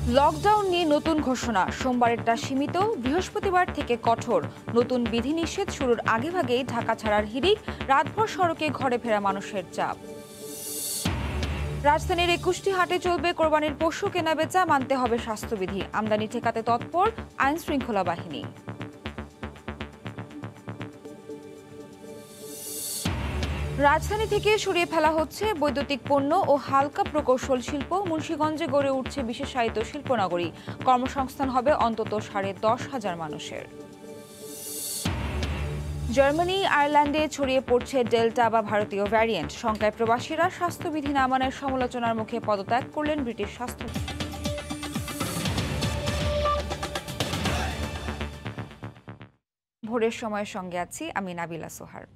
Lockdown নিয়ে নতুন ঘোষণা, সোমবারেরটা সীমিত, বৃহস্পতিবার থেকে কঠোর। নতুন বিধিনিষেধ শুরুর আগেভাগেই ঢাকা ছাড়ার হিড়িক, রাতভর সড়কে ঘরে ফেরা মানুষের চাপ। রাজধানীর ২১টি হাটে চলবে কোরবানির পশু কেনাবেচা, মানতে হবে স্বাস্থ্যবিধি। আমদানি ঠেকাতে তৎপর আইন শৃঙ্খলা বাহিনী। রাজধানী থেকে সরিয়ে ফেলা হচ্ছে বৈদ্যুতিক পণ্য ও হালকা প্রকৌশল শিল্প। মুন্সিগঞ্জে গড়ে উঠছে বিশেষায়িত শিল্পনগরী। কর্মসংস্থান হবে অন্তত ১০,৫০ মানুষের। জার্মানি, আয়ারল্যান্ডে ছড়িয়ে পড়ছে ডেল্টা বা ভারতীয় ভ্যারিয়েন্ট। শঙ্কায় প্রবাসীরা, স্বাস্থ্যবিধি না মানার সমালোচনার মুখে পদত্যাগ করলেন ব্রিটিশ স্বাস্থ্য। ভোরের সময়ের সঙ্গে আছি আমি নাবিলা সোহার।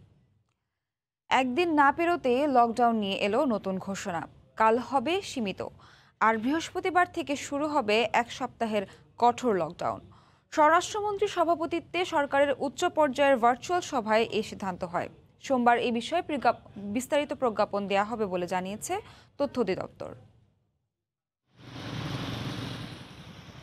একদিন না পেরোতে লকডাউন নিয়ে এলো নতুন ঘোষণা। কাল হবে সীমিত, আর বৃহস্পতিবার থেকে শুরু হবে এক সপ্তাহের কঠোর লকডাউন। স্বরাষ্ট্রমন্ত্রীর সভাপতিত্বে সরকারের উচ্চ পর্যায়ের ভার্চুয়াল সভায় এই সিদ্ধান্ত হয়। সোমবার এই বিষয়ে বিস্তারিত প্রজ্ঞাপন দেওয়া হবে বলে জানিয়েছে তথ্য অধিদপ্তর।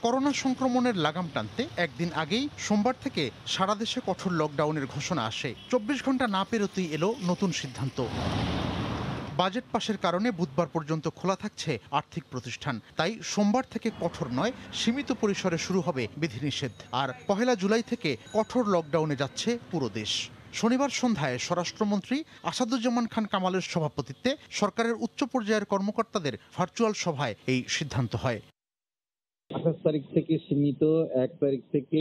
করোনা সংক্রমণের লাগাম টানতে একদিন আগেই সোমবার থেকে সারা দেশে কঠোর লকডাউনের ঘোষণা আসে। ২৪ ঘন্টা না পেরোতেই এলো নতুন সিদ্ধান্ত। বাজেট পাশের কারণে বুধবার পর্যন্ত খোলা থাকছে আর্থিক প্রতিষ্ঠান। তাই সোমবার থেকে কঠোর নয়, সীমিত পরিসরে শুরু হবে বিধিনিষেধ। আর ১ জুলাই থেকে কঠোর লকডাউনে যাচ্ছে পুরো দেশ। শনিবার সন্ধ্যায় স্বরাষ্ট্রমন্ত্রী আসাদুজ্জামান খান কামালের সভাপতিত্বে সরকারের উচ্চ পর্যায়ের কর্মকর্তাদের ভার্চুয়াল সভায় এই সিদ্ধান্ত হয়। ২৮ তারিখ থেকে সীমিত, ১ তারিখ থেকে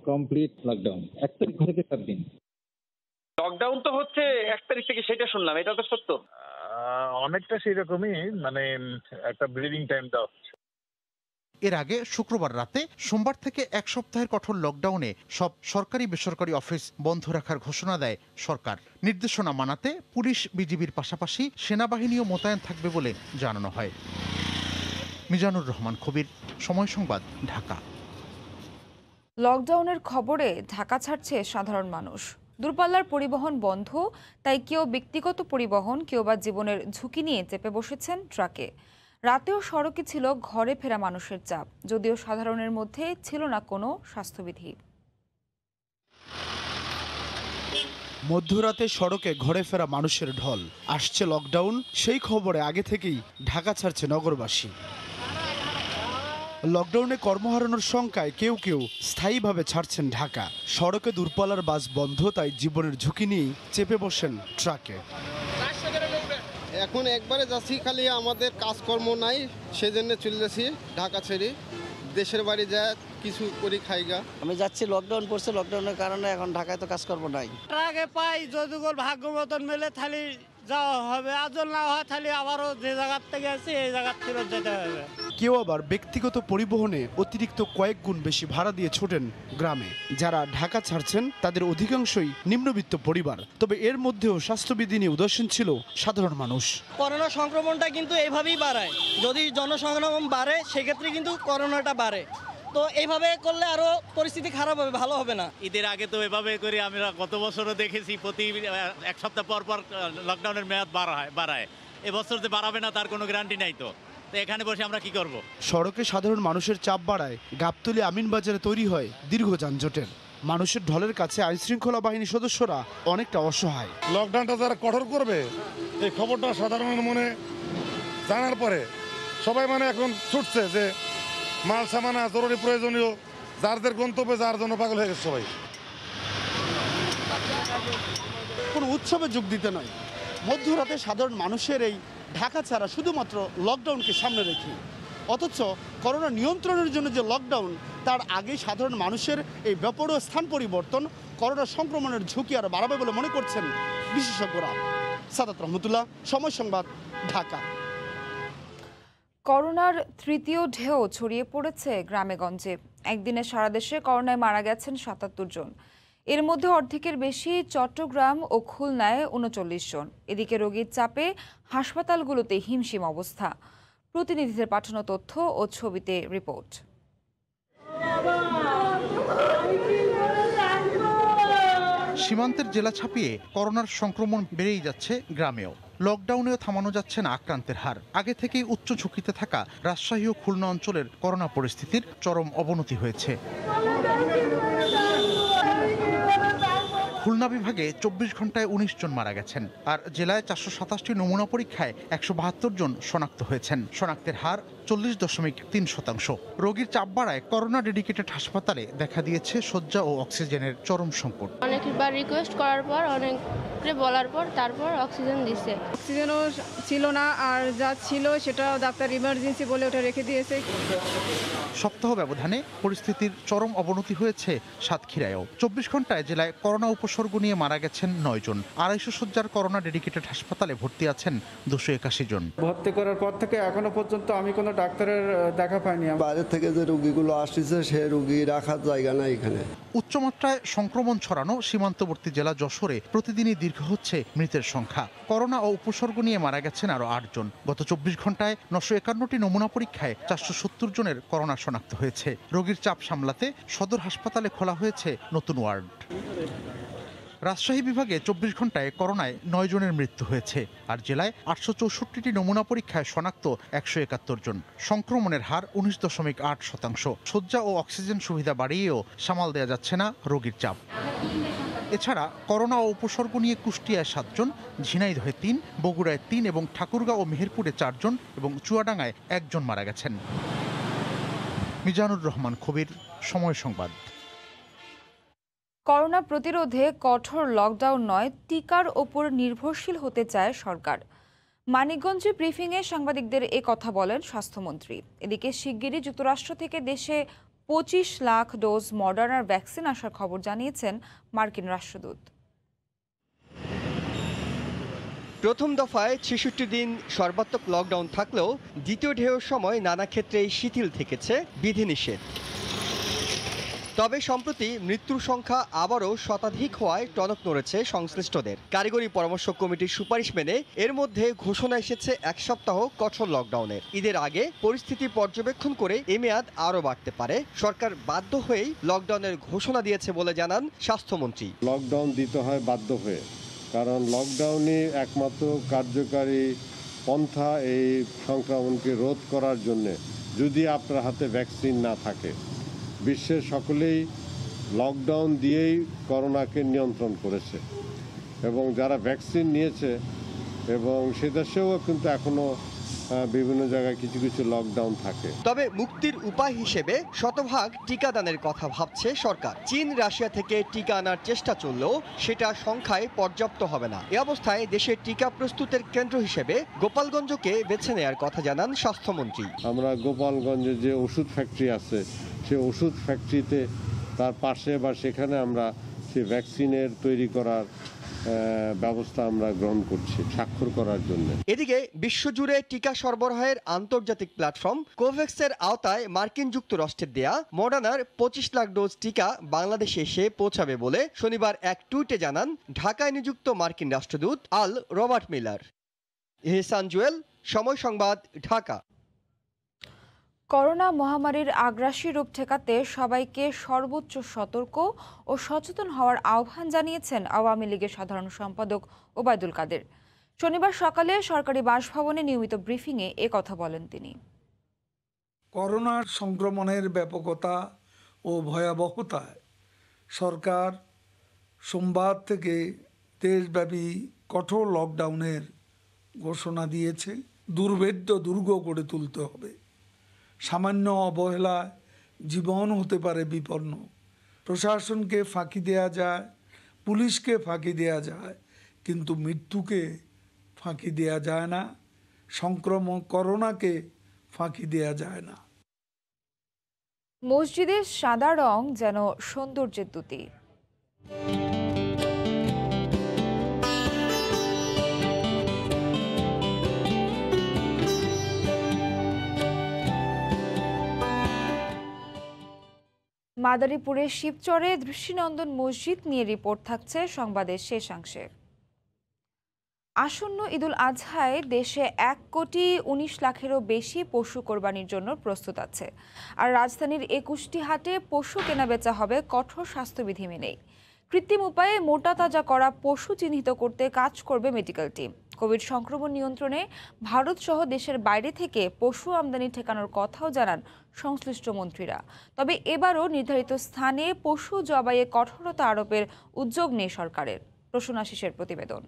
কমপ্লিট লকডাউন, ১ তারিখ থেকে ৪ দিন। লকডাউন তো হচ্ছে ১ তারিখ থেকে, সেটা শুনলাম, এটা তো সত্য? অনেকটা সেই রকমই, মানে একটা ব্রিদিং টাইম দেওয়া হচ্ছে। এর আগে শুক্রবার রাতে সোমবার থেকে এক সপ্তাহের কঠোর লকডাউনে সব সরকারি বেসরকারি অফিস বন্ধ রাখার ঘোষণা দেয় সরকার। নির্দেশনা মানাতে পুলিশ, বিজিবির পাশাপাশি সেনাবাহিনীও মোতায়েন থাকবে বলে জানানো হয়। মিজানুর রহমান কবির, সময় সংবাদ, ঢাকা। লকডাউনের খবরে ঢাকা ছাড়ছে সাধারণ মানুষ। দূরপাল্লার পরিবহন বন্ধ, তাই কেউ ব্যক্তিগত পরিবহন, কেউ বা জীবনের ঝুঁকি নিয়ে চেপে বসেছেন ট্রাকে। রাতেও সড়কে ছিল ঘরে ফেরা মানুষের চাপ, যদিও সাধারণের মধ্যে ছিল না কোনো স্বাস্থ্যবিধি। মধ্যরাতে সড়কে ঘরে ফেরা মানুষের ঢল। আসছে লকডাউন, সেই খবরে আগে থেকেই ঢাকা ছাড়ছে নগরবাসী। লকডাউনে কর্মহারানোর শঙ্কায় কেউ কেউ স্থায়ীভাবে ছাড়ছেন ঢাকা। সড়কে দূরপাল্লার বাস বন্ধ, তাই জীবনের ঝুঁকি নিয়েই চেপে বসেন ট্রাকে। এখন একবারে যাচ্ছি, খালি আমাদের কাজকর্ম নাই, সেজন্য চলে যাচ্ছি ঢাকা ছেড়ে। দেশের বাড়ি যায় কিছু করি খাইগা। আমি যাচ্ছি, লকডাউন পড়ছে, লকডাউনের কারণে এখন ঢাকায় তো কাজকর্ম নাই। ট্রাকে পাই যদি ভাগ্য মতন মেলে থালি যাওয়া হবে, আজল না হয় থালি আবারও যে জায়গার থেকে আসি এই জায়গার ফেরত যেতে হবে। কেউ আবার ব্যক্তিগত পরিবহনে অতিরিক্ত কয়েক গুণ বেশি ভাড়া দিয়ে ছোটেন গ্রামে। যারা ঢাকা ছাড়ছেন তাদের অধিকাংশই নিম্নবিত্ত পরিবার, তবে এর মধ্যেও স্বাস্থ্যবিধি নিয়ে উদাসীন ছিল সাধারণ মানুষ। করোনা সংক্রমণটা কিন্তু এইভাবেই বাড়ায়, যদি জনসংক্রমণ বাড়ে সেক্ষেত্রে কিন্তু করোনাটা বাড়ে। তো এইভাবে করলে আরো পরিস্থিতি খারাপ হবে, ভালো হবে না। ঈদের আগে তো এভাবে করে আমরা গত বছরও দেখেছি, প্রতি এক সপ্তাহ পর পর লকডাউনের মেয়াদ বাড়ায়। এবছর যে বাড়াবে না তার কোনো গ্যারান্টি নাই। তো এখানে বসে আমরা কি করব? সড়কে সাধারণ মানুষের চাপ বাড়ায় গাবতলী আমিনবাজারে তৈরি হয় দীর্ঘ যানজটের। মানুষের ঢলের কাছে আইন শৃঙ্খলা বাহিনীর সদস্যরা অনেকটা অসহায়। লকডাউনটা যারা কঠোর করবে, এই খবরটা সাধারণের মনে জানার পরে সবাই এখন ছুটছে যে মাল সামানা জরুরি প্রয়োজনীয়, যারদের গন্তব্যে যার জন্য পাগল হয়ে গেছে সবাই। কোনো উৎসবে যোগ দিতে নয়, মধ্যরাতে সাধারণ মানুষের এই ঢাকা ছাড়া শুধুমাত্র লকডাউনকে সামনে রেখে। অথচ করোনা নিয়ন্ত্রণের জন্য যে লকডাউন, তার আগেই সাধারণ মানুষের এই বেপরোয়া স্থান পরিবর্তন করোনা সংক্রমণের ঝুঁকি আরও বাড়াবে বলে মনে করছেন বিশেষজ্ঞরা। সাদাত রহমতুল্লাহ, সময় সংবাদ, ঢাকা। করোনার তৃতীয় ঢেউ ছড়িয়ে পড়েছে গ্রামেগঞ্জে। একদিনে সারা দেশে করোনায় মারা গেছেন ৭৭ জন। এর মধ্যে অর্ধেকের বেশি চট্টগ্রাম ও খুলনায় ৩৯ জন। এদিকে রোগীর চাপে হাসপাতালগুলোতে হিমশিম অবস্থা। প্রতিনিধিদের পাঠানো তথ্য ও ছবিতে রিপোর্ট। সীমান্তের জেলা ছাপিয়ে করোনার সংক্রমণ বেড়েই যাচ্ছে গ্রামেও। লকডাউনেও থামানো যাচ্ছে না আক্রান্তের হার। আগে থেকেই উচ্চ ঝুঁকিতে থাকা রাজশাহী ও খুলনা অঞ্চলের করোনা পরিস্থিতির চরম অবনতি হয়েছে। খুলনা বিভাগে 24 ঘন্টায় 19 জন মারা গেছেন, আর জেলায় 427টি নমুনা পরীক্ষায় 172 জন শনাক্ত হয়েছেন। শনাক্তের হার 40.3%। রোগীর চাপ বাড়ায় করোনা ডেডিকেটেড হাসপাতালে দেখা দিয়েছে শয্যা ও অক্সিজেনের চরম সংকট। অনেকবার রিকোয়েস্ট করার পর অনেক বলার পর তারপর অক্সিজেন দিচ্ছে। অক্সিজেনও ছিল না, আর যা ছিল সেটা ডাক্তার ইমার্জেন্সি বলে ওটা রেখে দিয়েছে। সপ্তাহ ব্যবধানে পরিস্থিতির চরম অবনতি হয়েছে সাতক্ষীরায়ও। 24 ঘন্টায় জেলায় করোনা উপসর্গ নিয়ে মারা গেছেন 9 জন। 250 শয্যার করোনা ডেডিকেটেড হাসপাতালে ভর্তি আছেন 281 জন। ভর্তি করার পর থেকে এখনো পর্যন্ত আমি কোনো ডাক্তারের দেখা পাইনি। বাইরে থেকে যে রোগীগুলো আসছে সে রোগী রাখার জায়গা নাই এখানে। উচ্চমাত্রায় সংক্রমণ ছড়ানো সীমান্তবর্তী জেলা যশোরে প্রতিদিনই দীর্ঘ হচ্ছে মৃতের সংখ্যা। করোনা ও উপসর্গ নিয়ে মারা গেছেন আরও 8 জন। গত 24 ঘন্টায় 951টি নমুনা পরীক্ষায় 470 জনের করোনা শনাক্ত হয়েছে। রোগীর চাপ সামলাতে সদর হাসপাতালে খোলা হয়েছে নতুন ওয়ার্ড। রাজশাহী বিভাগে 24 ঘন্টায় করোনায় 9 জনের মৃত্যু হয়েছে, আর জেলায় 864টি নমুনা পরীক্ষায় শনাক্ত 171 জন। সংক্রমণের হার 19.8%। শয্যা ও অক্সিজেন সুবিধা বাড়িয়েও সামাল দেওয়া যাচ্ছে না রোগীর চাপ। এছাড়া করোনা ও উপসর্গ নিয়ে কুষ্টিয়ায় 7 জন, ঝিনাইদহে 3, বগুড়ায় 3 এবং ঠাকুরগাঁও ও মেহেরপুরে 4 জন এবং চুয়াডাঙ্গায় 1 জন মারা গেছেন। মিজানুর রহমান কবির, সময় সংবাদ। করোনা প্রতিরোধে কঠোর লকডাউন নয়, টিকার ওপর নির্ভরশীল হতে চায় সরকার। মানিকগঞ্জে ব্রিফিংয়ে সাংবাদিকদের এ কথা বলেন স্বাস্থ্যমন্ত্রী। এদিকে শিগগিরই যুক্তরাষ্ট্র থেকে দেশে 25 লাখ ডোজ মডার্নার ভ্যাকসিন আসার খবর জানিয়েছেন মার্কিন রাষ্ট্রদূত। প্রথম দফায় 66 দিন সর্বাত্মক লকডাউন থাকলেও দ্বিতীয় ঢেউয়ের সময় নানা ক্ষেত্রেই শিথিল থেকেছে বিধিনিষেধ। তবে সম্প্রতি মৃত্যুর সংখ্যা আবারও শতাধিক হওয়ায় টনক নড়েছে সংশ্লিষ্টদের। কারিগরি পরামর্শ কমিটির সুপারিশ মেনে এর মধ্যে ঘোষণা এসেছে 1 সপ্তাহ কঠোর লকডাউনের। ঈদের আগে পরিস্থিতি পর্যবেক্ষণ করে এ মেয়াদ আরও বাড়তে পারে। সরকার বাধ্য হয়েই লকডাউনের ঘোষণা দিয়েছে বলে জানান স্বাস্থ্যমন্ত্রী। লকডাউন দিতে হয় বাধ্য হয়ে, কারণ লকডাউনই একমাত্র কার্যকারী পন্থা এই সংক্রমণকে রোধ করার জন্য। যদি আপনার হাতে ভ্যাকসিন না থাকে, বিশ্বের সকলেই লকডাউন দিয়েই করোনাকে নিয়ন্ত্রণ করেছে, এবং যারা ভ্যাকসিন নিয়েছে এবং সে দেশেও কিন্তু এখনো বিভিন্ন জায়গায় কিছু কিছু লকডাউন থাকে। তবে মুক্তির উপায় হিসেবে শতভাগ টিকাদানের কথা ভাবছে সরকার। চীন, রাশিয়া থেকে টিকা আনার চেষ্টা চললেও সেটা সংখ্যায় পর্যাপ্ত হবে না। এ অবস্থায় দেশের টিকা প্রস্তুতের কেন্দ্র হিসেবে গোপালগঞ্জকে বেছে নেওয়ার কথা জানান স্বাস্থ্যমন্ত্রী। আমরা গোপালগঞ্জে যে ওষুধ ফ্যাক্টরি আছে, সে ওষুধ ফ্যাক্টরিতে তার পাশে বা সেখানে আমরা সে ভ্যাকসিনের তৈরি করার ব্যবস্থা আমরা গ্রহণ করছি স্বাক্ষর করার জন্য। এদিকে বিশ্বজুড়ে টিকা সরবরাহের আন্তর্জাতিক প্ল্যাটফর্ম কোভ্যাক্সের আওতায় মার্কিন যুক্তরাষ্ট্রের দেয়া মডার্নার 25 লাখ ডোজ টিকা বাংলাদেশে এসে পৌঁছাবে বলে শনিবার এক টুইটে জানান ঢাকায় নিযুক্ত মার্কিন রাষ্ট্রদূত আল রবার্ট মিলার। এহসান জুয়েল, সময় সংবাদ, ঢাকা। করোনা মহামারীর আগ্রাসী রূপ ঠেকাতে সবাইকে সর্বোচ্চ সতর্ক ও সচেতন হওয়ার আহ্বান জানিয়েছেন আওয়ামী লীগের সাধারণ সম্পাদক ওবায়দুল কাদের। শনিবার সকালে সরকারি বাসভবনে নিয়মিত ব্রিফিংয়ে এ কথা বলেন তিনি। করোনার সংক্রমণের ব্যাপকতা ও ভয়াবহতায় সরকার সোমবার থেকে দেশব্যাপী কঠোর লকডাউনের ঘোষণা দিয়েছে। দুর্ভেদ্য দুর্গ গড়ে তুলতে হবে। সামান্য অবহেলায় জীবন হতে পারে বিপন্ন। প্রশাসনকে ফাঁকি দেয়া যায়, পুলিশকে ফাঁকি দেয়া যায়, কিন্তু মৃত্যুকে ফাঁকি দেয়া যায় না, সংক্রমণ করোনাকে ফাঁকি দেয়া যায় না। মসজিদের সাদা রং যেন সৌন্দর্যের দূতি। মাদারীপুরের শিবচরে দৃষ্টিনন্দন মসজিদ নিয়ে রিপোর্ট থাকছে সংবাদের শেষাংশে। আসন্ন ঈদুল আজহায় দেশে 1,19 লাখেরও বেশি পশু কোরবানির জন্য প্রস্তুত আছে। আর রাজধানীর 21টি হাটে পশু কেনাবেচা হবে কঠোর স্বাস্থ্যবিধি মেনেই। কৃত্রিম উপায়ে মোটা তাজা করা পশু চিহ্নিত করতে কাজ করবে মেডিকেল টিম। কোভিড সংক্রমণ নিয়ন্ত্রণে ভারত সহ দেশের বাইরে থেকে পশু আমদানি ঠেকানোর কথাও জানান সংশ্লিষ্ট মন্ত্রীরা। তবে এবারও নির্ধারিত স্থানে পশু জবাইয়ে কঠোরতা আরোপের উদ্যোগ নেই সরকারের। প্রসূন আশিসের প্রতিবেদন।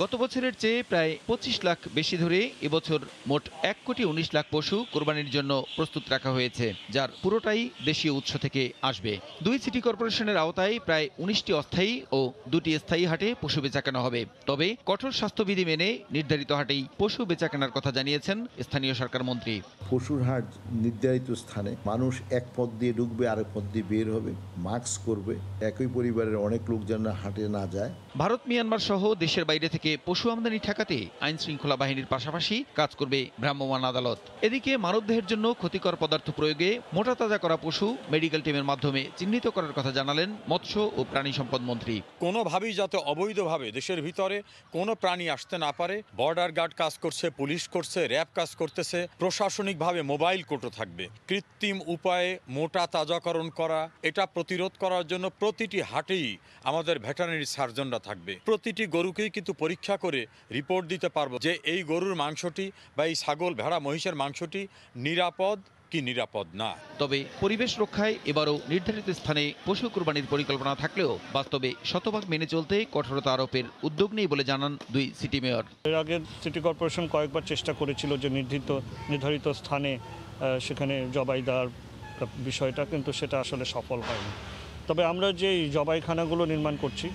গত বছরের চেয়ে প্রায় 25 লাখ বেশি ধরে এবছর মোট 1,19,00,000 পশু কোরবানির জন্য প্রস্তুত রাখা হয়েছে, যার পুরোটাই দেশীয় উৎস থেকে আসবে। 2 সিটি কর্পোরেশনের আওতায় প্রায় 19টি অস্থায়ী ও 2টি স্থায়ী হাটে পশু বেচাকেনা হবে। তবে কঠোর স্বাস্থ্যবিধি মেনে নির্ধারিত হাটেই পশু বেচাকেনার কথা জানিয়েছেন স্থানীয় সরকার মন্ত্রী। পশুর হাট নির্ধারিত স্থানে মানুষ এক পথ দিয়ে ঢুকবে, আরেক পথ দিয়ে বের হবে, মাস্ক করবে, একই পরিবারের অনেক লোক যেন হাটে না যায়। ভারত, মিয়ানমার সহ দেশের বাইরে থেকে পশু আমদানি ঠেকাতে আইন শৃঙ্খলা বাহিনীর পাশাপাশি কাজ করবে ভ্রাম্যমাণ আদালত। এদিকে মানবদেহের জন্য ক্ষতিকর পদার্থ প্রয়োগে মোটা তাজা করা পশু মেডিকেল টিমের মাধ্যমে চিহ্নিত করার কথা জানালেন মৎস্য ও প্রাণী সম্পদ মন্ত্রী। কোনোভাবেই যাতে অবৈধভাবে দেশের ভিতরে কোনো প্রাণী আসতে না পারে, বর্ডার গার্ড কাজ করছে, পুলিশ করছে, র্যাব কাজ করতেছে, প্রশাসনিকভাবে মোবাইল কোর্টও থাকবে। কৃত্রিম উপায়ে মোটা তাজাকরণ করা, এটা প্রতিরোধ করার জন্য প্রতিটি হাটেই আমাদের ভেটেরিনারি সার্জনরা থাকবে। প্রতিটি গরুকেই কিন্তু পরীক্ষা করে রিপোর্ট দিতে পারবো যে এই গরুর মাংসটি বা এই ছাগল, ভেড়া, মহিষের মাংসটি নিরাপদ কি নিরাপদ না। তবে পরিবেশ রক্ষায় এবারও নির্ধারিত স্থানে পশু কুরবানির পরিকল্পনা থাকলেও বাস্তবে শতভাগ মেনে চলতে কঠোরতা আরোপের উদ্যোগ নেই বলে জানান 2 সিটি মেয়র। এর আগে সিটি কর্পোরেশন কয়েকবার চেষ্টা করেছিল যে নির্ধারিত স্থানে সেখানে জবাই দেওয়ার বিষয়টা, কিন্তু সেটা আসলে সফল হয়নি। তবে আমরা যে জবাইখানাগুলো নির্মাণ করছি,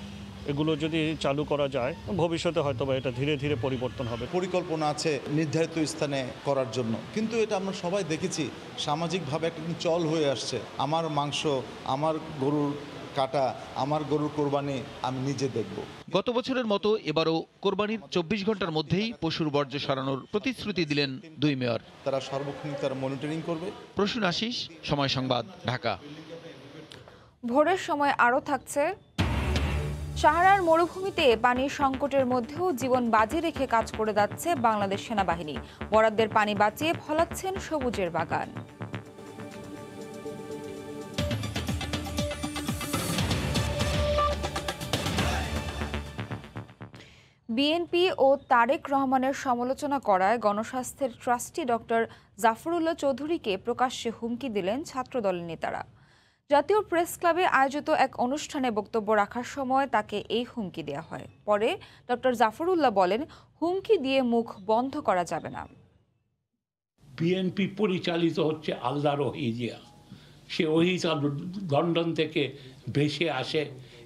এগুলো যদি চালু করা যায় ভবিষ্যতে হয়তো বা এটা ধীরে ধীরে পরিবর্তন হবে। পরিকল্পনা আছে নির্ধারিত স্থানে করার জন্য, কিন্তু এটা আমরা সবাই দেখেছি সামাজিকভাবে একটা চল হয়ে আসছে। আমার মাংস, আমার গরুর কাটা, আমার গরুর কোরবানি আমি নিজে দেখব। গত বছরের মতো এবারও কোরবানির 24 ঘন্টার মধ্যেই পশুর বর্জ্য সরানোর প্রতিশ্রুতি দিলেন 2 মেয়র। তারা সর্বক্ষণ তারা মনিটরিং করবে। প্রসূন আশিস, সময় সংবাদ, ঢাকা। ভোরের সময় আরও থাকছে, সাহারার মরুভূমিতে পানির সংকটের মধ্যেও জীবন বাজি রেখে কাজ করে যাচ্ছে বাংলাদেশ সেনাবাহিনী। বরাদ্দের পানি বাঁচিয়ে ফলাচ্ছেন সবুজের বাগান। বিএনপি ও তারেক রহমানের সমালোচনা করায় গণস্বাস্থ্যের ট্রাস্টি ডক্টর জাফরুল্লাহ চৌধুরীকে প্রকাশ্যে হুমকি দিলেন ছাত্রদলের নেতারা। জাতীয় প্রেস ক্লাবে আয়োজিত এক অনুষ্ঠানে বক্তব্য রাখার সময় তাকে এই হুমকি দেওয়া হয়। পরে ডক্টর জাফরুল্লাহ বলেন, হুমকি দিয়ে মুখ বন্ধ করা যাবে না। বিএনপি পরিচালিত হচ্ছে আল্লাহর ওহী দিয়া। সে ওহী লন্ডন থেকে ভেসে আসে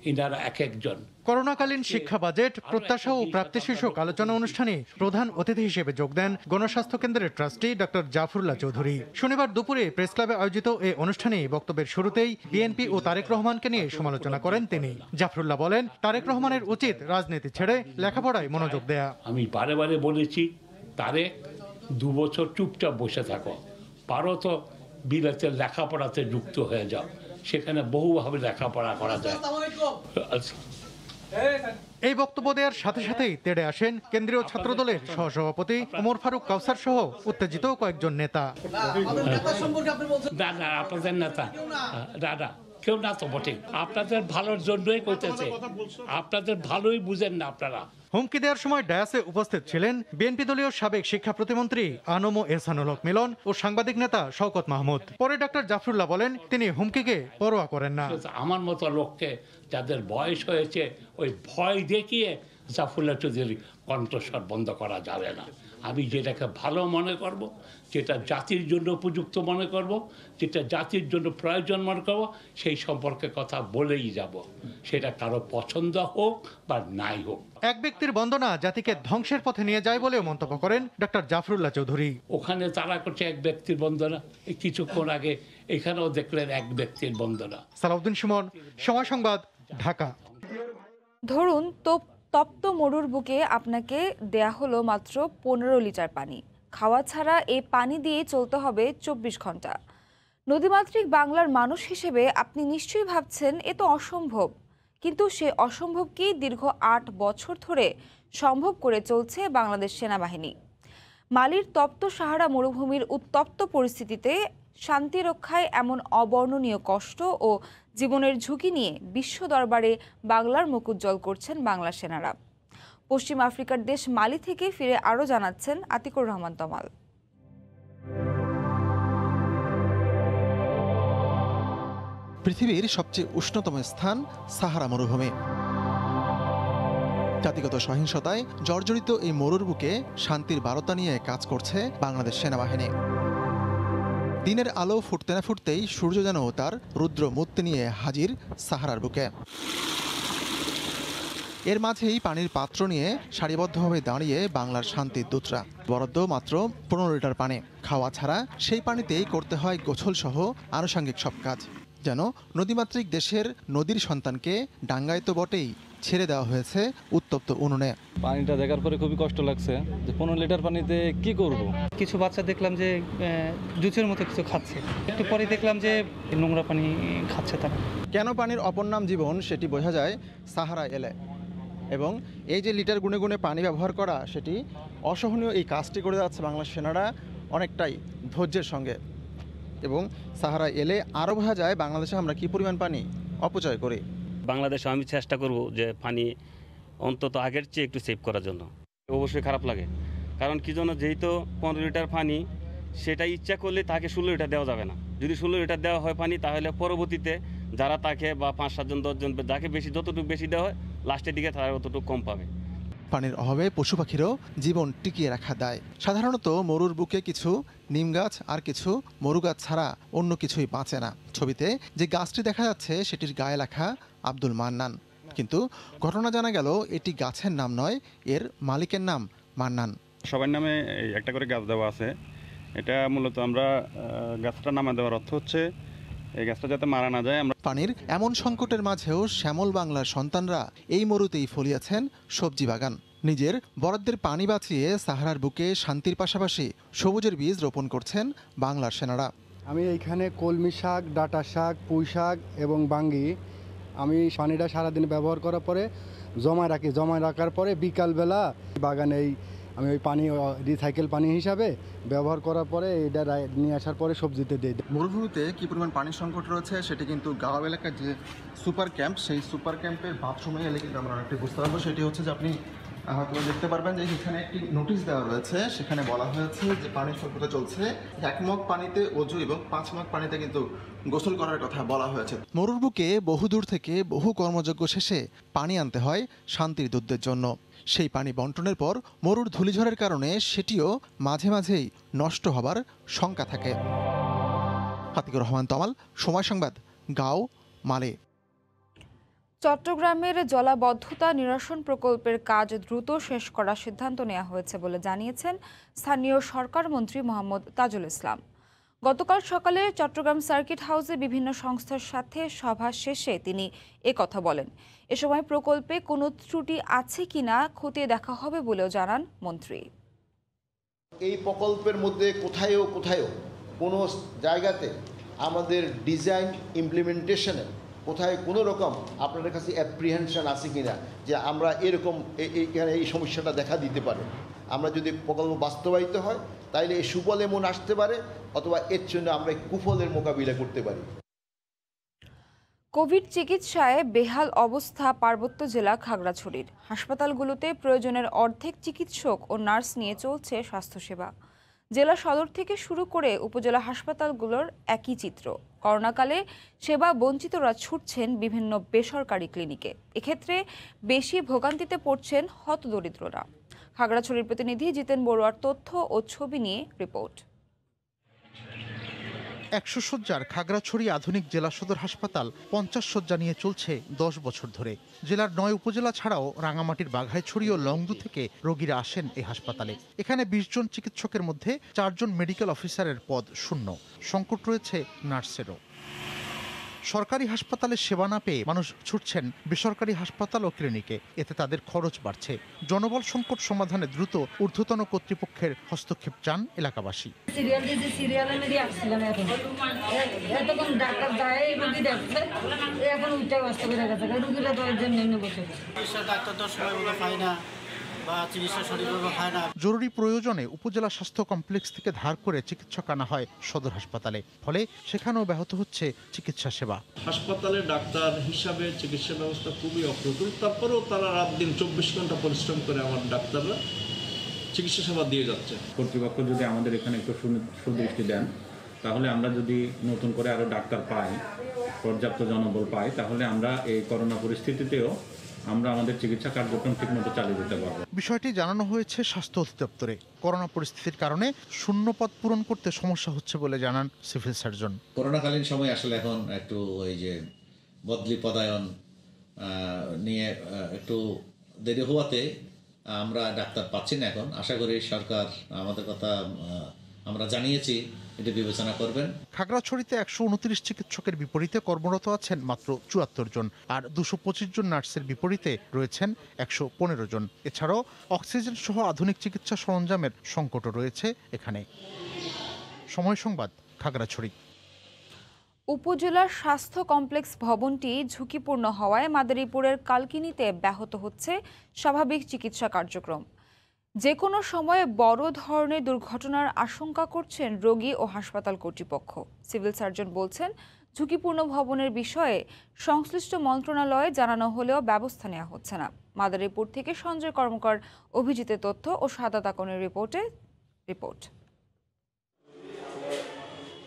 ইনারা এক একজন। করোনাকালীন শিক্ষা বাজেট প্রত্যাশা ও প্রাপ্তি শীর্ষক আলোচনা অনুষ্ঠানে প্রধান অতিথি হিসেবে যোগ দেন গণস্বাস্থ্য কেন্দ্রের ট্রাস্টি ডক্টর জাফরুল্লাহ চৌধুরী। শনিবার দুপুরে প্রেস ক্লাবে আয়োজিত এই অনুষ্ঠানে বক্তব্যের শুরুতেই বিএনপি ও তারেক রহমানকে নিয়ে সমালোচনা করেন তিনি। জাফরুল্লাহ বলেন, তারেক রহমানের উচিত রাজনীতি ছেড়ে লেখাপড়ায় মনোযোগ দেয়া। আমি বারে বারে বলেছি, তারেক 2 বছর চুপচাপ বসে থাকো, পারো তো বিলেতের লেখাপড়াতে যুক্ত হয়ে যাও, সেখানে বহুভাবে লেখাপড়া করা যায়। এই বক্তব্য দেওয়ার সাথে সাথেই তেড়ে আসেন কেন্দ্রীয় ছাত্রদলের সহসভাপতি ওমর ফারুক কাউসার সহ উত্তেজিত কয়েকজন নেতা। না, আপনাদের নেতা দাদা কেউ না তো বটে, আপনাদের ভালোর জন্যই করতেছে, আপনাদের ভালোই বুঝেন না আপনারা। হুমকি দেওয়ার সময় ডায়াসে উপস্থিত ছিলেন বিএনপি দলীয় সাবেক শিক্ষা প্রতিমন্ত্রী আনম এহসানুল হক মিলন ও সাংবাদিক নেতা শওকত মাহমুদ। পরে ডক্টর জাফরুল্লাহ বলেন, তিনি হুমকিকে পরোয়া করেন না। আমার মতো লোককে যাদের বয়স হয়েছে ওই ভয় দেখিয়ে জাফরুল্লাহ চৌধুরী কণ্ঠস্বর বন্ধ করা যাবে না। আমি যেটাকে ভালো মনে করব, যেটা জাতির জন্য উপযুক্ত মনে করব, যেটা জাতির জন্য প্রয়োজন মনে করব, সেই সম্পর্কে কথা বলেই যাব, সেটা কারো পছন্দ হোক বা নাই হোক। এক ব্যক্তির বন্দনা জাতিকে ধ্বংসের পথে নিয়ে যায় বলেও মন্তব্য করেন ডক্টর জাফরুল্লাহ চৌধুরী। ওখানে তারা করছে এক ব্যক্তির বন্দনা, কিছুক্ষণ আগে এখানেও দেখলেন এক ব্যক্তির বন্দনা। সালাউদ্দিন সুমন, সময় সংবাদ, ঢাকা। ধরুন তপ্ত মরুর বুকে আপনাকে দেয়া হলো মাত্র 15 লিটার পানি। খাওয়া ছাড়া এই পানি দিয়ে চলতে হবে 24 ঘন্টা। নদীমাতৃক বাংলার মানুষ হিসেবে আপনি নিশ্চয়ই ভাবছেন এ তো অসম্ভব, কিন্তু সে অসম্ভবকেই দীর্ঘ 8 বছর ধরে সম্ভব করে চলছে বাংলাদেশ সেনাবাহিনী। মালির তপ্ত সাহারা মরুভূমির উত্তপ্ত পরিস্থিতিতে শান্তি রক্ষায় এমন অবর্ণনীয় কষ্ট ও জীবনের ঝুঁকি নিয়ে বিশ্ব দরবারে বাংলার মুখ উজ্জ্বল করছেন বাংলা সেনারা। পশ্চিম আফ্রিকার দেশ মালি থেকে ফিরে আরও জানাচ্ছেন আতিকুর রহমান তমাল। পৃথিবীর সবচেয়ে উষ্ণতম স্থান সাহারা মরুভূমি। জাতিগত সহিংসতায় জর্জরিত এই মরুর বুকে শান্তির বার্তা নিয়ে কাজ করছে বাংলাদেশ সেনাবাহিনী। দিনের আলো ফুটতে না ফুটতেই সূর্য যেন তার রুদ্র মূর্তি নিয়ে হাজির সাহারার বুকে। এর মাঝেই পানির পাত্র নিয়ে সারিবদ্ধভাবে দাঁড়িয়ে বাংলার শান্তির দূতরা। বরাদ্দ মাত্র 15 লিটার পানি। খাওয়া ছাড়া সেই পানিতেই করতে হয় গোসল সহ আনুষঙ্গিক সব কাজ। যেন নদীমাতৃক দেশের নদীর সন্তানকে ডাঙ্গায় তো বটেই ছেড়ে দেওয়া হয়েছে উত্তপ্ত উনুনে। পানিটা দেখার পরে খুবই কষ্ট লাগছে যে 15 লিটার পানিতে কি করব। কিছু বাচ্চা দেখলাম যে জুসের মতো কিছু খাচ্ছে, একটু পরে দেখলাম যে নোংরা পানি খাচ্ছে তারা। কেন পানির অপর নাম জীবন সেটি বোঝা যায় সাহারা এলে। এবং এই যে লিটার গুনে গুনে পানি ব্যবহার করা, সেটি অসহনীয় এই কাজটি করে যাচ্ছে বাংলা সেনারা অনেকটাই ধৈর্যের সঙ্গে। এবং সাহারা এলে আরও বোঝা যায় বাংলাদেশে আমরা কি পরিমাণ পানি অপচয় করি। বাংলাদেশে আমি চেষ্টা করব যে পানি অন্তত আগের চেয়ে একটু সেভ করার জন্য। অবশ্যই খারাপ লাগে, কারণ কি জন্য, যেহেতু 15 লিটার পানি সেটা ইচ্ছা করলে তাকে 16 লিটার দেওয়া যাবে না। যদি 16 লিটার দেওয়া হয় পানি, তাহলে পরবর্তীতে যারা তাকে বা 5-7 জন 10 জন যাকে বেশি যতটুকু বেশি দেওয়া হয়, লাস্টের দিকে তারা অতটুকু কম পাবে। পানির অভাবে পশু পাখিরও জীবন টিকিয়ে রাখা দায়। সাধারণত মরুর বুকে কিছু নিম গাছ আর কিছু মরু গাছ ছাড়া অন্য কিছুই বাঁচে না। ছবিতে যে গাছটি দেখা যাচ্ছে সেটির গায়ে লেখা আব্দুল মান্নান, কিন্তু ঘটনা জানা গেল এটি গাছের নাম নয়, এর মালিকের নাম মান্নান। সবার নামে একটা করে গাছ দেওয়া আছে। এটা মূলত আমরা গাছটা নামে দেওয়ার অর্থ হচ্ছে এই গাছটা যাতে মারা না যায়। পানির এমন সংকটের মাঝেও শ্যামল বাংলার সন্তানরা এই মরুতেই ফলিয়েছেন সবজি বাগান। নিজের বরাদ্দের পানি বাঁচিয়ে সাহারার বুকে শান্তির পাশাপাশি সবুজের বীজ রোপণ করছেন বাংলার সেনারা। আমি এইখানে কলমি শাক, ডাঁটা শাক, পুঁই শাক এবং বাঙ্গি আমি পানিটা সারাদিন ব্যবহার করার পরে জমায় রাখি। জমায় রাখার পরে বিকালবেলা বাগানে আমি ওই পানি রিসাইকেল পানি হিসাবে ব্যবহার করার পরে এটা নিয়ে আসার পরে সবজিতে দিই। মরুভূমিতে কি পরিমাণ পানির সংকট রয়েছে সেটি কিন্তু গাঁও এলাকার যে সুপার ক্যাম্প, সেই সুপার ক্যাম্পের বাথরুমে এলে কিন্তু আমরা অনেকটা বুঝতে পারবো। সেটি হচ্ছে যে আপনি হয়তো দেখতে পারবেন যে এখানে একটি নোটিশ দেওয়া রয়েছে, সেখানে বলা হয়েছে যে পানির স্বল্পতা চলছে। 1 মগ পানিতে অজু এবং 5 মগ পানিতে কিন্তু গোসল করার কথা বলা হয়েছে। মরুর বুকে বহুদূর থেকে বহু কর্মযজ্ঞ শেষে পানি আনতে হয় শান্তির দূতদের জন্য। সেই পানি বন্টনের পর মরুর ধূলিঝড়ের কারণে সেটিও মাঝে মাঝেই নষ্ট হবার শঙ্কা থাকে। আতিকুর রহমান তমাল, সময় সংবাদ, গাঁও, মালে। চট্টগ্রামের জলাবদ্ধতা নিরসন প্রকল্পের কাজ দ্রুত শেষ করার সিদ্ধান্ত নেওয়া হয়েছে বলে জানিয়েছেন স্থানীয় সরকার মন্ত্রী মোহাম্মদ তাজুল ইসলাম। গতকাল সকালে চট্টগ্রাম সার্কিট হাউসে বিভিন্ন সংস্থার সাথে সভা শেষে তিনি একথা বলেন। এ সময় প্রকল্পে কোনো ত্রুটি আছে কিনা খতিয়ে দেখা হবে বলেও জানান মন্ত্রী। এই প্রকল্পের মধ্যে কোথায়ও কোনো জায়গাতে আমাদের ডিজাইন ইমপ্লিমেন্টেশনে কোথায় কোনো রকম আপনাদের কাছে অ্যাপ্রিহেনশন আছে কিনা যে আমরা এরকম এই সমস্যাটা দেখা দিতে পারে। আমরা যদি প্রকল্প বাস্তবায়িত হয় তাইলে এই সুফল এমন আসতে পারে, অথবা এর জন্য আমরা কুফলের মোকাবিলা করতে পারি। কোভিড চিকিৎসায় বেহাল অবস্থা পার্বত্য জেলা খাগড়াছড়ির। হাসপাতালগুলোতে প্রয়োজনের অর্ধেক চিকিৎসক ও নার্স নিয়ে চলছে স্বাস্থ্যসেবা। জেলা সদর থেকে শুরু করে উপজেলা হাসপাতালগুলোর একই চিত্র। করোনাকালে সেবা বঞ্চিতরা ছুটছেন বিভিন্ন বেসরকারি ক্লিনিকে। এক্ষেত্রে বেশি ভোগান্তিতে পড়ছেন হতদরিদ্ররা। খাগড়াছড়ির প্রতিনিধি জিতেন বড়ুয়ার তথ্য ও ছবি নিয়ে রিপোর্ট। 100 শয্যার খাগড়াছড়ি আধুনিক জেলা সদর হাসপাতাল 50 শয্যা নিয়ে চলছে 10 বছর ধরে। জেলার 9 উপজেলা ছাড়াও রাঙামাটির বাঘাইছড়ি ও লংদু থেকে রোগীরা আসেন এই হাসপাতালে। এখানে 20 জন চিকিৎসকের মধ্যে 4 জন মেডিকেল অফিসারের পদ শূন্য। সংকট রয়েছে নার্সেরও। সরকারি হাসপাতালে সেবা না পেয়ে মানুষ ছুটছেন বেসরকারি হাসপাতাল ও ক্লিনিকে। এতে তাদের খরচ বাড়ছে। জনবল সংকট সমাধানে দ্রুত ঊর্ধ্বতন কর্তৃপক্ষের হস্তক্ষেপ চান এলাকাবাসী। বা চিকিৎসা সঠিকভাবে হয় না। জরুরি প্রয়োজনে উপজেলা স্বাস্থ্য কমপ্লেক্স থেকে ধার করে চিকিৎসক আনা হয় সদর হাসপাতালে, ফলে সেখানেও ব্যাহত হচ্ছে চিকিৎসা সেবা। হাসপাতালে ডাক্তার হিসাবে চিকিৎসা ব্যবস্থা খুবই অপ্রতুল, তারপরেও তারা রাত দিন 24 ঘন্টা পরিশ্রম করে আমার ডাক্তাররা চিকিৎসা সেবা দিয়ে যাচ্ছে। কর্তৃপক্ষ যদি আমাদের এখানে একটু সুদৃষ্টি দেন, তাহলে আমরা যদি নতুন করে আরও ডাক্তার পাই, পর্যাপ্ত জনবল পাই, তাহলে আমরা এই করোনা পরিস্থিতিতেও আমরা আমাদের চিকিৎসা কার্যক্রম ঠিকমতো চালিয়ে যেতে পারবো। বিষয়টি জানানো হয়েছে স্বাস্থ্য অধিদপ্তরে। করোনা পরিস্থিতির কারণে শূন্য পদ পূরণ করতে সমস্যা হচ্ছে বলে জানান সিভিল সার্জন। করোনাকালীন সময় আসলে এখন একটু ওই যে বদলি পদায়ন নিয়ে একটু দেরি হওয়াতে আমরা ডাক্তার পাচ্ছি না। এখন আশা করি সরকার আমাদের কথা আমরা জানিয়েছি, এটি বিবেচনা করবেন। খাগড়াছড়িতে 129 চিকিৎসকের বিপরীতে কর্মরত আছেন মাত্র 74 জন, আর 225 জন নার্সের বিপরীতে রয়েছেন 115 জন। এছাড়াও অক্সিজেন সহ আধুনিক চিকিৎসা সরঞ্জামের সংকটও রয়েছে এখানে। সময় সংবাদ, খাগড়াছড়ি। উপজেলার স্বাস্থ্য কমপ্লেক্স ভবনটি ঝুঁকিপূর্ণ হওয়ায় মাদারীপুরের কালকিনিতে ব্যাহত হচ্ছে স্বাভাবিক চিকিৎসা কার্যক্রম। যে কোনো সময়ে বড় ধরনের দুর্ঘটনার আশঙ্কা করছেন রোগী ও হাসপাতাল কর্তৃপক্ষ। সিভিল সার্জন বলছেন, ঝুঁকিপূর্ণ ভবনের বিষয়ে সংশ্লিষ্ট মন্ত্রণালয়ে জানানো হলেও ব্যবস্থা নেওয়া হচ্ছে না। মাদারীপুর থেকে সঞ্জয় কর্মকার, অভিজিতের তথ্য ও সাদাত আকনের রিপোর্ট।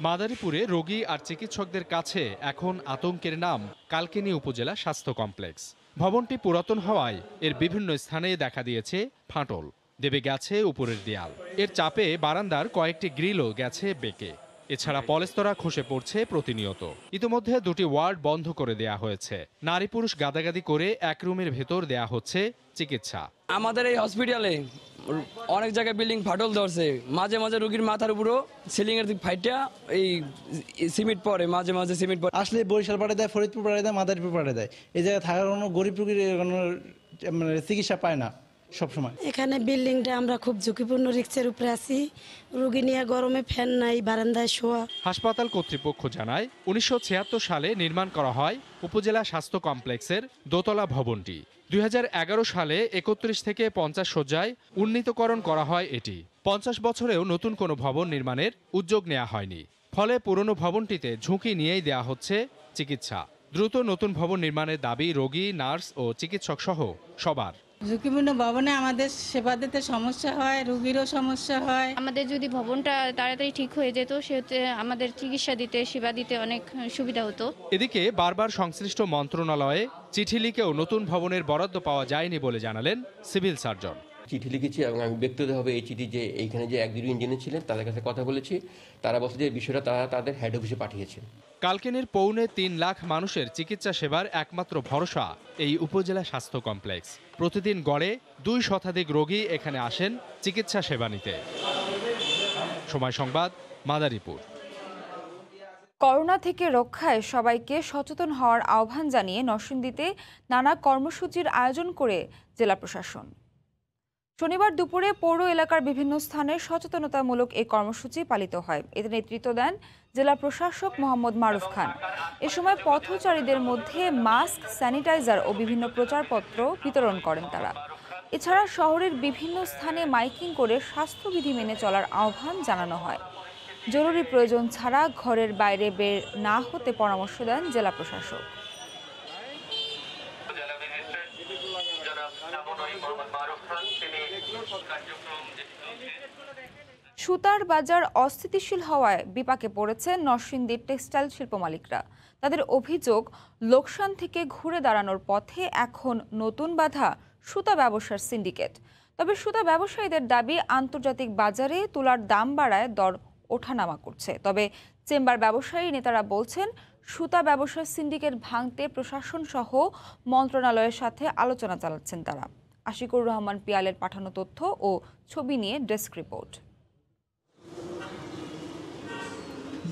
মাদারীপুরে রোগী আর চিকিৎসকদের কাছে এখন আতঙ্কের নাম কালকিনি উপজেলা স্বাস্থ্য কমপ্লেক্স। ভবনটি পুরাতন হওয়ায় এর বিভিন্ন স্থানে দেখা দিয়েছে ফাটল, দেবে গেছে উপরের দেয়াল। এর চাপে বারান্দার কয়েকটি গ্রিলও গেছে বেঁকে। এছাড়া পলেস্তরা খসে পড়ছে প্রতিনিয়ত। ইতিমধ্যে 2টি ওয়ার্ড বন্ধ করে দেয়া হয়েছে। নারী পুরুষ গাদাগাদি করে এক রুমের ভেতর দেয়া হচ্ছে চিকিৎসা। আমাদের এই হসপিটালে অনেক জায়গায় বিল্ডিং ফাটল ধরছে, মাঝে মাঝে রোগীর মাথার উপরও সিলিং এর ফাইটা এই সিমেন্ট পড়ে, মাঝে মাঝে সিমেন্ট পড়ে। আসলে বরিশাল পাঠিয়ে দেয়, ফরিদপুর পাঠিয়ে দেয়, মাদারীপুর পাঠিয়ে দেয়। এই জায়গায় থাকার কোনো গরিব রোগীর কোনো চিকিৎসা পায় না সবসময়। এখানে বিল্ডিংটা আমরা খুব ঝুঁকিপূর্ণ রিস্কের উপরে আছি। রোগী নিয়ে গরমে ফ্যান নাই, বারান্দায় শোয়া। হাসপাতাল কর্তৃপক্ষ জানায়, 1976 সালে নির্মাণ করা হয় উপজেলা স্বাস্থ্য কমপ্লেক্সের দোতলা ভবনটি। 2011 সালে 31 থেকে 50 শয্যায় উন্নীতকরণ করা হয় এটি। 50 বছরেও নতুন কোনো ভবন নির্মাণের উদ্যোগ নেওয়া হয়নি। ফলে পুরনো ভবনটিতে ঝুঁকি নিয়েই দেয়া হচ্ছে চিকিৎসা। দ্রুত নতুন ভবন নির্মাণের দাবি রোগী, নার্স ও চিকিৎসক সহ সবার। ঝুঁকিপূর্ণ ভবনে আমাদের সেবা দিতে সমস্যা হয়, রোগীরও সমস্যা হয়। আমাদের যদি ভবনটা তাড়াতাড়ি ঠিক হয়ে যেত, সেহেতু আমাদের চিকিৎসা দিতে, সেবা দিতে অনেক সুবিধা হতো। এদিকে বারবার সংশ্লিষ্ট মন্ত্রণালয়ে চিঠি লিখেও নতুন ভবনের বরাদ্দ পাওয়া যায়নি বলে জানালেন সিভিল সার্জন। চিঠি লিখেছি এবং আমি ব্যক্তিগতভাবে এই চিঠি যে এইখানে যে 1-2 ইঞ্জিনিয়ার ছিলেন তাদের কাছে কথা বলেছি। তারা বলছে যে বিষয়টা তারা তাদের হেড অফিসে পাঠিয়েছে। কালকিনির 3.25 লাখ মানুষের চিকিৎসা সেবার একমাত্র ভরসা এই উপজেলা স্বাস্থ্য কমপ্লেক্স। প্রতিদিন গড়ে 2 শতাধিক রোগী এখানে আসেন চিকিৎসা সেবা নিতে। সময় সংবাদ, মাদারীপুর। করোনা থেকে রক্ষায় সবাইকে সচেতন হওয়ার আহ্বান জানিয়ে নরসিংদীতে নানা কর্মসূচির আয়োজন করে জেলা প্রশাসন। শনিবার দুপুরে পৌর এলাকার বিভিন্ন স্থানে সচেতনতামূলক এই কর্মসূচি পালিত হয়। এতে নেতৃত্ব দেন জেলা প্রশাসক মোহাম্মদ মারুফ খান। এ সময় পথচারীদের মধ্যে মাস্ক, স্যানিটাইজার ও বিভিন্ন প্রচারপত্র বিতরণ করেন তারা। এছাড়া শহরের বিভিন্ন স্থানে মাইকিং করে স্বাস্থ্যবিধি মেনে চলার আহ্বান জানানো হয়। জরুরি প্রয়োজন ছাড়া ঘরের বাইরে বের না হতে পরামর্শ দেন জেলা প্রশাসক। সুতার বাজার অস্থিতিশীল হওয়ায় বিপাকে পড়েছে নরসিংদীর টেক্সটাইল শিল্প মালিকরা। তাদের অভিযোগ, লোকসান থেকে ঘুরে দাঁড়ানোর পথে এখন নতুন বাধা সুতা ব্যবসার সিন্ডিকেট। তবে সুতা ব্যবসায়ীদের দাবি, আন্তর্জাতিক বাজারে তুলার দাম বাড়ায় দর ওঠানামা করছে। তবে চেম্বার ব্যবসায়ী নেতারা বলছেন, সুতা ব্যবসার সিন্ডিকেট ভাঙতে প্রশাসন সহ মন্ত্রণালয়ের সাথে আলোচনা চালাচ্ছেন তারা। আশিকুর রহমান পিয়ালের পাঠানো তথ্য ও ছবি নিয়ে ডেস্ক রিপোর্ট।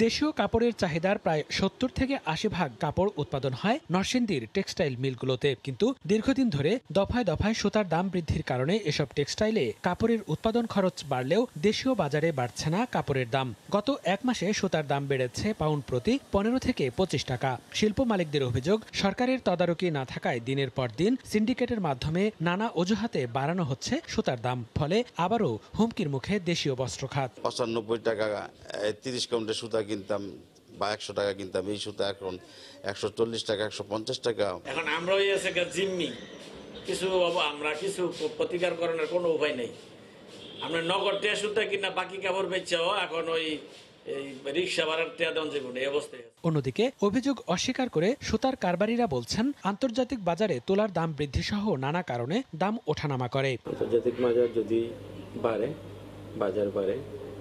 দেশীয় কাপড়ের চাহিদার প্রায় 70 থেকে 80% কাপড় উৎপাদন হয় নরসিংদীর টেক্সটাইল মিলগুলোতে, কিন্তু দীর্ঘদিন ধরে দফায় দফায় সুতার দাম বৃদ্ধির কারণে এসব টেক্সটাইলে কাপড়ের উৎপাদন খরচ বাড়লেও দেশীয় বাজারে বাড়ছে না কাপড়ের দাম। গত এক মাসে সুতার দাম বেড়েছে পাউন্ড প্রতি 15 থেকে 25 টাকা। শিল্প মালিকদের অভিযোগ, সরকারের তদারকি না থাকায় দিনের পর দিন সিন্ডিকেটের মাধ্যমে নানা অজুহাতে বাড়ানো হচ্ছে সুতার দাম, ফলে আবারও হুমকির মুখে দেশীয় বস্ত্র খাত। 95 টাকা 30 কাউন্টের সুতা কিনতাম বা 100 টাকা কিনতাম, এই সুতা এখন 140 টাকা 150 টাকা। এখন আমরা জিম্মি কিছু আমরা কিছু প্রতিকার করার কোনো উপায় নেই। আমরা নগদ টিয়া সুতা কিনা বাকি কাপড় বেচাও এখন ওই রিক্সা ভাড়ার টিয়া দেওয়া যাবে না, এই অবস্থায়। অন্যদিকে অভিযোগ অস্বীকার করে সুতার কারবারিরা বলছেন, আন্তর্জাতিক বাজারে তোলার দাম বৃদ্ধি সহ নানা কারণে দাম ওঠানামা করে। আন্তর্জাতিক বাজার যদি বাড়ে, বাজার বাড়ে,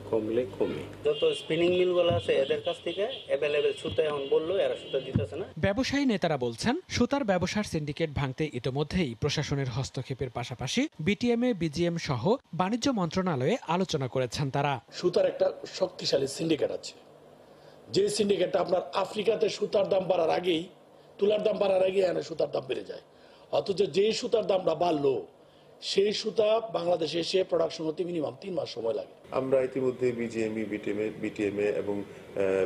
কমলে কমে। যত স্পিনিং মিলগুলো আছে এদের কাছ থেকে অ্যাভেলেবেল সুতা এখন বললো, এরা সুতা দিতেছে না। ব্যবসায়ী নেতারা বলছেন, সুতার ব্যবসার সিন্ডিকেট ভাঙতে ইতোমধ্যেই প্রশাসনের হস্তক্ষেপের পাশাপাশি বিটিএমএ, বিজিএম সহ বাণিজ্য মন্ত্রণালয়ে আলোচনা করেছেন তারা। সুতার একটা শক্তিশালী সিন্ডিকেট আছে, যে সিন্ডিকেটটা আপনার আফ্রিকাতে সুতার দাম বাড়ার আগেই, তুলার দাম বাড়ার আগেই এখানে সুতার দাম বেড়ে যায়, অথচ যেই সুতার দামটা বাড়লো সেই সুতা বাংলাদেশে এসে প্রোডাকশন হতে মিনিমাম 3 মাস সময় লাগে। আমরা ইতিমধ্যে বিটিএমএ এবং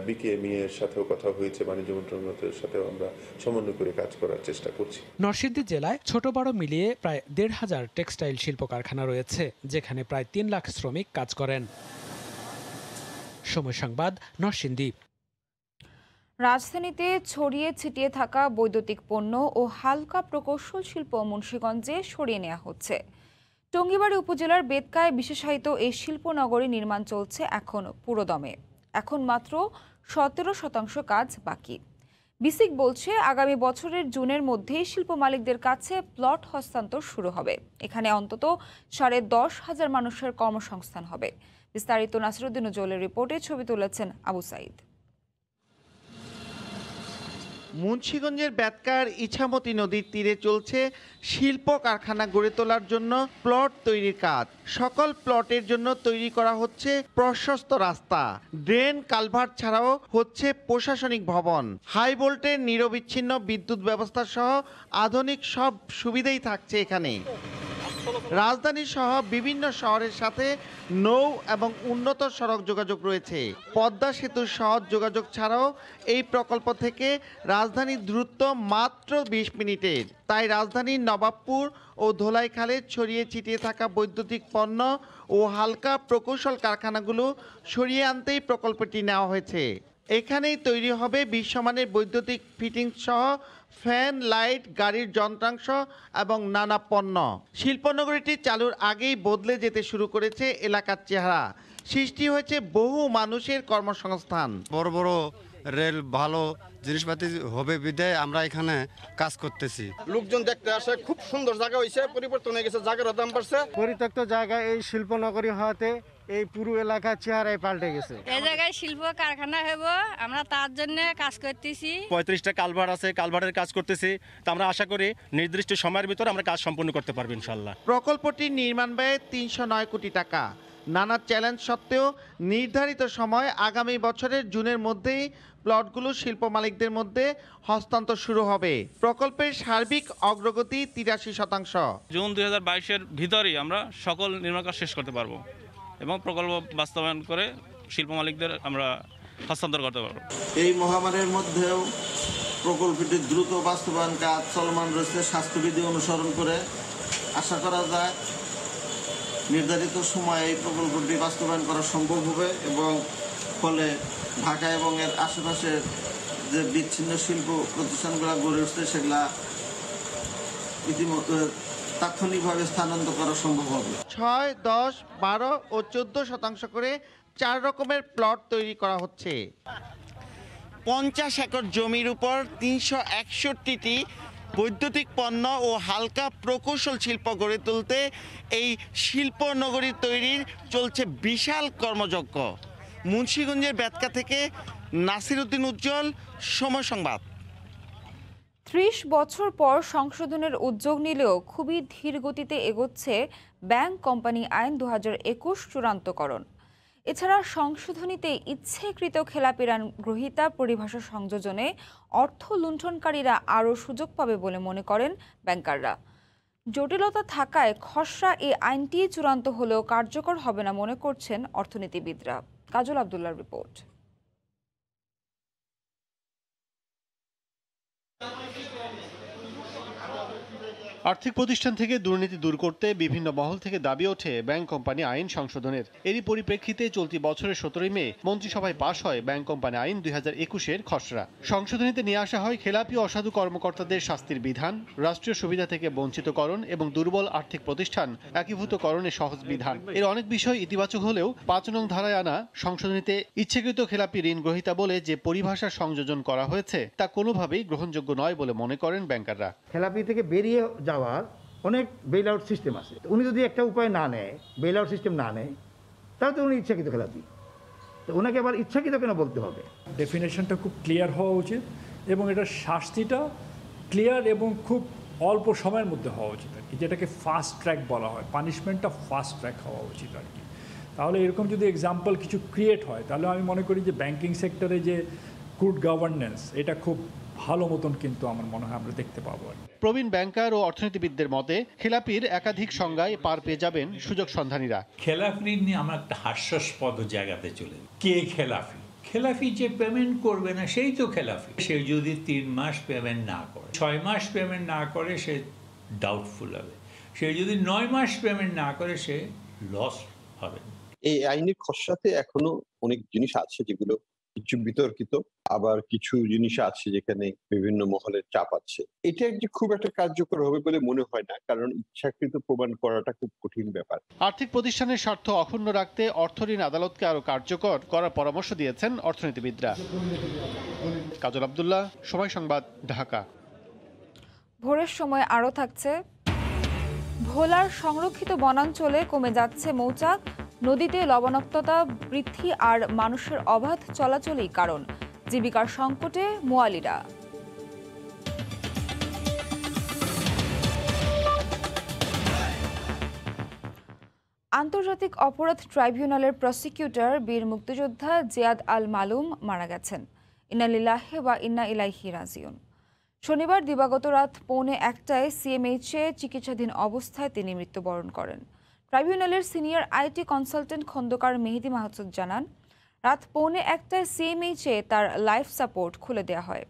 বিকেএমই এর সাথেও কথা হয়েছে, বাণিজ্য মন্ত্রণালয়ের সাথেও আমরা সমন্বয় করে কাজ করার চেষ্টা করছি। নরসিংদী জেলায় ছোট বড় মিলিয়ে প্রায় 1,500 টেক্সটাইল শিল্প কারখানা রয়েছে, যেখানে প্রায় 3 লাখ শ্রমিক কাজ করেন। সময় সংবাদ, নরসিংদী। রাজধানীতে ছড়িয়ে ছিটিয়ে থাকা বৈদ্যুতিক পণ্য ও হালকা প্রকৌশল শিল্প মুন্সিগঞ্জে সরিয়ে নেওয়া হচ্ছে। টঙ্গীবাড়ি উপজেলার বেতকায় বিশেষায়িত এই শিল্পনগরী নির্মাণ চলছে এখন পুরোদমে। এখন মাত্র 17% কাজ বাকি। বিসিক বলছে, আগামী বছরের জুনের মধ্যেই শিল্প মালিকদের কাছে প্লট হস্তান্তর শুরু হবে। এখানে অন্তত 10,500 মানুষের কর্মসংস্থান হবে। বিস্তারিত নাসিরউদ্দিন উজ্জ্বলের রিপোর্টে ছবি তুলেছেন আবু সাইদ। মুন্সিগঞ্জের বেতকার ইছামতি নদীর তীরে চলছে শিল্প কারখানা গড়ে তোলার জন্য প্লট তৈরির কাজ। সকল প্লটের জন্য তৈরি করা হচ্ছে প্রশস্ত রাস্তা, ড্রেন, কালভার্ট ছাড়াও হচ্ছে প্রশাসনিক ভবন। হাই ভোল্টের নিরবিচ্ছিন্ন বিদ্যুৎ ব্যবস্থা সহ আধুনিক সব সুবিধাই থাকছে এখানে। রাজধানী সহ বিভিন্ন শহরের সাথে নৌ এবং উন্নত সড়ক যোগাযোগ রয়েছে। পদ্মা সেতুর সহজ যোগাযোগ ছাড়াও এই প্রকল্প থেকে রাজধানীর দূরত্ব মাত্র 20 মিনিটের। তাই রাজধানীর নবাবপুর ও ধোলাইখালে ছড়িয়ে ছিটিয়ে থাকা বৈদ্যুতিক পণ্য ও হালকা প্রকৌশল কারখানাগুলো সরিয়ে আনতেই প্রকল্পটি নেওয়া হয়েছে। এখানেই তৈরি হবে বিশ্বমানের বৈদ্যুতিক ফিটিংস সহ ফ্যান, লাইট, গাড়ির যন্ত্রাংশ এবং নানা পণ্য। শিল্পনগরীটি চালুর আগেই বদলে যেতে শুরু করেছে এলাকার চেহারা। সৃষ্টি হয়েছে বহু মানুষের কর্মসংস্থান। বড় বড় রেল, ভালো জিনিসপাতি হবে বিধায় আমরা এখানে কাজ করতেছি। লোকজন দেখতে আসে, খুব সুন্দর জায়গা হয়েছে, পরিবর্তন হয়ে গেছে, জায়গার দাম বাড়ছে। পরিত্যক্ত জায়গায় এই শিল্পনগরী হওয়াতে এই পুরো এলাকার চেহারায় পাল্টে গেছে। এই জায়গায় শিল্প কারখানা হবো, আমরা তার জন্য কাজ করতেছি। 35টা কালভার্ট আছে, কালভার্টের কাজ করতেছি। তো আমরা আশা করি নির্দিষ্ট সময়ের ভিতরে আমরা কাজ সম্পন্ন করতে পারবো ইনশাআল্লাহ। প্রকল্পটির নির্মাণ ব্যয় 309 কোটি টাকা। নানা চ্যালেঞ্জ সত্ত্বেও নির্ধারিত সময় আগামী বছরের জুনের মধ্যেই প্লটগুলো শিল্প মালিকদের মধ্যে হস্তান্তর শুরু হবে। প্রকল্পের সার্বিক অগ্রগতি 83%। জুন 2022-এর ভিতরেই আমরা সকল নির্মাণ কাজ শেষ করতে পারবো এবং প্রকল্প বাস্তবায়ন করে শিল্প মালিকদের আমরা হস্তান্তর করতে পারবো। এই মহামারীর মধ্যেও প্রকল্পটির দ্রুত বাস্তবায়ন কাজ চলমান রয়েছে। স্বাস্থ্যবিধি অনুসরণ করে আশা করা যায় নির্ধারিত সময়ে এই প্রকল্পটি বাস্তবায়ন করা সম্ভব হবে এবং ফলে ঢাকা এবং এর আশেপাশের যে বিচ্ছিন্ন শিল্প প্রতিষ্ঠানগুলো গড়ে উঠছে সেগুলা ইতিমধ্যে তাৎক্ষণিকভাবে স্থানান্তর করা সম্ভব হবে। 6, 10, 12 ও 14% করে 4 রকমের প্লট তৈরি করা হচ্ছে। 50 একর জমির উপর 361টি বৈদ্যুতিক পণ্য ও হালকা প্রকৌশল শিল্প গড়ে তুলতে এই শিল্প নগরী তৈরির চলছে বিশাল কর্মযজ্ঞ। মুন্সিগঞ্জের বেতকা থেকে নাসিরউদ্দিন উজ্জ্বল, সময় সংবাদ। 30 বছর পর সংশোধনের উদ্যোগ নিলেও খুবই ধীর গতিতে এগোচ্ছে ব্যাংক কোম্পানি আইন 2021 চূড়ান্তকরণ। এছাড়া সংশোধনীতে ইচ্ছেকৃত খেলাপি ঋণ গ্রহীতা পরিভাষা সংযোজনে অর্থ লুণ্ঠনকারীরা আরও সুযোগ পাবে বলে মনে করেন ব্যাংকাররা। জটিলতা থাকায় খসড়া এই আইনটি চূড়ান্ত হলেও কার্যকর হবে না মনে করছেন অর্থনীতিবিদরা। কাজল আব্দুল্লাহর রিপোর্ট। আর্থিক প্রতিষ্ঠান থেকে দুর্নীতি দূর করতে বিভিন্ন মহল থেকে দাবি ওঠে ব্যাংক কোম্পানি আইন সংশোধনের। এরই পরিপ্রেক্ষিতে চলতি বছরের 17 মে মন্ত্রিসভায় পাশ হয় ব্যাংক কোম্পানি আইন 2021-এর খসড়া। সংশোধনীতে নিয়ে আসা হয় খেলাপি অসাধু কর্মকর্তাদের শাস্তির বিধান, রাষ্ট্রীয় সুবিধা থেকে বঞ্চিতকরণ এবং দুর্বল আর্থিক প্রতিষ্ঠান একীভূতকরণের সহজ বিধান। এর অনেক বিষয় ইতিবাচক হলেও 5 নং ধারায় আনা সংশোধনীতে ইচ্ছাকৃত খেলাপি ঋণ গ্রহীতা বলে যে পরিভাষা সংযোজন করা হয়েছে তা কোনোভাবেই গ্রহণযোগ্য নয় বলে মনে করেন ব্যাংকাররা। খেলাপি থেকে বেরিয়ে যাওয়ার অনেক বেল আউট সিস্টেম আছে। উনি যদি একটা উপায় না নেয়, বেল আউট সিস্টেম না নেয়, তাহলে তো উনি ইচ্ছাকৃত খেলাপি। তো ওনাকে আবার ইচ্ছাকৃত কেন বলতে হবে? ডেফিনেশনটা খুব ক্লিয়ার হওয়া উচিত এবং এটার শাস্তিটা ক্লিয়ার এবং খুব অল্প সময়ের মধ্যে হওয়া উচিত আর কি, যেটাকে ফাস্ট ট্র্যাক বলা হয়। পানিশমেন্টটা ফাস্ট ট্র্যাক হওয়া উচিত আর কি। তাহলে এরকম যদি এক্সাম্পল কিছু ক্রিয়েট হয় তাহলে আমি মনে করি যে ব্যাংকিং সেক্টরে যে গুড গভর্নেন্স এটা খুব ভালো মতন কিন্তু আমার মনে হয় আমরা দেখতে পাবো। প্রবীণ ব্যাংকার ও অর্থনীতিবিদদের মতে খেলাপির একাধিক সংজ্ঞায় পার পেয়ে যাবেন সুযোগ সন্ধানীরা। খেলাপি নিয়ে আমরা একটা হাস্যাস্পদ জায়গাতে চলে, কে খেলাপি? খেলাপি যে পেমেন্ট করবে না সেই তো খেলাপি। সে যদি 3 মাস পেমেন্ট না করে, 6 মাস পেমেন্ট না করে, সে ডাউটফুল হবে। সে যদি 9 মাস পেমেন্ট না করে, সে লস হবে। এই আইনের খসড়াতে এখনো অনেক জিনিস আছে যেগুলো কিছু বিতর্কিত, আবার কিছু জিনিস আছে যেখানে বিভিন্ন মহলের চাপ আছে। এটা যে খুব একটা কার্যকর হবে বলে মনে হয় না, কারণ ইচ্ছাকৃত প্রমাণ করাটা খুব কঠিন ব্যাপার। আর্থিক প্রতিষ্ঠানের স্বার্থ অক্ষুণ্ণ রাখতে অর্থঋণ আদালতকে আরো কার্যকর করার পরামর্শ দিয়েছেন অর্থনীতিবিদরা। কাজল আব্দুল্লাহ, সময় সংবাদ, ঢাকা। ভোরের সময় আরও থাকছে, ভোলার সংরক্ষিত বনাঞ্চলে কমে যাচ্ছে মৌচাক, নদীতে লবণাক্ততা বৃদ্ধি আর মানুষের অবাধ চলাচলই কারণ, জীবিকার সংকটে মোয়ালিরা। আন্তর্জাতিক অপরাধ ট্রাইব্যুনালের প্রসিকিউটর বীর মুক্তিযোদ্ধা জিয়াদ আল মালুম মারা গেছেন। ইন্না লিল্লাহি ওয়া ইন্না ইলাইহি রাজিউন। শনিবার দিবাগত রাত 1:45টায় সিএমএইচে চিকিৎসাধীন অবস্থায় তিনি মৃত্যুবরণ করেন। ট্রাইব্যুনালের সিনিয়র আইটি কনসালটেন্ট খন্দকার মেহেদি মাহমুদ জানান, রাত 1:45টায় সিএমএইচে তার লাইফ সাপোর্ট খুলে দেওয়া হয়।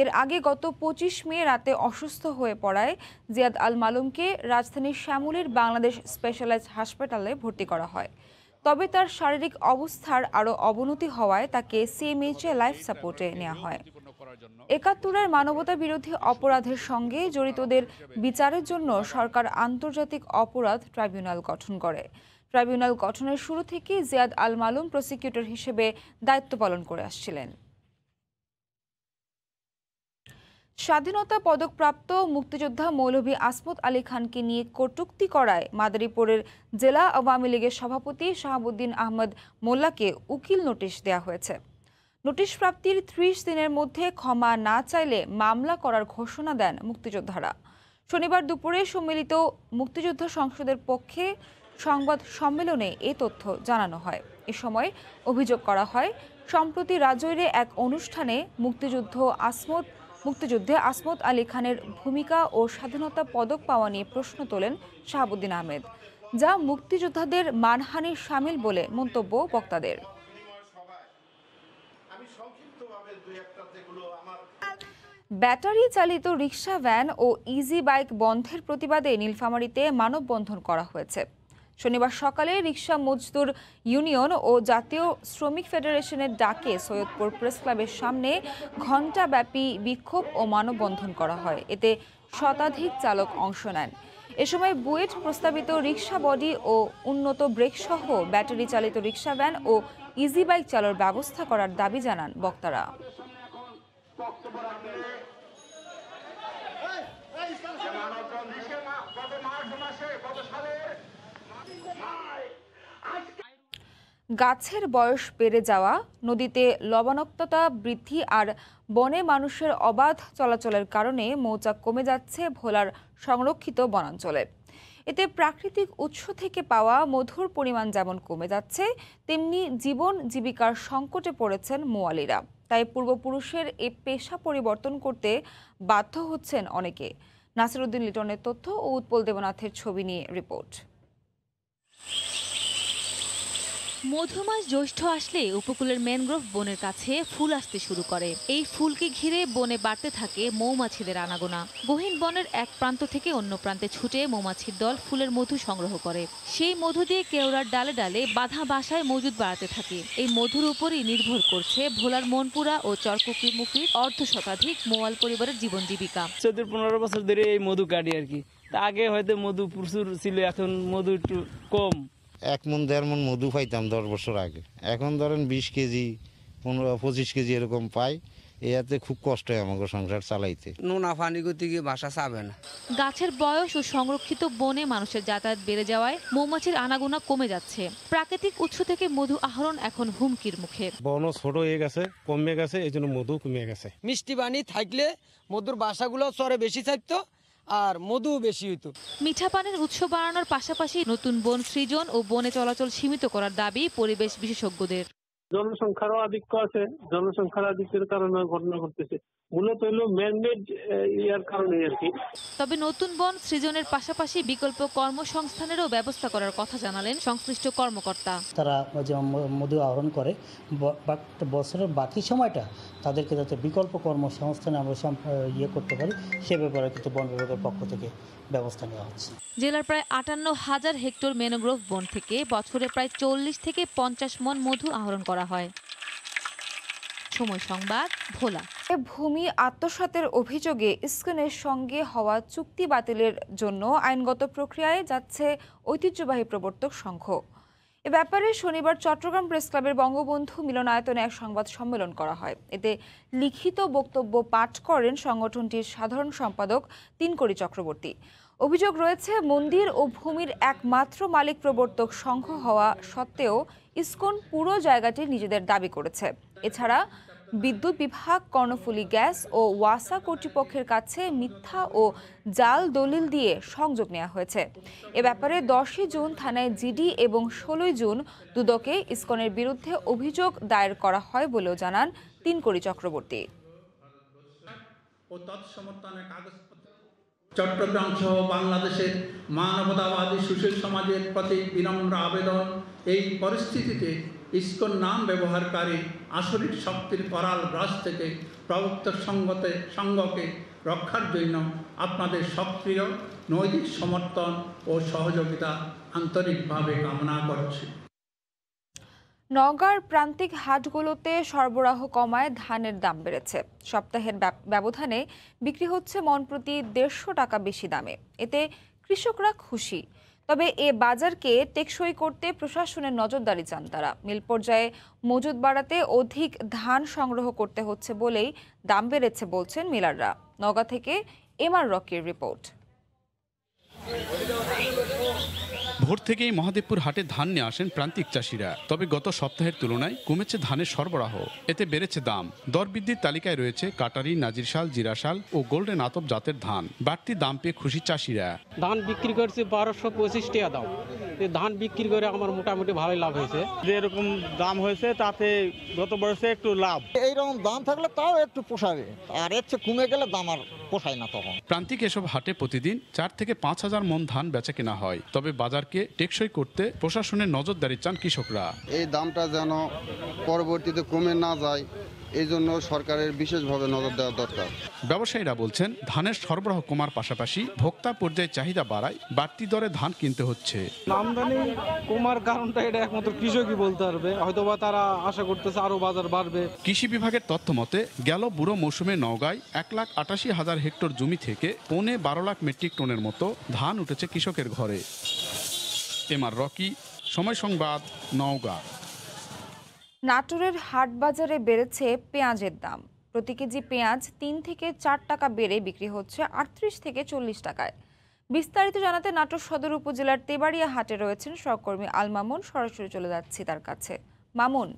এর আগে গত 25 মে রাতে অসুস্থ হয়ে পড়ায় জিয়াদ আল মালুমকে রাজধানীর শ্যামলীর বাংলাদেশ স্পেশালাইজড হাসপাতালে ভর্তি করা হয়। তবে তার শারীরিক অবস্থার আরও অবনতি হওয়ায় তাকে সিএমএইচে লাইফ সাপোর্টে নেওয়া হয়। ৭১-এর মানবতা বিরোধী অপরাধের সঙ্গে জড়িতদের বিচারের জন্য সরকার আন্তর্জাতিক অপরাধ ট্রাইব্যুনাল গঠন করে। ট্রাইব্যুনাল গঠনের শুরু থেকেই জিয়াদ আল মালুম প্রসিকিউটর হিসেবে দায়িত্ব পালন করে আসছিলেন। স্বাধীনতা পদকপ্রাপ্ত মুক্তিযোদ্ধা মৌলভী আসমত আলী খানকে নিয়ে কটূক্তি করায় মাদারীপুরের জেলা আওয়ামী লীগের সভাপতি শাহাবুদ্দিন আহমদ মোল্লাকে উকিল নোটিশ দেওয়া হয়েছে। নোটিশ প্রাপ্তির 30 দিনের মধ্যে ক্ষমা না চাইলে মামলা করার ঘোষণা দেন মুক্তিযোদ্ধারা। শনিবার দুপুরে সম্মিলিত মুক্তিযোদ্ধা সংসদের পক্ষে সংবাদ সম্মেলনে এই তথ্য জানানো হয়। এ সময় অভিযোগ করা হয়, সম্প্রতি রাজৈরে এক অনুষ্ঠানে মুক্তিযুদ্ধে আসমত আলী খানের ভূমিকা ও স্বাধীনতা পদক পাওয়া নিয়ে প্রশ্ন তোলেন শাহাবুদ্দিন আহমেদ, যা মুক্তিযোদ্ধাদের মানহানির শামিল বলে মন্তব্য বক্তাদের। ব্যাটারি চালিত রিক্সা, ভ্যান ও ইজি বাইক বন্ধের প্রতিবাদে নীলফামারীতে মানববন্ধন করা হয়েছে। শনিবার সকালে রিক্সা মজদুর ইউনিয়ন ও জাতীয় শ্রমিক ফেডারেশনের ডাকে সৈয়দপুর প্রেস ক্লাবের সামনে ঘণ্টাব্যাপী বিক্ষোভ ও মানববন্ধন করা হয়। এতে শতাধিক চালক অংশ নেন। এ সময় বুয়েট প্রস্তাবিত রিক্সা বডি ও উন্নত ব্রেক সহ ব্যাটারি চালিত রিক্সা, ভ্যান ও ইজি বাইক চালার ব্যবস্থা করার দাবি জানান বক্তারা। গাছের বয়স বেড়ে যাওয়া, নদীতে লবণাক্ততা বৃদ্ধি আর বনে মানুষের অবাধ চলাচলের কারণে মৌচাক কমে যাচ্ছে ভোলার সংরক্ষিত বনাঞ্চলে। এতে প্রাকৃতিক উৎস থেকে পাওয়া মধুর পরিমাণ যেমন কমে যাচ্ছে, তেমনি জীবন জীবিকার সংকটে পড়েছেন মোয়ালিরা। তাই পূর্বপুরুষের এ পেশা পরিবর্তন করতে বাধ্য হচ্ছেন অনেকে। নাসিরউদ্দিন লিটনের তথ্য ও উৎপল দেবনাথের ছবি নিয়ে রিপোর্ট। মধুমাস জ্যৈষ্ঠ আসলে উপকূলের ম্যানগ্রোভ বনের কাছে ফুল আসতে শুরু করে। এই ফুলকে ঘিরে বনে বাড়তে থাকে মৌমাছিদের আনাগোনা। গহীন বনের এক প্রান্ত থেকে অন্য প্রান্তে ছুটে মৌমাছির দল ফুলের মধু সংগ্রহ করে। সেই মধু দিয়ে কেওড়ার ডালে ডালে বাঁধা বাসায় মজুদ বাড়াতে থাকে। এই মধুর উপরই নির্ভর করছে ভোলার মনপুরা ও চরকুকিমুখির অর্ধশতাধিক মোয়াল পরিবারের জীবন জীবিকা। 14-15 বছর ধরে এই মধু কাটি আর কি। আগে হয়তো মধু প্রচুর ছিল, এখন মধু একটু কম। 1 মণ 1.5 মণ মধু পাইতাম 10 বছর আগে, এখন ধরেন 20 কেজি 15-25 কেজি এরকম পাই। এতে খুব কষ্ট হয় আমাকে সংসার চালাইতে। নোনা পানি করতে গিয়ে বাসা চাবে না। গাছের বয়স ও সংরক্ষিত বনে মানুষের যাতায়াত বেড়ে যাওয়ায় মৌমাছির আনাগোনা কমে যাচ্ছে। প্রাকৃতিক উৎস থেকে মধু আহরণ এখন হুমকির মুখে। বন ছোট হয়ে গেছে, কমে গেছে, এই জন্য মধু কমে গেছে। মিষ্টি পানি থাকলে মধুর বাসাগুলো চরে বেশি থাকতো আর মধু বেশি হইতো। মিঠা পানির উৎস বাড়ানোর পাশাপাশি নতুন বন সৃজন ও বনে চলাচল সীমিত করার দাবি পরিবেশ বিশেষজ্ঞদের। জনসংখ্যারও আধিক্য আছে, জনসংখ্যার আধিক্যের কারণে ঘটনা ঘটতেছে, মূলত হলো ম্যানমেড ইয়ার কারণে আর কি। তবে নতুন বন সৃজনের পাশাপাশি বিকল্প কর্মসংস্থানেরও ব্যবস্থা করার কথা জানালেন সংশ্লিষ্ট কর্মকর্তা। তারা যে মধু আহরণ করে বছরের বাকি সময়টা তাদেরকে যাতে বিকল্প কর্মসংস্থানে আমরা করতে পারি সে ব্যাপারে কিন্তু বন বিভাগের পক্ষ থেকে ব্যবস্থা নেওয়া হচ্ছে। জেলার প্রায় 58,000 হেক্টর ম্যানগ্রোভ বন থেকে বছরে প্রায় 40 থেকে 50 মণ মধু আহরণ করা হয়। সময় সংবাদ, ভোলা। ভূমি আত্মসাতের অভিযোগে ইসকনের সঙ্গে হওয়া চুক্তি বাতিলের জন্য আইনগত প্রক্রিয়ায় যাচ্ছে ঐতিহ্যবাহী প্রবর্তক সংঘ। এ ব্যাপারে শনিবার চট্টগ্রাম প্রেস ক্লাবের বঙ্গবন্ধু মিলনায়তনে এক সংবাদ সম্মেলন করা হয়। এতে লিখিত বক্তব্য পাঠ করেন সংগঠনটির সাধারণ সম্পাদক তিনকড়ি চক্রবর্তী। অভিযোগ রয়েছে, মন্দির ও ভূমির একমাত্র মালিক প্রবর্তক সংঘ হওয়া সত্ত্বেও ইসকন পুরো জায়গাটি নিজেদের দাবি করেছে। এছাড়া বিদ্যুৎ বিভাগ, কর্ণফুলী গ্যাস ও ওয়াসা কর্তৃপক্ষের কাছে মিথ্যা ও জাল দলিল দিয়ে সংযোগ নেওয়া হয়েছে। এ ব্যাপারে 10 জুন থানায় জিডি এবং 16 জুন দুদকে ইসকনের বিরুদ্ধে অভিযোগ দায়ের করা হয় বলেও জানান তিনকড়ি চক্রবর্তী। চট্টগ্রাম সহ বাংলাদেশের মানবতাবাদী সুশীল সমাজের প্রতি বিনম্র আবেদন, এই পরিস্থিতিতে ইসকন নাম ব্যবহারকারী আসরিক শক্তির করাল গ্রাস থেকে প্রবর্তক সংঘকে রক্ষার জন্য আপনাদের সক্রিয় নৈতিক সমর্থন ও সহযোগিতা আন্তরিকভাবে কামনা করছি। নওগাঁর প্রান্তিক হাটগুলোতে সরবরাহ কমায় ধানের দাম বেড়েছে। সপ্তাহের ব্যবধানে বিক্রি হচ্ছে মণ প্রতি 150 টাকা বেশি দামে। এতে কৃষকরা খুশি। তবে এ বাজারকে টেকসই করতে প্রশাসনের নজরদারি চান তারা। মিল পর্যায়ে মজুদ বাড়াতে অধিক ধান সংগ্রহ করতে হচ্ছে বলেই দাম বেড়েছে বলছেন মিলাররা। নওগাঁ থেকে এমআর রকির রিপোর্ট। ভোর থেকেই মহাদেবপুর হাটে ধান নিয়ে আসেন প্রান্তিক চাষিরা। তবে গত সপ্তাহের তুলনায় কমেছে ধানের সরবরাহ, এতে বেড়েছে দাম। দর বৃদ্ধির তালিকায় রয়েছে কাটারি, নাজিরশাল, জিরাশাল ও গোল্ডেন আতপ জাতের ধান। বাড়তি দাম পেয়ে খুশি চাষিরা। ধান বিক্রি করছে 1225 টাকা দাম। ধান বিক্রি করে আমার মোটামুটি ভালোই লাভ হয়েছে। যেরকম দাম হয়েছে তাতে গত বছরে একটু লাভ। এইরকম দাম থাকলে তাও একটু পোষাবে, আর এর চেয়ে কমে গেলে দাম আর পোষায় না তখন। প্রান্তিক এসব হাটে প্রতিদিন 4 থেকে 5,000 মণ ধান বেচা কেনা হয়। তবে বাজারকে টেকসই করতে প্রশাসনের নজরদারি চান কৃষকরা। এই দামটা যেন পরবর্তীতে কমে না যায়, এই জন্য সরকারের বিশেষভাবে নজর দেওয়া দরকার। ব্যবসায়ীরা বলছেন, ধানের সরবরাহ কমার পাশাপাশি ভোক্তা পর্যায়ে চাহিদা বাড়ায় বাড়তি দরে ধান কিনতে হচ্ছে। আমদানি কমার কারণটা এটা একমাত্র কৃষকই বলতে পারবে, হয়তোবা তারা আশা করতেছে আরো বাজার বাড়বে। কৃষি বিভাগের তথ্য মতে গেল বুড়ো মৌসুমে নওগাঁয় 1,88,000 হেক্টর জমি থেকে 12 লাখ মেট্রিক টনের মতো ধান উঠেছে কৃষকের ঘরে। এমআর রকি, সময় সংবাদ, নওগাঁ। নাটোরের হাট বাজারে বেড়েছে পেঁয়াজের দাম। প্রতি কেজি পেঁয়াজ 3 থেকে 4 টাকা বেড়ে বিক্রি হচ্ছে 38 থেকে 40 টাকায়। বিস্তারিত জানাতে নাটোর সদর উপজেলার তেবাড়িয়া হাটে রয়েছেন সহকর্মী আল মামুন। সরাসরি চলে যাচ্ছি তার কাছে। মামুন।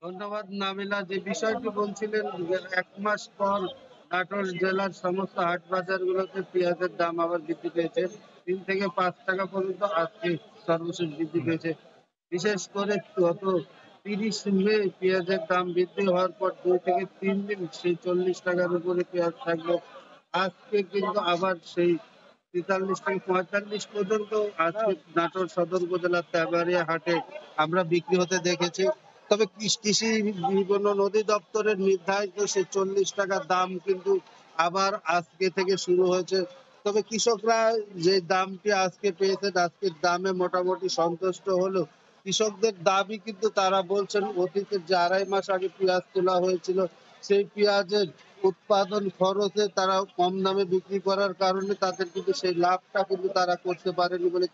ধন্যবাদ নাবিলা। যে বিষয়টি বলছিলেন, 1 মাস পর নাটোর জেলার সমস্ত হাট বাজারগুলোতে পেঁয়াজের দাম আবার বৃদ্ধি পেয়েছে। 3 থেকে 5 টাকা পর্যন্ত আজকে সর্বশেষ বৃদ্ধি পেয়েছে। বিশেষ করে গত 30 মে পেঁয়াজের দাম বৃদ্ধি হওয়ার পর 2 থেকে 3 দিন সেই 40 টাকার উপরে পেঁয়াজ থাকলো। আজকে কিন্তু আবার সেই 43 থেকে 45 পর্যন্ত আজকে নাটোর সদর উপজেলার তেবাড়িয়া হাটে আমরা বিক্রি হতে দেখেছি। তবে কৃষি বিপণন অধিদপ্তরের নির্ধারিত সেই 40 টাকার দাম কিন্তু আবার আজকে থেকে শুরু হয়েছে। তবে কৃষকরা যে দামটি আজকে পেয়েছেন, আজকের দামে মোটামুটি সন্তুষ্ট হলেও কৃষকদের দাবি কিন্তু তারা বলছেন অতীতে যে 2.5 মাস আগে পেঁয়াজ তোলা হয়েছিল সেই পেঁয়াজের উৎপাদন খরচে তারা কম দামে বিক্রি করার কারণে তাদের কিন্তু সেই লাভটা কিন্তু তারা করতে পারেনি বলে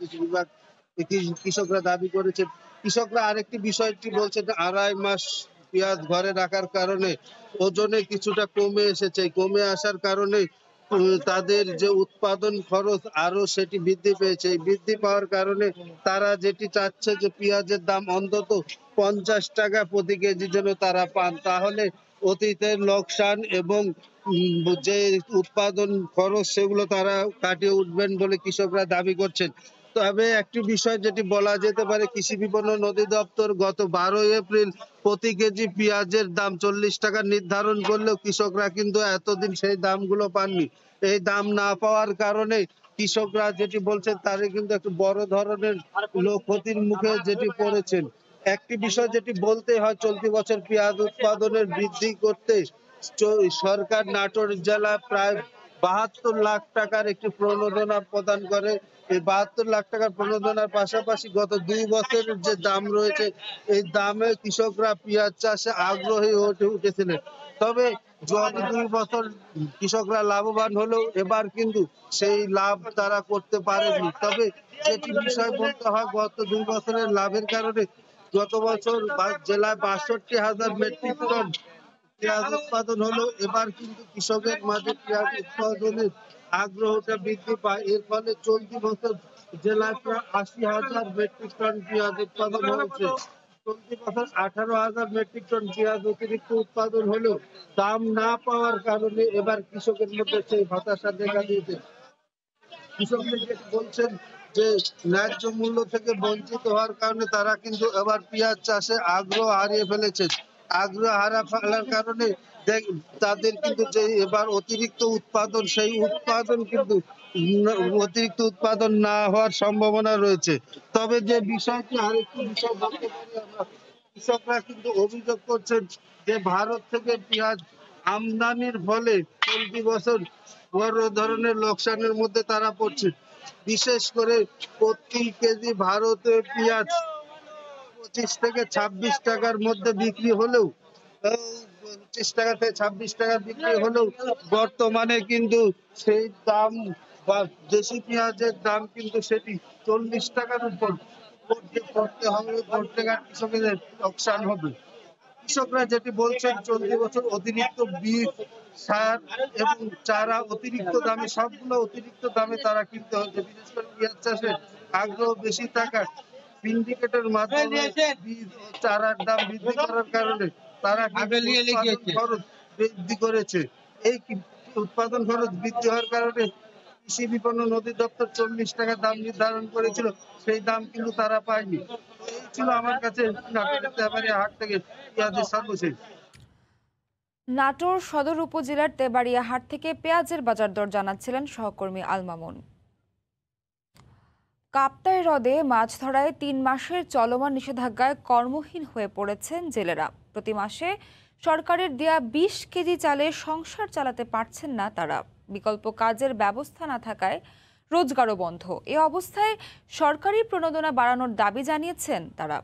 কৃষকরা দাবি করেছে। কৃষকরা আরেকটি বিষয়টি বলছে যে 2.5 মাস পেঁয়াজ ঘরে রাখার কারণে ওজনে কিছুটা কমে এসেছে। কমে আসার কারণে তাদের যে উৎপাদন খরচ আরো সেটি বৃদ্ধি পেয়েছে। এই বৃদ্ধি পাওয়ার কারণে তারা যেটি চাচ্ছে যে পেঁয়াজের দাম অন্তত 50 টাকা প্রতি কেজি যেন তারা পান, তাহলে অতীতের লোকসান এবং যে উৎপাদন খরচ সেগুলো তারা কাটিয়ে উঠবেন বলে কৃষকরা দাবি করছেন। তবে একটি বিষয় যেটি বলা যেতে পারে, কৃষি বিপণন অধিদপ্তর গত 12 এপ্রিল প্রতি কেজি পেঁয়াজের দাম 40 টাকা নির্ধারণ করলেও কৃষকরা কিন্তু এতদিন সেই দামগুলো পাননি। এই দাম না পাওয়ার কারণে কৃষকরা যেটি বলছেন তারা কিন্তু একটু বড় ধরনের ক্ষতির মুখে যেটি পড়েছেন। একটি বিষয় যেটি বলতে হয়, চলতি বছর পেঁয়াজ উৎপাদনের বৃদ্ধি করতে সরকার নাটোর জেলা প্রায় 72 লাখ টাকার একটি প্রণোদনা প্রদান করে। এই 72 লাখ টাকার প্রণোদনার পাশাপাশি গত 2 বছরের যে দাম রয়েছে এই দামে কৃষকরা পেঁয়াজ চাষে আগ্রহী হয়ে উঠেছিলেন। তবে গত 2 বছর কৃষকরা লাভবান হলেও এবার কিন্তু সেই লাভ তারা করতে পারেনি। তবে যেটি বিষয় বলতে হয়, গত 2 বছরের লাভের কারণে গত বছর জেলায় 62,000 মেট্রিক টন পেঁয়াজ উৎপাদন হলো। এবার কিন্তু কৃষকের মাঝে পেঁয়াজ উৎপাদনের আগ্রহটা বৃদ্ধি পায়। এর ফলে চলতি বছর জেলায় প্রায় 80,000 মেট্রিক টন পেঁয়াজ উৎপাদন হয়েছে। চলতি বছর 18,000 মেট্রিক টন পেঁয়াজ অতিরিক্ত উৎপাদন হলেও দাম না পাওয়ার কারণে এবার কৃষকের মধ্যে সেই হতাশা দেখা দিয়েছে। কৃষকরা যেটি বলছেন যে ন্যায্য মূল্য থেকে বঞ্চিত হওয়ার কারণে তারা কিন্তু এবার পেঁয়াজ চাষে আগ্রহ হারিয়ে ফেলেছেন। আগ্রহ ফেলার কারণে তাদের কিন্তু যে এবার অতিরিক্ত উৎপাদন, সেই উৎপাদন কিন্তু অতিরিক্ত উৎপাদন না হওয়ার সম্ভাবনা রয়েছে। তবে যে বিষয়টি আরেকটি বিষয় বলতে পারি আমরা, কৃষকরা কিন্তু অভিযোগ করছেন যে ভারত থেকে পেঁয়াজ আমদানির ফলে চলতি বছর বড় ধরনের লোকসানের মধ্যে তারা পড়ছে। বিশেষ করে প্রতি কেজি ভারতে পেঁয়াজ 25 থেকে 26 টাকার মধ্যে বিক্রি হলেও 25 টাকা থেকে 26 টাকা বিক্রি হলেও বর্তমানে কিন্তু সেই দাম বা দেশি পেঁয়াজের দাম কিন্তু সেটি 40 টাকার উপর করতে হবে, করতে গেলে কৃষকের লোকসান হবে। কৃষকরা যেটি বলছেন চলতি বছর অতিরিক্ত বীজ, সার এবং চারা অতিরিক্ত দামে, সবগুলো অতিরিক্ত দামে তারা কিনতে হচ্ছে। বিশেষ করে পেঁয়াজ চাষে আগ্রহ বেশি থাকার সিন্ডিকেটের মাধ্যমে বীজ ও চারার দাম বৃদ্ধি করার কারণে তারা খরচ বৃদ্ধি করেছে। এই উৎপাদন খরচ বৃদ্ধি হওয়ার কারণে কৃষি বিপণন অধিদপ্তর 40 টাকা দাম নির্ধারণ করেছিল, সেই দাম কিন্তু তারা পায়নি। এই ছিল আমার কাছে নাটোরের হাট থেকে পেঁয়াজের সর্বশেষ। নাটোর সদর উপজেলার তেবাড়িয়া হাট থেকে পেঁয়াজের বাজার দর জানাচ্ছিলেন সহকর্মী আল মামুন। কাপ্তাই হ্রদে মাছ ধরায় 3 মাসের চলমান নিষেধাজ্ঞায় কর্মহীন হয়ে পড়েছেন জেলেরা। প্রতি মাসে সরকারের দেয়া 20 কেজি চালে সংসার চালাতে পারছেন না তারা। বিকল্প কাজের ব্যবস্থা না থাকায় রোজগারও বন্ধ। এ অবস্থায় সরকারি প্রণোদনা বাড়ানোর দাবি জানিয়েছেন তারা।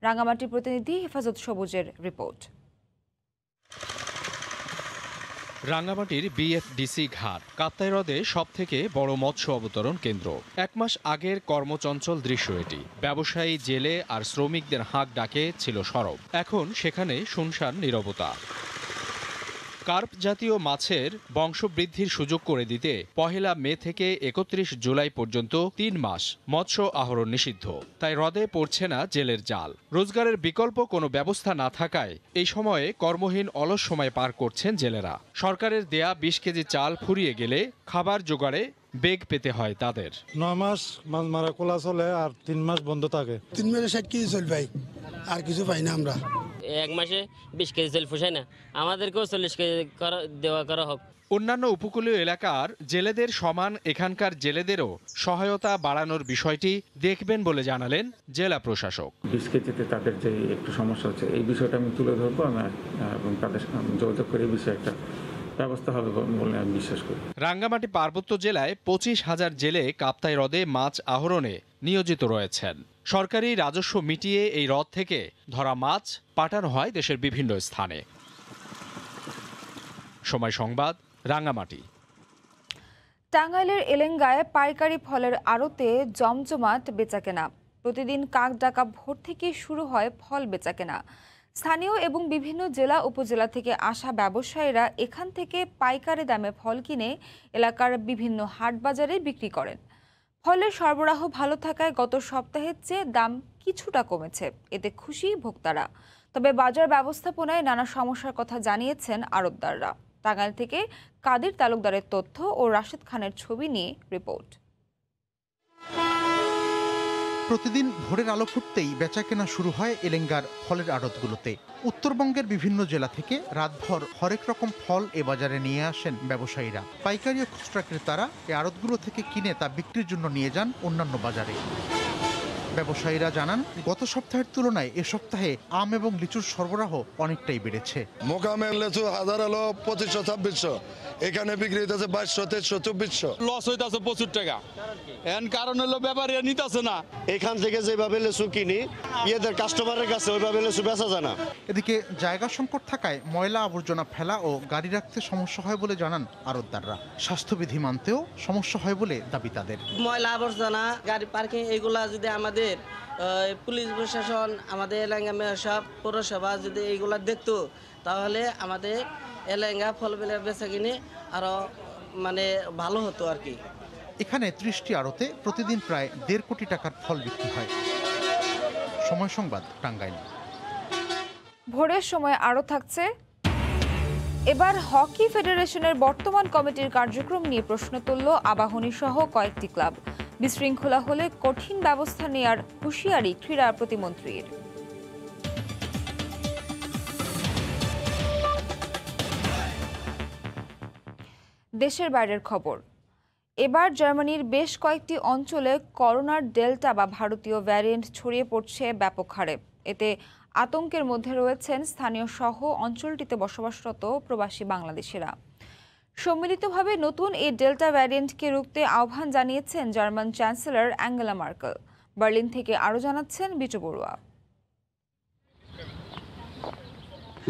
রাঙ্গামাটি প্রতিনিধি হেফাজত সবুজের রিপোর্ট। রাঙ্গামাটির বিএফডিসি ঘাট কাপ্তাই হ্রদে সবথেকে বড় মৎস্য অবতরণ কেন্দ্র। 1 মাস আগের কর্মচঞ্চল দৃশ্য এটি। ব্যবসায়ী, জেলে আর শ্রমিকদের হাঁক ডাকে ছিল সরব। এখন সেখানে শুনশান নীরবতা। কার্প জাতীয় মাছের বংশবৃদ্ধির সুযোগ করে দিতে 1 মে থেকে 31 জুলাই পর্যন্ত 3 মাস মৎস্য আহরণ নিষিদ্ধ। তাই হ্রদে পড়ছে না জেলের জাল। রোজগারের বিকল্প কোনো ব্যবস্থা না থাকায় এই সময়ে কর্মহীন অলস সময় পার করছেন জেলেরা। সরকারের দেয়া 20 কেজি চাল ফুরিয়ে গেলে খাবার জোগাড়ে বেগ পেতে হয় তাদের। 9 মাস মাছ মারা কোলা চলে আর 3 মাস বন্ধ থাকে। 3 মাসে 60 কেজি চল ভাই, আর কিছু পাই না আমরা। এক মাসে 20 কেজি চল পোষায় না, আমাদেরকেও 40 কেজি করা হোক। অন্যান্য উপকূলীয় এলাকার জেলেদের সমান এখানকার জেলেদেরও সহায়তা বাড়ানোর বিষয়টি দেখবেন বলে জানালেন জেলা প্রশাসক। 20 কেজিতে তাদের যে একটু সমস্যা হচ্ছে, এই বিষয়টা আমি তুলে ধরবো এবং তাদের যোগাযোগ করে এই বিষয়ে একটা ব্যবস্থা হবে বলে আমি বিশ্বাস করি। রাঙ্গামাটি পার্বত্য জেলায় 25,000 জেলে কাপ্তাই হ্রদে মাছ আহরণে নিয়োজিত রয়েছেন। সরকারি রাজস্ব মিটিয়ে এই হ্রদ থেকে ধরা মাছ পাঠানো হয় দেশের বিভিন্ন স্থানে। সময় সংবাদ, রাঙ্গামাটি। টাঙ্গাইলের এলেঙ্গায় পাইকারি ফলের আড়তে জমজমাট বেচাকেনা। প্রতিদিন কাক ডাকা ভোর থেকে শুরু হয় ফল বেচাকেনা। স্থানীয় এবং বিভিন্ন জেলা উপজেলা থেকে আসা ব্যবসায়ীরা এখান থেকে পাইকারি দামে ফল কিনে এলাকার বিভিন্ন হাট বাজারে বিক্রি করেন। ফলের সরবরাহ ভালো থাকায় গত সপ্তাহের চেয়ে দাম কিছুটা কমেছে, এতে খুশি ভোক্তারা। তবে বাজার ব্যবস্থাপনায় নানা সমস্যার কথা জানিয়েছেন আড়তদাররা। টাঙ্গাইল থেকে কাদির তালুকদারের তথ্য ও রাশেদ খানের ছবি নিয়ে রিপোর্ট। প্রতিদিন ভোরের আলো ফুটতেই বেচাকেনা শুরু হয় এলেঙ্গার ফলের আড়তগুলোতে। উত্তরবঙ্গের বিভিন্ন জেলা থেকে রাতভর হরেক রকম ফল এ বাজারে নিয়ে আসেন ব্যবসায়ীরা। পাইকারি ও খুচরা ক্রেতারা এই আড়তগুলো থেকে কিনে তা বিক্রির জন্য নিয়ে যান অন্যান্য বাজারে। ব্যবসায়ীরা জানান, গত সপ্তাহের তুলনায় এ সপ্তাহে আম এবং লিচুর সরবরাহ অনেকটাই বেড়েছে। মোকামের লিচু হাজার হলো 2500-2600, এখানে বিক্রি হইতেছে 2200-2300-2400। লস হইতেছে প্রচুর টাকা, এর কারণ হলো ব্যাপারীরা নিতেছে না। এখান থেকে যেভাবে লিচু কিনি এদের কাস্টমারের কাছে ওইভাবে লিচু বেচা যায় না। এদিকে জায়গা সংকট থাকায় ময়লা আবর্জনা ফেলা ও গাড়ি রাখতে সমস্যা হয় বলে জানান আড়তদাররা। স্বাস্থ্যবিধি মানতেও সমস্যা হয় বলে দাবি তাদের। ময়লা আবর্জনা, গাড়ি পার্কিং, এগুলা যদি আমাদের পুলিশ প্রশাসন, আমাদের এলাকা সব পৌরসভা যদি এইগুলা দেখতো, তাহলে আমাদের এলাকা ফল বেচা কিনে আরো ভালো হতো আর কি। এখানে 30টি আড়তে প্রতিদিন প্রায় 1.5 কোটি টাকার ফল বিক্রি হয়। সময় সংবাদ, টাঙ্গাইল। ভোরের সময় আরও থাকছে, এবার হকি ফেডারেশনের বর্তমান কমিটির কার্যক্রম নিয়ে প্রশ্ন তুলল আবাহনী সহ কয়েকটি ক্লাব। বিশৃঙ্খলা হলে কঠিন ব্যবস্থা নেয়ার হুঁশিয়ারি ক্রীড়া প্রতিমন্ত্রীর। দেশের বাইরের খবর। এবার জার্মানির বেশ কয়েকটি অঞ্চলে করোনার ডেল্টা বা ভারতীয় ভ্যারিয়েন্ট ছড়িয়ে পড়ছে ব্যাপক হারে। এতে আতঙ্কের মধ্যে রয়েছেন স্থানীয় সহ অঞ্চলটিতে বসবাসরত প্রবাসী বাংলাদেশিরা। সম্মিলিতভাবে নতুন এই ডেল্টা ভ্যারিয়েন্টকে রুখতে আহ্বান জানিয়েছেন German chancellor Angela Markle. Berlin থেকে আরও জানাচ্ছেন বিটু বড়ুয়া।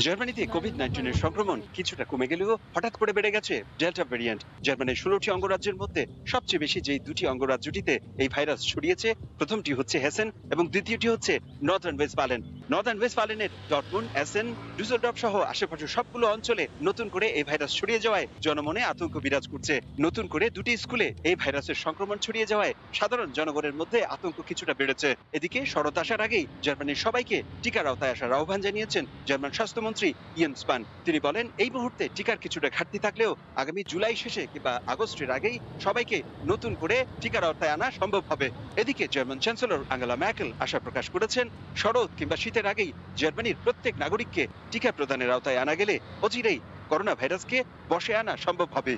জার্মানিতে কোভিড-19 সংক্রমণ কিছুটা কমে গেলেও হঠাৎ করে বেড়ে গেছে ডেল্টা ভ্যারিয়েন্ট। জার্মানির 16টি অঙ্গরাজ্যের মধ্যে সবচেয়ে বেশি যেই 2টি অঙ্গরাজ্যটিতে এই ভাইরাস ছড়িয়েছে, প্রথমটি হচ্ছে হেসেন এবং দ্বিতীয়টি হচ্ছে Northern Westfalen. Northern ওয়েস্টফালেনের Dortmund, এসেন, Düsseldorf সহ আশেপাশের সবগুলো অঞ্চলে নতুন করে এই ভাইরাস ছড়িয়ে যাওয়ায় জনমনে আতঙ্ক বিরাজ করছে। নতুন করে 2টি স্কুলে এই ভাইরাসের সংক্রমণ ছড়িয়ে যাওয়ায় সাধারণ জনগণের মধ্যে আতঙ্ক কিছুটা বেড়েছে। এদিকে শরৎ আসার আগেই জার্মানির সবাইকে টিকার আওতায় আসার আহ্বান জানিয়েছেন জার্মান স্বাস্থ্যমন্ত্রী ইয়েন্স স্পান। তিনি বলেন, এই মুহূর্তে টিকার কিছুটা ঘাটতি থাকলেও আগামী জুলাই শেষে কিংবা আগস্টের আগেই সবাইকে নতুন করে টিকার আওতায় আনা সম্ভব হবে। এদিকে জার্মান চ্যান্সেলর আঙ্গেলা ম্যার্কেল আশা প্রকাশ করেছেন, শরৎ কিংবা শীতের আগেই জার্মানির প্রত্যেক নাগরিককে টিকা প্রদানের আওতায় আনা গেলে অচিরেই করোনা ভাইরাসকে বশে আনা সম্ভব হবে।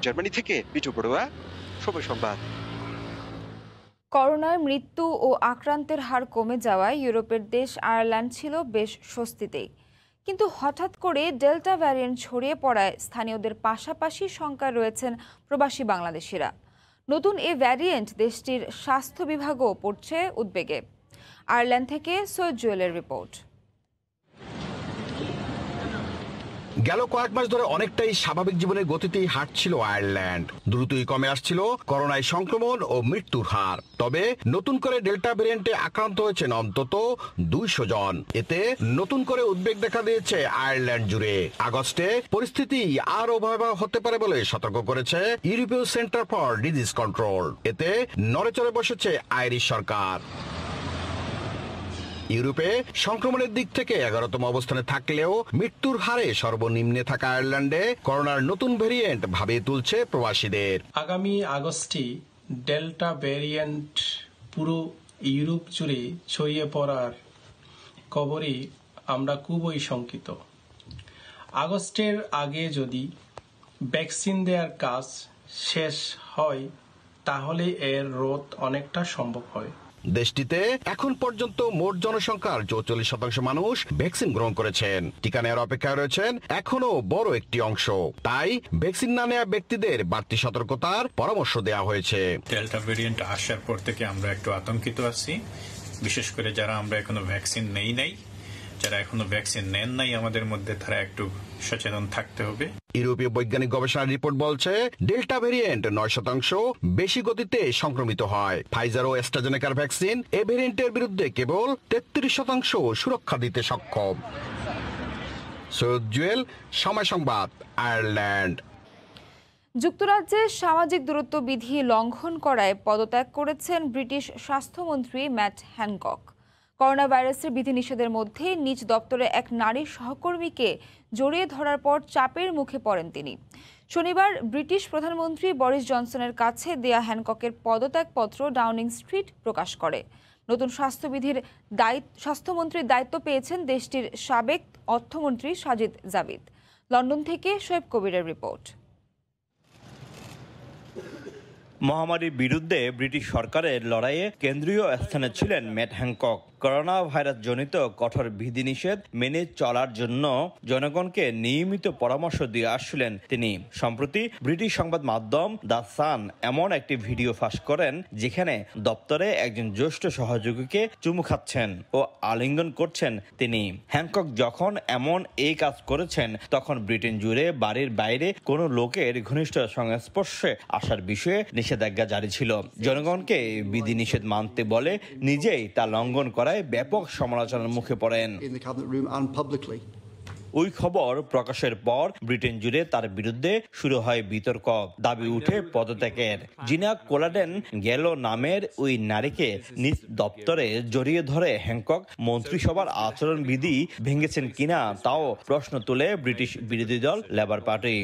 জার্মানি থেকে বিটু বড়ুয়া, সময় সংবাদ। করোনায় মৃত্যু ও আক্রান্তের হার কমে যাওয়ায় ইউরোপের দেশ আয়ারল্যান্ড ছিল বেশ স্বস্তিতেই। কিন্তু হঠাৎ করে ডেল্টা ভ্যারিয়েন্ট ছড়িয়ে পড়ায় স্থানীয়দের পাশাপাশি শঙ্কায় রয়েছেন প্রবাসী বাংলাদেশিরা। নতুন এই ভ্যারিয়েন্ট দেশটির স্বাস্থ্য বিভাগও পড়ছে উদ্বেগে। আয়ারল্যান্ড থেকে সৈয়দ জুয়েলের রিপোর্ট। গেল কয়েক মাস ধরে অনেকটাই স্বাভাবিক জীবনের গতিতেই হাঁটছিল আয়ারল্যান্ড। দ্রুতই কমে আসছিল করোনায় সংক্রমণ ও মৃত্যুর হার। তবে নতুন করে ডেল্টা ভ্যারিয়েন্টে আক্রান্ত হয়েছেন অন্তত 200 জন। এতে নতুন করে উদ্বেগ দেখা দিয়েছে আয়ারল্যান্ড জুড়ে। আগস্টে পরিস্থিতি আরও ভয়াবহ হতে পারে বলে সতর্ক করেছে ইউরোপীয় সেন্টার ফর ডিজিজ কন্ট্রোল। এতে নড়েচড়ে বসেছে আইরিশ সরকার। ইউরোপে সংক্রমণের দিক থেকে 11তম অবস্থানে থাকলেও মৃত্যুর হারে সর্বনিম্নে থাকা আয়ারল্যান্ডে করোনার নতুন ভেরিয়েন্ট ভাবিয়ে তুলছে প্রবাসীদের। আগামী আগস্টে ডেল্টা ভ্যারিয়েন্ট পুরো ইউরোপ জুড়ে ছড়িয়ে পড়ার খবরে আমরা খুবই শঙ্কিত। আগস্টের আগে যদি ভ্যাকসিন দেওয়ার কাজ শেষ হয় তাহলে এর রোধ অনেকটা সম্ভব হয়। দেশটিতে এখন পর্যন্ত মোট জনসংখ্যার 44% মানুষ ভ্যাকসিন গ্রহণ করেছেন। টিকা নেওয়ার অপেক্ষায় রয়েছেন এখনো বড় একটি অংশ। তাই ভ্যাকসিন না নেওয়া ব্যক্তিদের বাড়তি সতর্কতার পরামর্শ দেওয়া হয়েছে। ডেল্টা ভেরিয়েন্ট আসার পর থেকে আমরা একটু আতঙ্কিত আছি, বিশেষ করে যারা আমরা এখনো ভ্যাকসিন নেই নাই, যারা এখনো ভ্যাকসিন নেন নাই আমাদের মধ্যে তারা একটু সচেতন থাকতে হবে। ইউরোপীয় বৈজ্ঞানিক গবেষণা রিপোর্ট বলছে ডেল্টা ভেরিয়েন্ট 9% বেশি গতিতে সংক্রমিত হয়। ফাইজার ও অ্যাস্ট্রাজেনেকার ভ্যাকসিন এ ভেরিয়েন্টের বিরুদ্ধে কেবল 33% সুরক্ষা দিতে সক্ষম। সৈয়দ জুয়েল, সময় সংবাদ, আয়ারল্যান্ড। যুক্তরাজ্যে সামাজিক দূরত্ব বিধি লঙ্ঘন করায় পদত্যাগ করেছেন ব্রিটিশ স্বাস্থ্যমন্ত্রী ম্যাট হ্যানকক। করোনা ভাইরাসের বিধিনিষেধের মধ্যে নিজ দপ্তরে এক নারী সহকর্মীকে জড়িয়ে ধরার পর চাপের মুখে পড়েন তিনি। শনিবার ব্রিটিশ প্রধানমন্ত্রী বরিস জনসনের কাছে দেয়া হ্যানককের পদত্যাগপত্র ডাউনিং স্ট্রিট প্রকাশ করে। নতুন স্বাস্থ্যমন্ত্রীর দায়িত্ব পেয়েছেন দেশটির সাবেক অর্থমন্ত্রী সাজিদ জাভিদ। লন্ডন থেকে শোয়েব কবিরের রিপোর্ট। মহামারীর বিরুদ্ধে ব্রিটিশ সরকারের লড়াইয়ে কেন্দ্রীয় স্থানে ছিলেন ম্যাট হ্যানকক। করোনা ভাইরাস জনিত কঠোর বিধিনিষেধ মেনে চলার জন্য জনগণকে নিয়মিত পরামর্শ দিয়ে আসছিলেন তিনি। সম্প্রতি ব্রিটিশ সংবাদ মাধ্যম দ্য সান এমন একটি ভিডিও ফাঁস করেন যেখানে দপ্তরে একজন জ্যেষ্ঠ সহযোগীকে চুমু খাচ্ছেন ও আলিঙ্গন করছেন তিনি। হ্যানকক যখন এমন এই কাজ করেছেন তখন ব্রিটেন জুড়ে বাড়ির বাইরে কোনো লোকের ঘনিষ্ঠ সংস্পর্শে আসার বিষয়ে নিষেধাজ্ঞা জারি ছিল। জনগণকে বিধিনিষেধ মানতে বলে নিজেই তা লঙ্ঘন করায় ব্যাপক সমালোচনার মুখে পড়েন। ওই খবর প্রকাশের পর ব্রিটেন জুড়ে তার বিরুদ্ধে শুরু হয় বিতর্ক। দাবি উঠে পদত্যাগের। জিনা কোলাডেন গেল নামের ওই নারীকে নিজ দপ্তরে জড়িয়ে ধরে হ্যানকক মন্ত্রিসভার আচরণবিধি ভেঙেছেন কিনা তাও প্রশ্ন তুলে ব্রিটিশ বিরোধী দল লেবার পার্টি।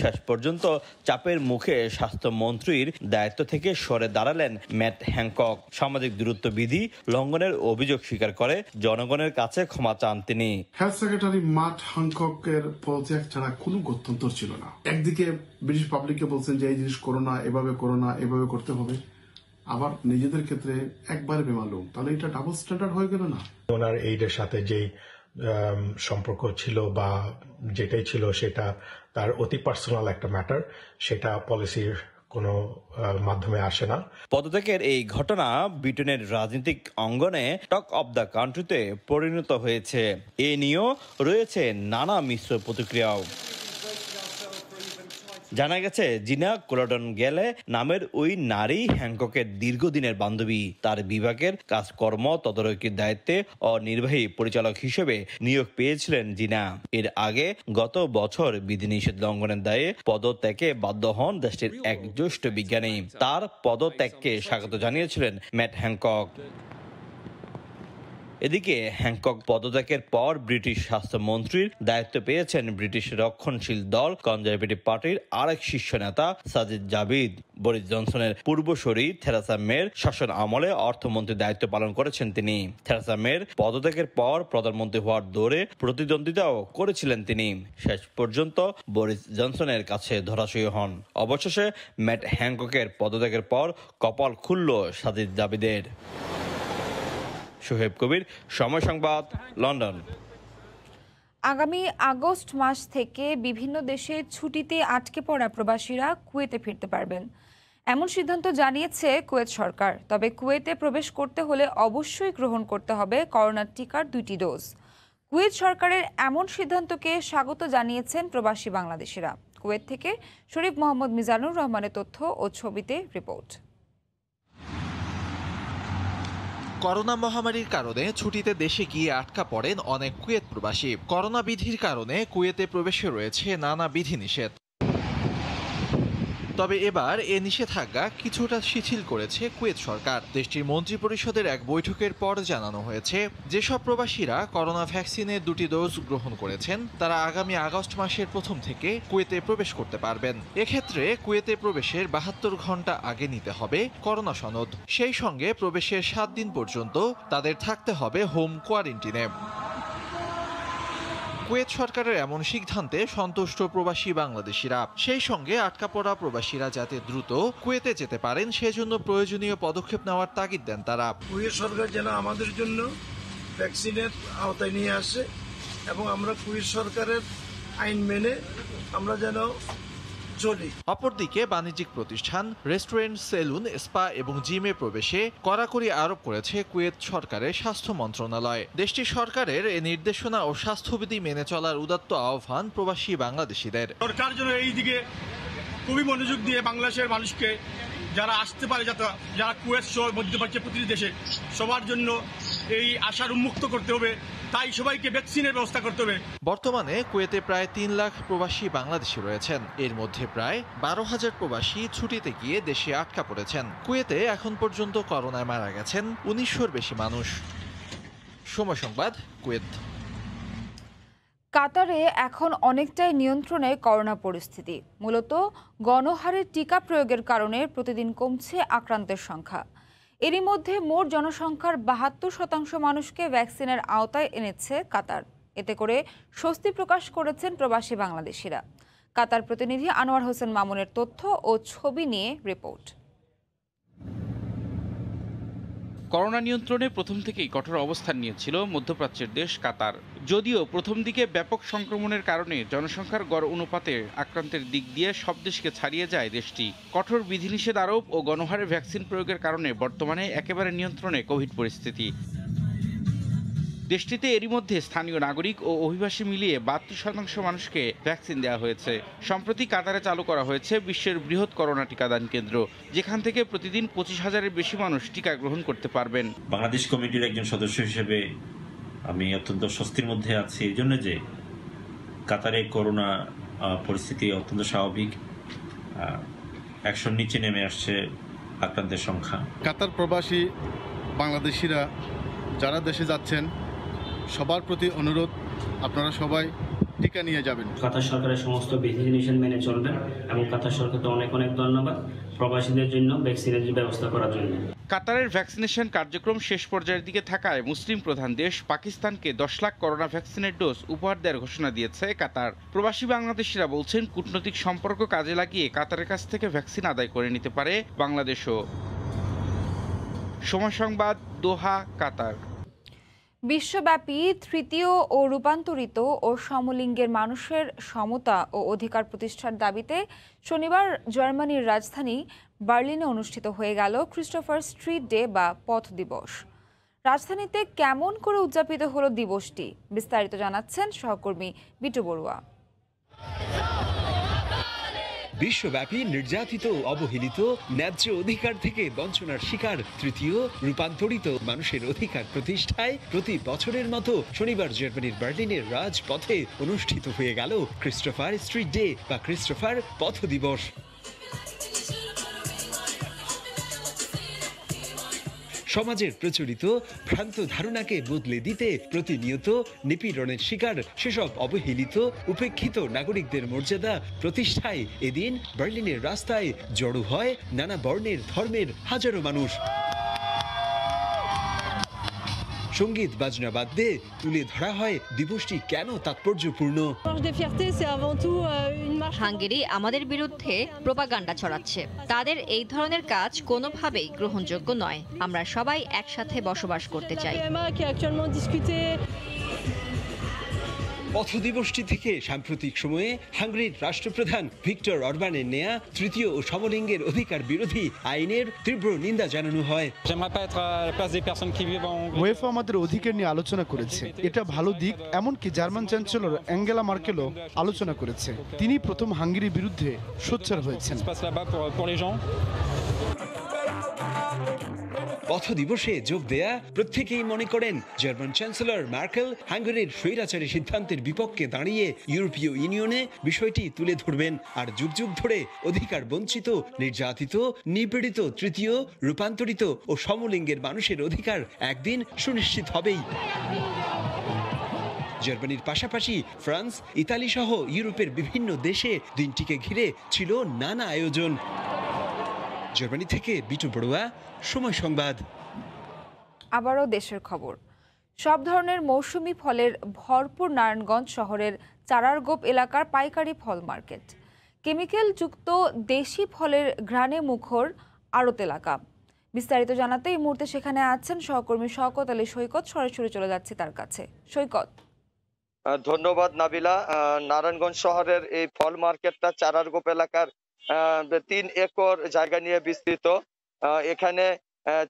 শেষ পর্যন্ত চাপের মুখে স্বাস্থ্যমন্ত্রীর দায়িত্ব থেকে সরে দাঁড়ালেন ম্যাট হ্যানকক। সামাজিক দূরত্ব বিধি লঙ্ঘনের অভিযোগ স্বীকার করে জনগণের কাছে ক্ষমা চান তিনি। হেলথ সেক্রেটারি ম্যাট হ্যানককের পদত্যাগ ছাড়া কোনো গত্যন্তর ছিল না। একদিকে ব্রিটিশ পাবলিককে বলছেন যে এই জিনিস করোনা, এভাবে করতে হবে, আবার নিজেদের ক্ষেত্রে একবারে বেমালুম, তাহলে এটা ডাবল স্ট্যান্ডার্ড হয়ে গেল না। ওনার এইডের সাথে যেই সম্পর্ক ছিল বা যেটাই ছিল সেটা তার অতি পার্সোনাল একটা ম্যাটার, সেটা পলিসির কোনো মাধ্যমে আসে না। পদত্যাগের এই ঘটনা ব্রিটেনের রাজনৈতিক অঙ্গনে টক অব দ্য কান্ট্রিতে পরিণত হয়েছে। এ নিয়েও রয়েছে নানা মিশ্র প্রতিক্রিয়াও। জানা গেছে জিনা কোলাডন গেলে নামের ওই নারী হ্যানককের দীর্ঘদিনের বান্ধবী। তার বিভাগের কাজকর্ম তদারকির দায়িত্বে ও নির্বাহী পরিচালক হিসেবে নিয়োগ পেয়েছিলেন জিনা। এর আগে গত বছর বিধিনিষেধ লঙ্ঘনের দায়ে পদত্যাগে বাধ্য হন দেশটির এক জ্যেষ্ঠ বিজ্ঞানী। তার পদত্যাগকে স্বাগত জানিয়েছিলেন ম্যাট হ্যানকক। এদিকে হ্যানকক পদত্যাগের পর ব্রিটিশ স্বাস্থ্যমন্ত্রীর দায়িত্ব পেয়েছেন ব্রিটিশ রক্ষণশীল দল কনজারভেটিভ পার্টির আরেক শীর্ষ নেতা সাজিদ জাভিদ। বরিস জনসনের পূর্বসূরি থেরেসা মের শাসন আমলে অর্থমন্ত্রীর দায়িত্ব পালন করেছেন তিনি। থেরেসা মের পদত্যাগের পর প্রধানমন্ত্রী হওয়ার দৌড়ে প্রতিদ্বন্দ্বিতাও করেছিলেন তিনি। শেষ পর্যন্ত বরিস জনসনের কাছে ধরাশয়ী হন। অবশেষে ম্যাট হ্যানককের পদত্যাগের পর কপাল খুলল সাজিদ জাভিদের। শোয়েব কবির, সময় সংবাদ, লন্ডন। আগামী আগস্ট মাস থেকে বিভিন্ন দেশে ছুটিতে আটকে পড়া প্রবাসীরা কুয়েতে ফিরতে পারবেন, এমন সিদ্ধান্ত জানিয়েছে কুয়েত সরকার। তবে কুয়েতে প্রবেশ করতে হলে অবশ্যই গ্রহণ করতে হবে করোনার টিকার 2টি ডোজ। কুয়েত সরকারের এমন সিদ্ধান্তকে স্বাগত জানিয়েছেন প্রবাসী বাংলাদেশিরা। কুয়েত থেকে শরীফ মোহাম্মদ মিজানুর রহমানের তথ্য ও ছবিতে রিপোর্ট। করোনা মহামারীর কারণে ছুটিতে দেশে গিয়ে আটকা পড়েন অনেক কুয়েত প্রবাসী। করোনা বিধির কারণে কুয়েতে প্রবেশে রয়েছে নানা বিধিনিষেধ। তবে এবার এ নিষেধাজ্ঞা কিছুটা শিথিল করেছে কুয়েত সরকার। দেশটির মন্ত্রিপরিষদের এক বৈঠকের পর জানানো হয়েছে, যেসব প্রবাসীরা করোনা ভ্যাকসিনের 2টি ডোজ গ্রহণ করেছেন তারা আগামী আগস্ট মাসের প্রথম থেকে কুয়েতে প্রবেশ করতে পারবেন। এক্ষেত্রে কুয়েতে প্রবেশের 72 ঘন্টা আগে নিতে হবে করোনা সনদ। সেই সঙ্গে প্রবেশের 7 দিন পর্যন্ত তাদের থাকতে হবে হোম কোয়ারেন্টিনে। কুয়েত সরকারের এমন সিদ্ধান্তে সন্তুষ্ট প্রবাসী বাংলাদেশিরা। সেই সঙ্গে আটকা পড়া প্রবাসীরা যাতে দ্রুত কুয়েতে যেতে পারেন সেজন্য প্রয়োজনীয় পদক্ষেপ নেওয়ার তাগিদ দেন তারা। কুয়েত সরকার যেন আমাদের জন্য ভ্যাকসিনের আওতায় নিয়ে আসে এবং আমরা কুয়েত সরকারের আইন মেনে আমরা যেন চলি। অপরদিকে বাণিজ্যিক প্রতিষ্ঠান, রেস্টুরেন্ট, সেলুন, স্পা এবং জিমে প্রবেশে কড়াকড়ি আরোপ করেছে কুয়েত সরকারের স্বাস্থ্য মন্ত্রণালয়। দেশটির সরকারের এ নির্দেশনা ও স্বাস্থ্যবিধি মেনে চলার উদাত্ত আহ্বান প্রবাসী বাংলাদেশিদের। সরকার যেন এই দিকে খুবই মনোযোগ দিয়ে বাংলাদেশের মানুষকে যারা আসতে পারে, যারা কুয়েত সহ মধ্যপ্রাচ্যের প্রতিটি দেশে সবার জন্য এই আশার উন্মুক্ত করতে হবে, তাই সবাইকে ভ্যাকসিনের ব্যবস্থা করতে হবে। বর্তমানে কুয়েতে প্রায় 3 লাখ প্রবাসী বাংলাদেশি রয়েছেন। এর মধ্যে প্রায় 12,000 প্রবাসী ছুটিতে গিয়ে দেশে আটকা পড়েছেন। কুয়েতে এখন পর্যন্ত করোনায় মারা গেছেন 1900-র বেশি মানুষ। সময় সংবাদ, কুয়েত। কাতারে এখন অনেকটাই নিয়ন্ত্রণে করোনা পরিস্থিতি। মূলত গণহারে টিকা প্রয়োগের কারণে প্রতিদিন কমছে আক্রান্তের সংখ্যা। এরই মধ্যে মোট জনসংখ্যার 72% মানুষকে ভ্যাকসিনের আওতায় এনেছে কাতার। এতে করে স্বস্তি প্রকাশ করেছেন প্রবাসী বাংলাদেশিরা। কাতার প্রতিনিধি আনোয়ার হোসেন মামুনের তথ্য ও ছবি নিয়ে রিপোর্ট। করোনা নিয়ন্ত্রণে প্রথম থেকেই কঠোর অবস্থান নিয়েছিল মধ্যপ্রাচ্যের দেশ কাতার। যদিও প্রথম দিকে ব্যাপক সংক্রমণের কারণে জনসংখ্যার গড় অনুপাতে আক্রান্তের দিক দিয়ে সব দেশকে ছাড়িয়ে যায় দেশটি। কঠোর বিধিনিষেধ আরোপ ও গণহারে ভ্যাকসিন প্রয়োগের কারণে বর্তমানে একেবারে নিয়ন্ত্রণে কোভিড পরিস্থিতি। দেশটিতে এরই মধ্যে স্থানীয় নাগরিক ও অভিবাসী মিলিয়ে 72% মানুষকে ভ্যাকসিন দেওয়া হয়েছে। সম্প্রতি কাতারে চালু করা হয়েছে বিশ্বের বৃহৎ করোনা টিকাদান কেন্দ্র, যেখান থেকে প্রতিদিন 25,000-এর বেশি মানুষ টিকা গ্রহণ করতে পারবেন। বাংলাদেশ কমিটির একজন সদস্য হিসেবে আমি অত্যন্ত স্বস্তির মধ্যে আছি এই জন্য যে কাতারে করোনা পরিস্থিতি অত্যন্ত স্বাভাবিক। 100-র নিচে নেমে আসছে আক্রান্তের সংখ্যা। কাতার প্রবাসী বাংলাদেশিরা যারা দেশে যাচ্ছেন সবার প্রতি অনুরোধ, আপনারা সবাই টিকা নিয়ে যাবেন। কাতার সরকারের সমস্ত বিধিনিষেধ মেনে চলবেন এবং কাতার সরকারকে অনেক অনেক ধন্যবাদ প্রবাসীদের জন্য ভ্যাকসিনের ব্যবস্থা করার জন্য। কাতারের ভ্যাকসিনেশন কার্যক্রম শেষ পর্যায়ের দিকে থাকায় মুসলিম প্রধান দেশ পাকিস্তানকে 10 লাখ করোনা ভ্যাকসিনের ডোজ উপহার দেওয়ার ঘোষণা দিয়েছে কাতার। প্রবাসী বাংলাদেশিরা বলছেন, কূটনৈতিক সম্পর্ক কাজে লাগিয়ে কাতারের কাছ থেকে ভ্যাকসিন আদায় করে নিতে পারে বাংলাদেশও। সময় সংবাদ, দোহা, কাতার। বিশ্বব্যাপী তৃতীয় ও রূপান্তরিত ও সমলিঙ্গের মানুষের সমতা ও অধিকার প্রতিষ্ঠার দাবিতে শনিবার জার্মানির রাজধানী বার্লিনে অনুষ্ঠিত হয়ে গেল ক্রিস্টোফার স্ট্রিট ডে বা পথ দিবস। রাজধানীতে কেমন করে উদযাপিত হলো দিবসটি, বিস্তারিত জানাচ্ছেন সহকর্মী বিটু বড়ুয়া। বিশ্বব্যাপী নির্যাতিত, অবহেলিত, ন্যায্য অধিকার থেকে বঞ্চনার শিকার তৃতীয় রূপান্তরিত মানুষের অধিকার প্রতিষ্ঠায় প্রতি বছরের মতো শনিবার জার্মানির বার্লিনের রাজপথে অনুষ্ঠিত হয়ে গেল ক্রিস্টোফার স্ট্রিট ডে বা ক্রিস্টোফার পথ দিবস। সমাজের প্রচলিত ভ্রান্ত ধারণাকে বদলে দিতে প্রতিনিয়ত নিপীড়নের শিকার সেসব অবহেলিত, উপেক্ষিত নাগরিকদের মর্যাদা প্রতিষ্ঠায় এদিন বার্লিনের রাস্তায় জড়ো হয় নানা বর্ণের, ধর্মের হাজারো মানুষ। সঙ্গীত বাজনা বাদ দিয়ে তুলে ধরা হয় দিবসটি কেন তাৎপর্যপূর্ণ। হাঙ্গেরি আমাদের বিরুদ্ধে প্রোপাগান্ডা ছড়াচ্ছে। তাদের এই ধরনের কাজ কোনোভাবেই গ্রহণযোগ্য নয়। আমরা সবাই একসাথে বসবাস করতে চাই। পথ দিবসটি থেকে সাম্প্রতিক সময়ে হাঙ্গেরির রাষ্ট্রপ্রধান ভিক্টর অরবানের নেয়া তৃতীয় ও সমলিঙ্গের অধিকার বিরোধী আইনের তীব্র নিন্দা জানানো হয়। ওয়েফা আমাদের অধিকার নিয়ে আলোচনা করেছে, এটা ভালো দিক। এমনকি জার্মান চ্যান্সেলর অ্যাঙ্গেলা মার্কেলও আলোচনা করেছে। তিনি প্রথম হাঙ্গেরির বিরুদ্ধে সোচ্চার হয়েছেন। পথ দিবসে যোগ দেয়া প্রত্যেকেই মনে করেন জার্মান চ্যান্সেলর মার্কেল হাঙ্গেরির স্বৈরাচারী সিদ্ধান্তের বিপক্ষে দাঁড়িয়ে ইউরোপীয় ইউনিয়নে বিষয়টি তুলে ধরবেন আর যুগ যুগ ধরে অধিকার বঞ্চিত, নির্যাতিত, নিপীড়িত তৃতীয়, রূপান্তরিত ও সমলিঙ্গের মানুষের অধিকার একদিন সুনিশ্চিত হবেই। জার্মানির পাশাপাশি ফ্রান্স, ইতালি সহ ইউরোপের বিভিন্ন দেশে দিনটিকে ঘিরে ছিল নানা আয়োজন। জার্মানি থেকে বিটু বড়ুয়া, সময় সংবাদ। আবারও দেশের খবর। সব ধরনের মৌসুমি ফলের ভরপুর নারায়ণগঞ্জ শহরের চারারগোপ এলাকার পাইকারি ফল মার্কেট। কেমিক্যাল যুক্ত দেশি ফলের ঘ্রাণে মুখর আড়ত এলাকা। বিস্তারিত জানাতে এই মুহূর্তে সেখানে আছেন সহকর্মী শওকত আলী সৈকত। সরাসরি চলে যাচ্ছে তার কাছে। সৈকত। ধন্যবাদ নাবিলা। নারায়ণগঞ্জ শহরের এই ফল মার্কেটটা চারারগোপ এলাকার 3 একর জায়গা নিয়ে বিস্তৃত। এখানে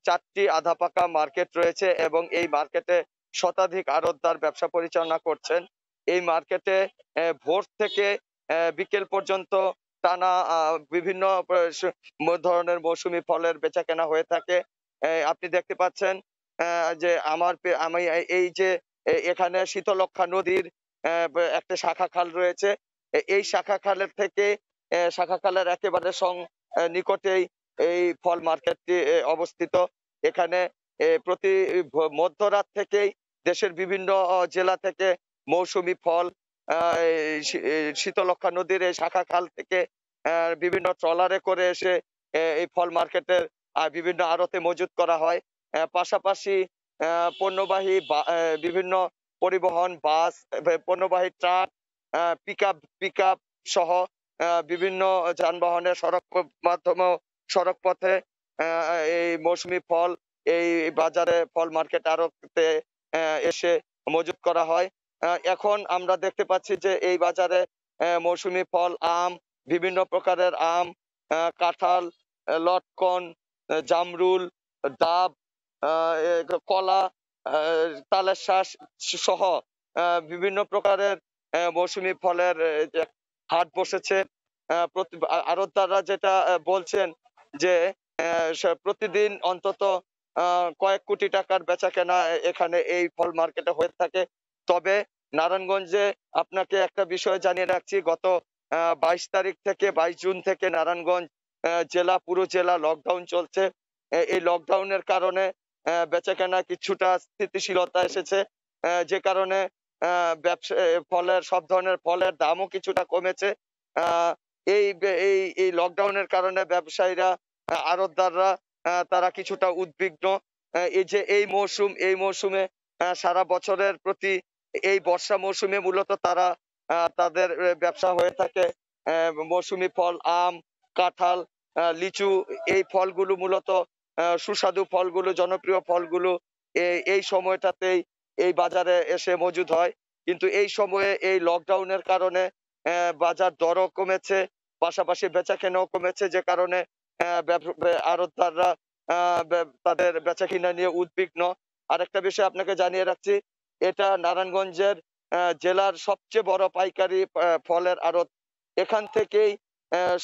4টি আধা পাকা মার্কেট রয়েছে এবং এই মার্কেটে শতাধিক আড়তদার ব্যবসা পরিচালনা করছেন। এই মার্কেটে ভোর থেকে বিকেল পর্যন্ত টানা বিভিন্ন ধরনের মৌসুমি ফলের বেচাকেনা হয়ে থাকে। আপনি দেখতে পাচ্ছেন যে আমি এই যে এখানে শীতলক্ষা নদীর একটা শাখা খাল রয়েছে। এই শাখা খালের একেবারে নিকটেই এই ফল মার্কেটটি অবস্থিত। এখানে প্রতি মধ্যরাত থেকেই দেশের বিভিন্ন জেলা থেকে মৌসুমি ফল শীতলক্ষা নদীর এই শাখা খাল থেকে বিভিন্ন ট্রলারে করে এসে এই ফল মার্কেটের বিভিন্ন আড়তে মজুত করা হয়। পাশাপাশি পণ্যবাহী বিভিন্ন পরিবহন, বাস, পণ্যবাহী ট্রাক, পিকআপ সহ বিভিন্ন যানবাহনের সড়ক পথে এই মৌসুমি ফল এই বাজারে ফল মার্কেট আড়তে এসে মজুত করা হয়। এখন আমরা দেখতে পাচ্ছি যে এই বাজারে মৌসুমি ফল, আম, বিভিন্ন প্রকারের আম, কাঁঠাল, লটকন, জামরুল, ডাব, কলা, তালের শাঁস সহ বিভিন্ন প্রকারের মৌসুমি ফলের হাট বসেছে। আড়তদাররা যেটা বলছেন যে প্রতিদিন অন্তত কয়েক কোটি টাকার বেচাকেনা এখানে এই ফল মার্কেটে হয়ে থাকে। তবে নারায়ণগঞ্জে আপনাকে একটা বিষয় জানিয়ে রাখছি, গত 22 তারিখ থেকে 22 জুন থেকে নারায়ণগঞ্জ পুরো জেলা লকডাউন চলছে। এই লকডাউনের কারণে বেচাকেনা কিছুটা স্থিতিশীলতা এসেছে, যে কারণে সব ধরনের ফলের দামও কিছুটা কমেছে। এই লকডাউনের কারণে ব্যবসায়ীরা, আড়তদাররা তারা কিছুটা উদ্বিগ্ন। এই যে এই মৌসুমে সারা বছরের প্রতি এই বর্ষা মৌসুমে মূলত তাদের ব্যবসা হয়ে থাকে মৌসুমি ফল, আম, কাঁঠাল, লিচু। এই ফলগুলো মূলত সুস্বাদু ফলগুলো, জনপ্রিয় ফলগুলো এই সময়টাতেই এই বাজারে এসে মজুদ হয়। কিন্তু এই সময়ে এই লকডাউনের কারণে বাজার দরও কমেছে, পাশাপাশি বেচাকেনাও কমেছে, যে কারণে আড়তদাররা তাদের বেচাকেনা নিয়ে উদ্বিগ্ন। আরেকটা বিষয় আপনাকে জানিয়ে রাখছি, এটা নারায়ণগঞ্জের জেলার সবচেয়ে বড় পাইকারি ফলের আড়ত। এখান থেকেই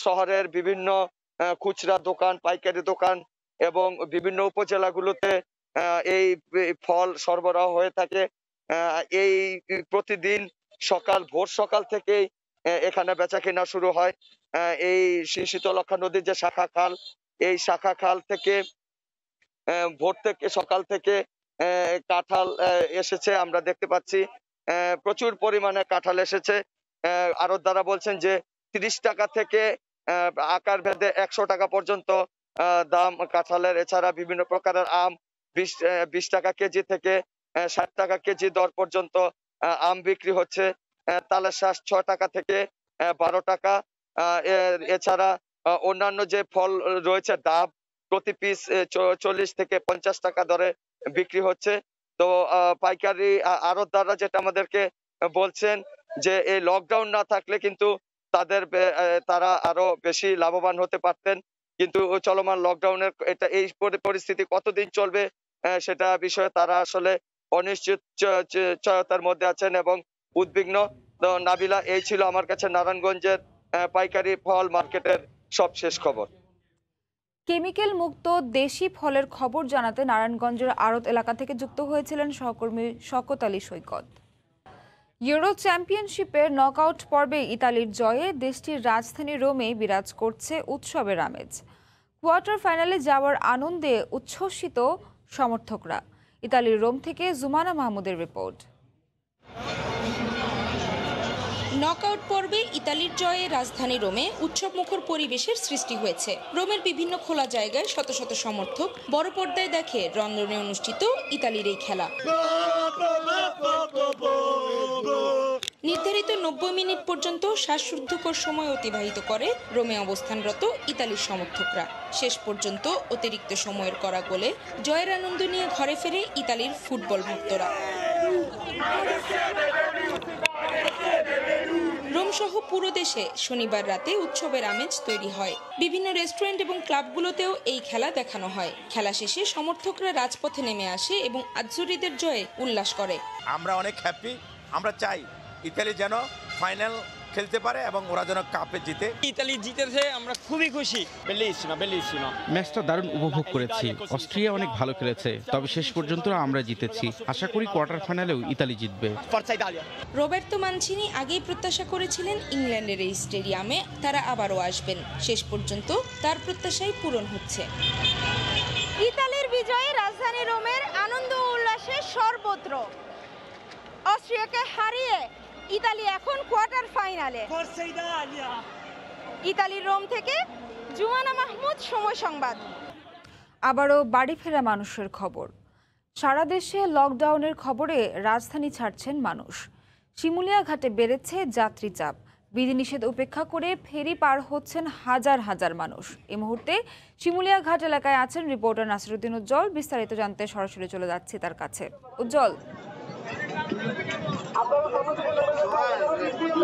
শহরের বিভিন্ন খুচরা দোকান, পাইকারি দোকান এবং বিভিন্ন উপজেলাগুলোতে এই ফল সরবরাহ হয়ে থাকে। এই প্রতিদিন ভোর সকাল থেকেই এখানে বেচাকেনা শুরু হয়। এই শীতলক্ষা নদীর যে শাখা খাল, এই শাখা খাল থেকে সকাল থেকে কাঁঠাল এসেছে, আমরা দেখতে পাচ্ছি প্রচুর পরিমাণে কাঁঠাল এসেছে। আড়তদাররা বলছেন যে 30 টাকা থেকে আকার ভেদে 100 টাকা পর্যন্ত দাম কাঁঠালের। এছাড়া বিভিন্ন প্রকারের আম 20 টাকা কেজি থেকে 60 টাকা কেজি দর পর্যন্ত আম বিক্রি হচ্ছে। তালের শাঁস 6 টাকা থেকে 12 টাকা। এছাড়া অন্যান্য যে ফল রয়েছে, ডাব প্রতি পিস 40 থেকে 50 টাকা দরে বিক্রি হচ্ছে। তো পাইকারি আড়তদাররা যেটা আমাদেরকে বলছেন যে এই লকডাউন না থাকলে কিন্তু তারা আরো বেশি লাভবান হতে পারতেন, কিন্তু চলমান লকডাউনের এই পরিস্থিতি কতদিন চলবে সেটা বিষয়ে তারা আসলে অনিশ্চয়তার মধ্যে আছেন এবং উদ্বিগ্ন। তো নাবিলা, এই ছিল আমার কাছে নারায়ণগঞ্জের পাইকারি ফল মার্কেটের সবশেষ খবর। কেমিক্যাল মুক্ত দেশি ফলের খবর জানাতে নারায়ণগঞ্জের আড়ত এলাকা থেকে যুক্ত হয়েছিলেন সহকর্মী শওকত আলী সৈকত। ইউরো চ্যাম্পিয়নশিপের নকআউট পর্বে ইতালির জয়ে দেশটির রাজধানী রোমে বিরাজ করছে উৎসবের আমেজ। কোয়ার্টার ফাইনালে যাওয়ার আনন্দে উচ্ছ্বসিত সমর্থকরা। ইতালির রোম থেকে জুমানা মাহমুদের রিপোর্ট। নকআউট পর্বে ইতালির জয়ে রাজধানী রোমে উৎসবমুখর পরিবেশের সৃষ্টি হয়েছে। রোমের বিভিন্ন খোলা জায়গায় শত শত সমর্থক বড় পর্দায় দেখে লন্ডনে অনুষ্ঠিত ইতালির এই খেলা। নির্ধারিত 90 মিনিট পর্যন্ত শ্বাসরুদ্ধকর সময় অতিবাহিত করে রোমে অবস্থানরত ইতালির সমর্থকরা। শেষ পর্যন্ত অতিরিক্ত সময়ের করা গোলে জয়ের আনন্দ নিয়ে ঘরে ফেরে ইতালির ফুটবল ভক্তরা। রোম সহ পুরো দেশে শনিবার রাতে উৎসবের আমেজ তৈরি হয়। বিভিন্ন রেস্টুরেন্ট এবং ক্লাবগুলোতেও এই খেলা দেখানো হয়। খেলা শেষে সমর্থকরা রাজপথে নেমে আসে এবং আজ্জুরিদের জয়ে উল্লাস করে। আমরা অনেক হ্যাপি। আমরা চাই ইতালি যেন ফাইনাল খেলতে পারে এবং ওরা যেন কাপে জিতে। ইতালি জিতেছে, আমরা খুবই খুশি। ম্যাচটা দারুণ উপভোগ করেছি। অস্ট্রিয়া অনেক ভালো খেলেছে, তবে শেষ পর্যন্ত আমরা জিতেছি। আশা করি কোয়ার্টার ফাইনালেও ইতালি জিতবে। রোবের্তো মানচিনি আগেই প্রত্যাশা করেছিলেন ইংল্যান্ডের এই স্টেডিয়ামে তারা আবারও আসবেন। শেষ পর্যন্ত তার প্রত্যাশাই পূরণ হচ্ছে। ইতালির বিজয়ে রাজধানী রোমের আনন্দ উল্লাসে সর্বত্র। অস্ট্রিয়াকে হারিয়ে ইতালি এখন কোয়ার্টার ফাইনালে। ইতালির রোম থেকে জুমানা মাহমুদ, সময় সংবাদ। আবারও বাড়ি ফেরা মানুষের খবর। সারা দেশে লকডাউনের খবরে রাজধানী ছাড়ছেন মানুষ। শিমুলিয়া ঘাটে বেড়েছে যাত্রী চাপ। বিধিনিষেধ উপেক্ষা করে ফেরি পার হচ্ছেন হাজার হাজার মানুষ। এই মুহূর্তে শিমুলিয়া ঘাট এলাকায় আছেন রিপোর্টার নাসিরউদ্দিন উজ্জ্বল। বিস্তারিত জানতে সরাসরি চলে যাচ্ছি তার কাছে। উজ্জ্বল,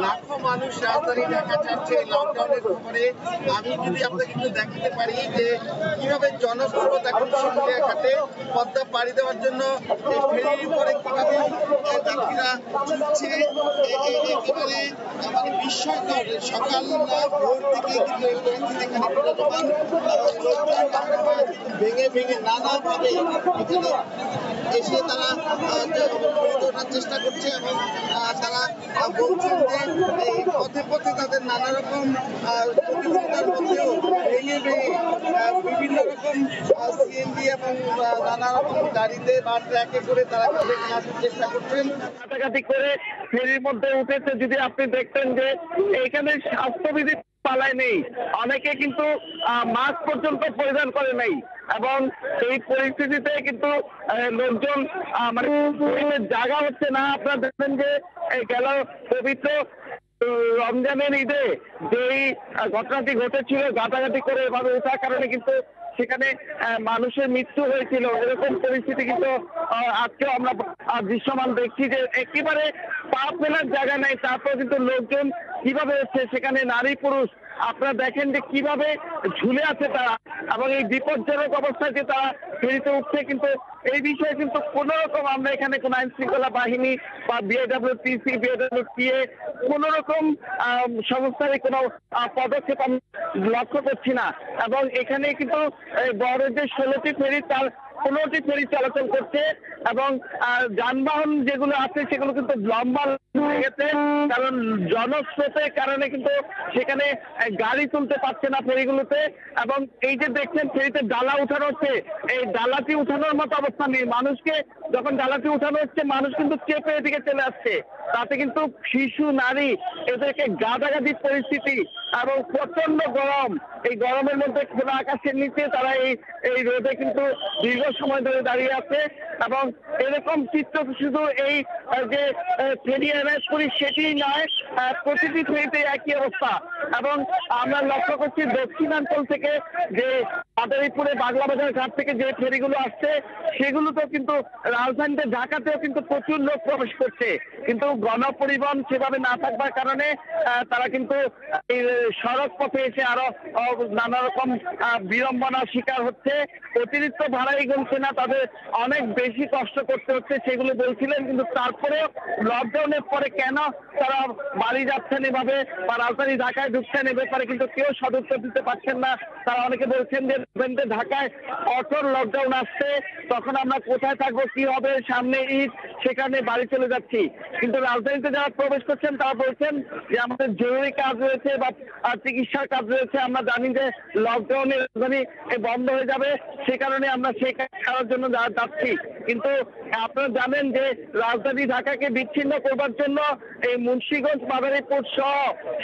লাখো মানুষ রাজধানী ঢাকা ছাড়ছে লকডাউনের খবরে। আমি যদি আপনাকে একটু দেখাতে পারি যে কিভাবে জনস্রোত এখন শিমুলিয়া ঘাটে পদ্মা পাড়ি দেওয়ার জন্য এই ফেরির উপরে কিভাবে যাত্রীরা ছুটছে, একেবারে মানে বিস্ময়কর। সকাল ভোর থেকে কিন্তু এই পরিস্থিতি এখানে বিরাজমান। লোকজন ভেঙে ভেঙে নানাভাবে এখানে এসে তারা ওঠার চেষ্টা করছে এবং তারা বলছেন যে এই পথে পথে তাদের নানা রকম প্রতিযোগিতার মধ্যেও ভেঙে ভেঙে বিভিন্ন রকম সিএনজি এবং নানা রকম গাড়িতে বা ট্র্যাকে করে তারা এখানে আসার চেষ্টা করছেন। কাটাকাটি করে ফেরির মধ্যে উঠেছে। যদি আপনি দেখতেন যে এখানে স্বাস্থ্যবিধি পালায় নেই, অনেকে কিন্তু মাস্ক পর্যন্ত পরিধান করে নাই এবং এই পরিস্থিতিতে কিন্তু লোকজন মানে জায়গা হচ্ছে না। আপনারা দেখবেন যে গেল পবিত্র রমজানের ঈদে যেই ঘটনাটি ঘটেছিল, গাঁটাগাটি করে এভাবে ওঠার কারণে কিন্তু সেখানে মানুষের মৃত্যু হয়েছিল। এরকম পরিস্থিতি কিন্তু আজকেও আমরা দৃশ্যমান দেখছি যে একেবারে পা ফেলার জায়গা নেই। তারপর কিন্তু লোকজন কিভাবে হচ্ছে, সেখানে নারী পুরুষ আপনারা দেখেন যে কিভাবে ঝুলে আছে তারা এবং এই বিপজ্জনক অবস্থায় যে তারা ফেরিতে উঠছে। কিন্তু এই বিষয়ে কিন্তু কোন রকম আমরা এখানে কোন আইন শৃঙ্খলা বাহিনী বা বিএডব্লিউটিসি, বিএডব্লিউটিএ কোন রকম সংস্থার কোনো পদক্ষেপ আমি লক্ষ্য করছি না। এবং এখানে কিন্তু বড় যে 16টি ফেরি তার 15টি ফেরি চলাচল করছে এবং যানবাহন যেগুলো আছে সেগুলো কিন্তু লম্বা হয়ে গেছে, কারণ জনস্রোতের কারণে কিন্তু সেখানে গাড়ি তুলতে পারছে না ফেরিগুলোতে। এবং এই যে দেখছেন ফেরিতে ডালা উঠানো হচ্ছে, এই ডালাটি উঠানোর মতো অবস্থা নেই। মানুষকে যখন ডালাটি উঠানো হচ্ছে মানুষ কিন্তু চেপে এদিকে চলে আসছে, তাতে কিন্তু শিশু নারী এদেরকে গাদাগাদি পরিস্থিতি এবং প্রচন্ড গরম। এই গরমের মধ্যে খোলা আকাশের নিচে তারা এই রোদে কিন্তু দীর্ঘ সময় ধরে দাঁড়িয়ে আছে এবং এরকম চিত্র শুধু এই যে ফেরি এনএস করি সেটি নয়, প্রতিটি ফেরিতে একই অবস্থা। এবং আমরা লক্ষ্য করছি দক্ষিণাঞ্চল থেকে যে মাদারীপুরে বাংলাবাজার ঘাট থেকে যে ফেরিগুলো আসছে সেগুলোতেও কিন্তু রাজধানীতে ঢাকাতেও কিন্তু প্রচুর লোক প্রবেশ করছে, কিন্তু গণপরিবহন সেভাবে না থাকবার কারণে তারা কিন্তু এই সড়ক পথে এসে আরো নানা রকম বিড়ম্বনার শিকার হচ্ছে। অতিরিক্ত ভাড়াই গুনছে না, তাদের অনেক বেশি কষ্ট করতে হচ্ছে সেগুলো বলছিলেন। কিন্তু তারপরে লকডাউনের পরে কেন তারা বাড়ি যাচ্ছেন এভাবে বা রাজধানী ঢাকায় ঢুকছেন এ ব্যাপারে কিন্তু কেউ সদুত্তর দিতে পারছেন না। তারা অনেকে বলছেন যে ঢাকায় কঠোর লকডাউন আসছে, তখন আমরা কোথায় থাকবো, কি হবে, সামনে ঈদ, সেখানে বাড়ি চলে যাচ্ছি। কিন্তু রাজধানীতে যারা প্রবেশ করছেন তারা বলছেন যে আমাদের জরুরি কাজ রয়েছে বা চিকিৎসার কাজ রয়েছে। আমরা জানি যে লকডাউনে রাজধানী বন্ধ হয়ে যাবে, সে কারণে আমরা সেই কাজ করার জন্য যাচ্ছি। কিন্তু আপনারা জানেন যে রাজধানী ঢাকাকে বিচ্ছিন্ন করবার জন্য এই মুন্সিগঞ্জ, মাদারীপুর সহ